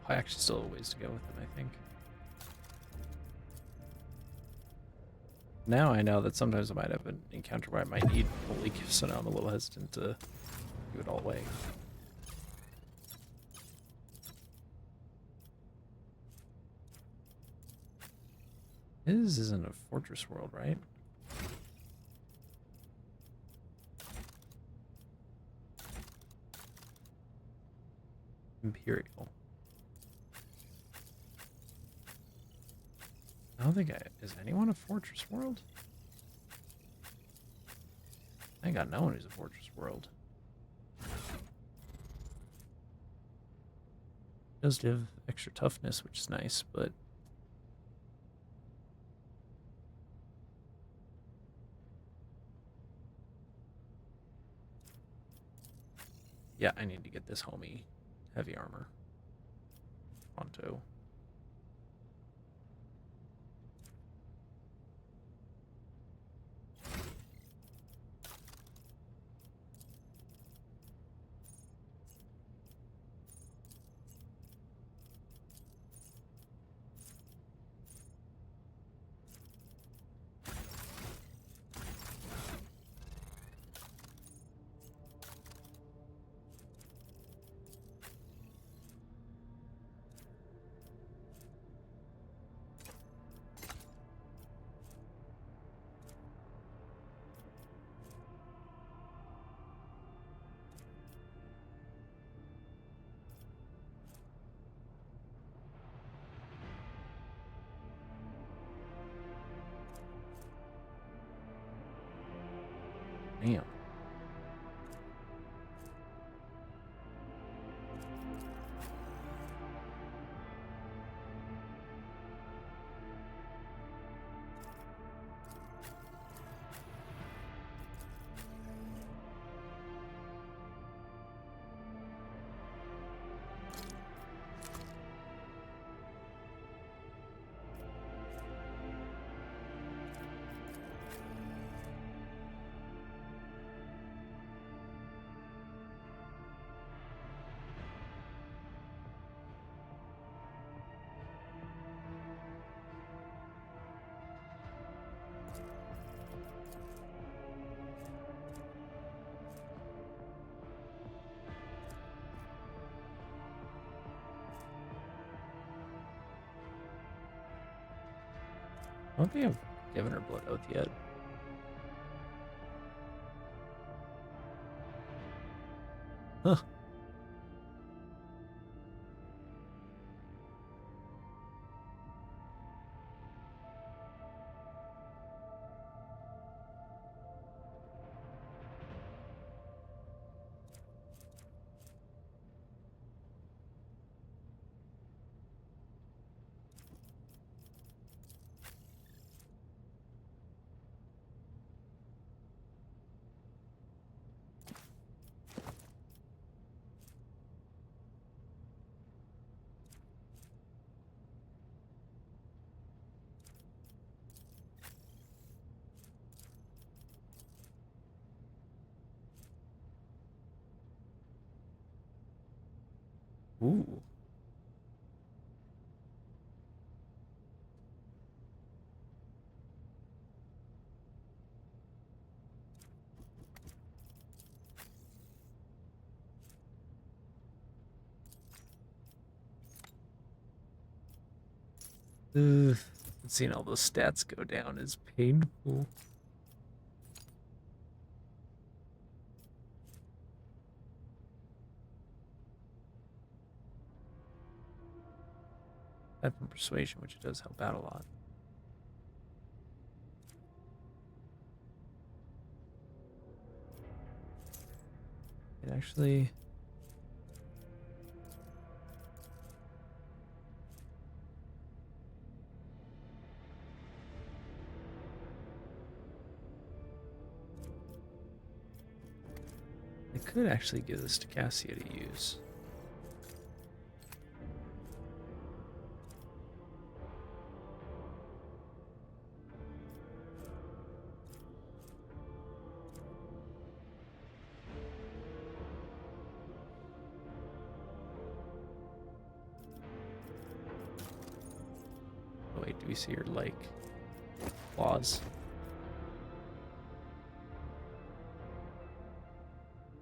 I actually still have a ways to go with it, I think. Now I know that sometimes I might have an encounter where I might need holy gifts, so now I'm a little hesitant to do it all the way. This isn't a fortress world, right? Imperial. I don't think is anyone a fortress world? I ain't got no one who's a fortress world. It does give extra toughness, which is nice, but yeah, I need to get this homie heavy armor. Pronto. Damn. I don't think I've given her blood oath yet. Huh. Ooh. Ugh. Seeing all those stats go down is painful. That from persuasion, which does help out a lot. It actually. I could actually give this to Cassia to use. Oh wait, do we see her like claws?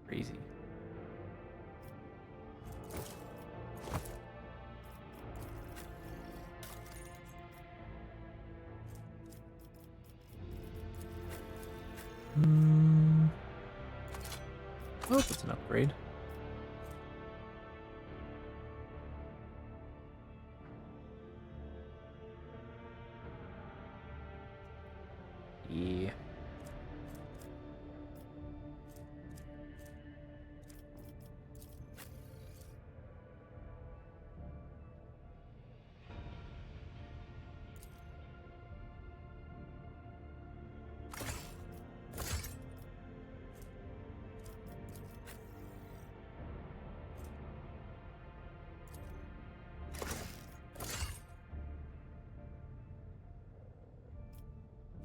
Crazy. Oh, that's an upgrade. Yeah.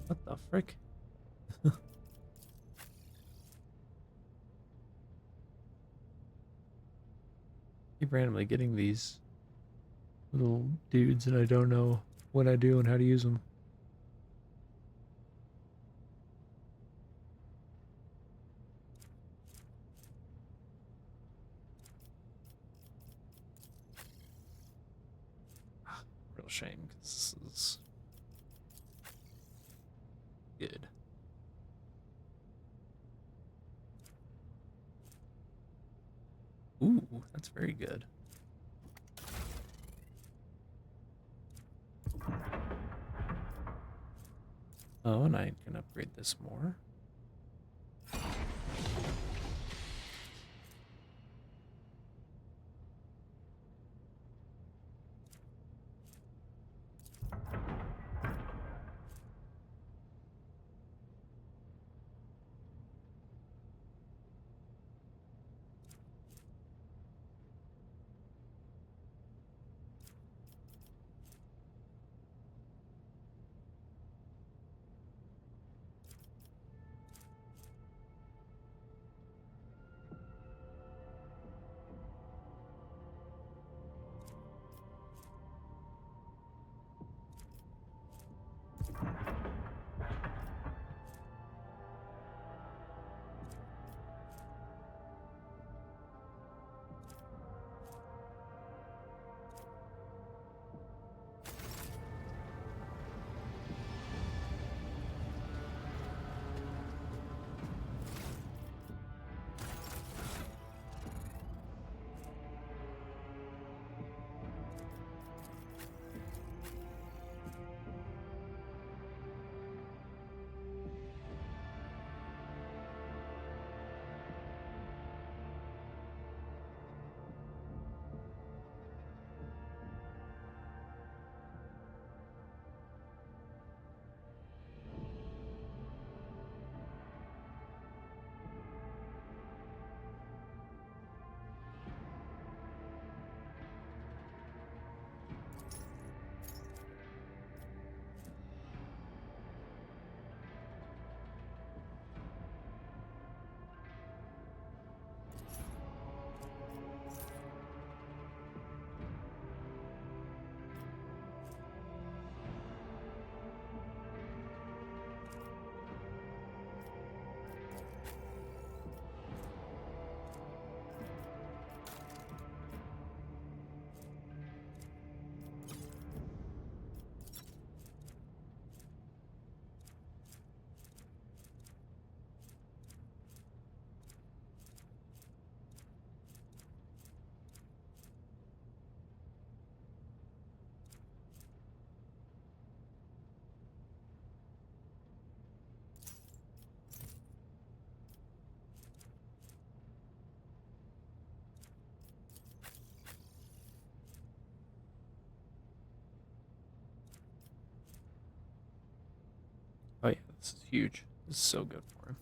What the frick? Keep randomly getting these little dudes and I don't know what I do and how to use them. Real shame because this is good. Ooh, that's very good. Oh, and I can upgrade this more. This is huge. This is so good for him.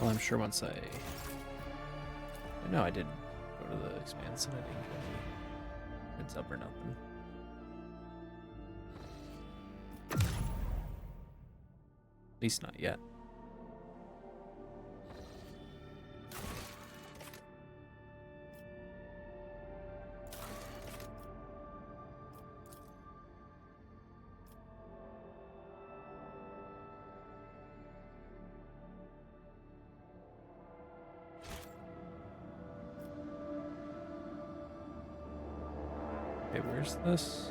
Well, I'm sure once I... No, I didn't go to the expanse and I didn't get any heads up or nothing. At least not yet. Okay, where's this?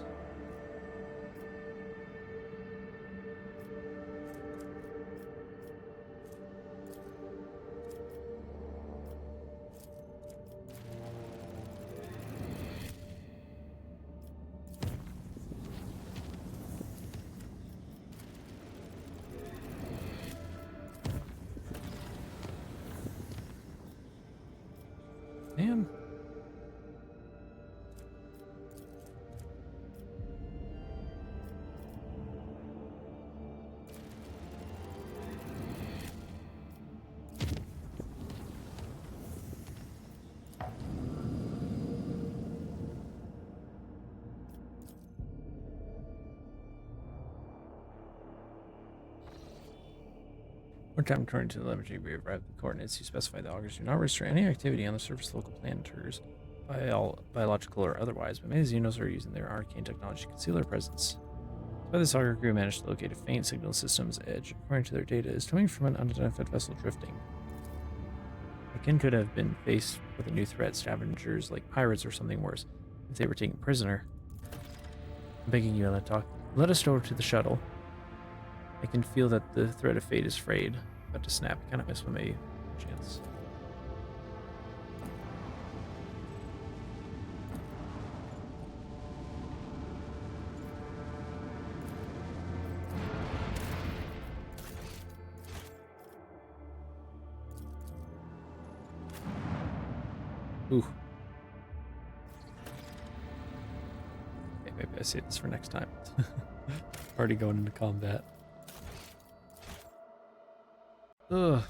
Man. More time according to the laboratory, we arrived at the coordinates. You specify the augers do not register any activity on the surface of local planetars, biological or otherwise, but many Xenos are using their arcane technology to conceal their presence. By this auger crew managed to locate a faint signal system's edge. According to their data, is coming from an unidentified vessel drifting. Akin could have been faced with a new threat, scavengers like pirates or something worse, if they were taken prisoner. I'm begging you, Elatok, let us go to the shuttle. I can feel that the thread of fate is frayed, about to snap. I kind of miss my chance. Ooh. Okay, maybe I save this for next time. Already going into combat. Ugh.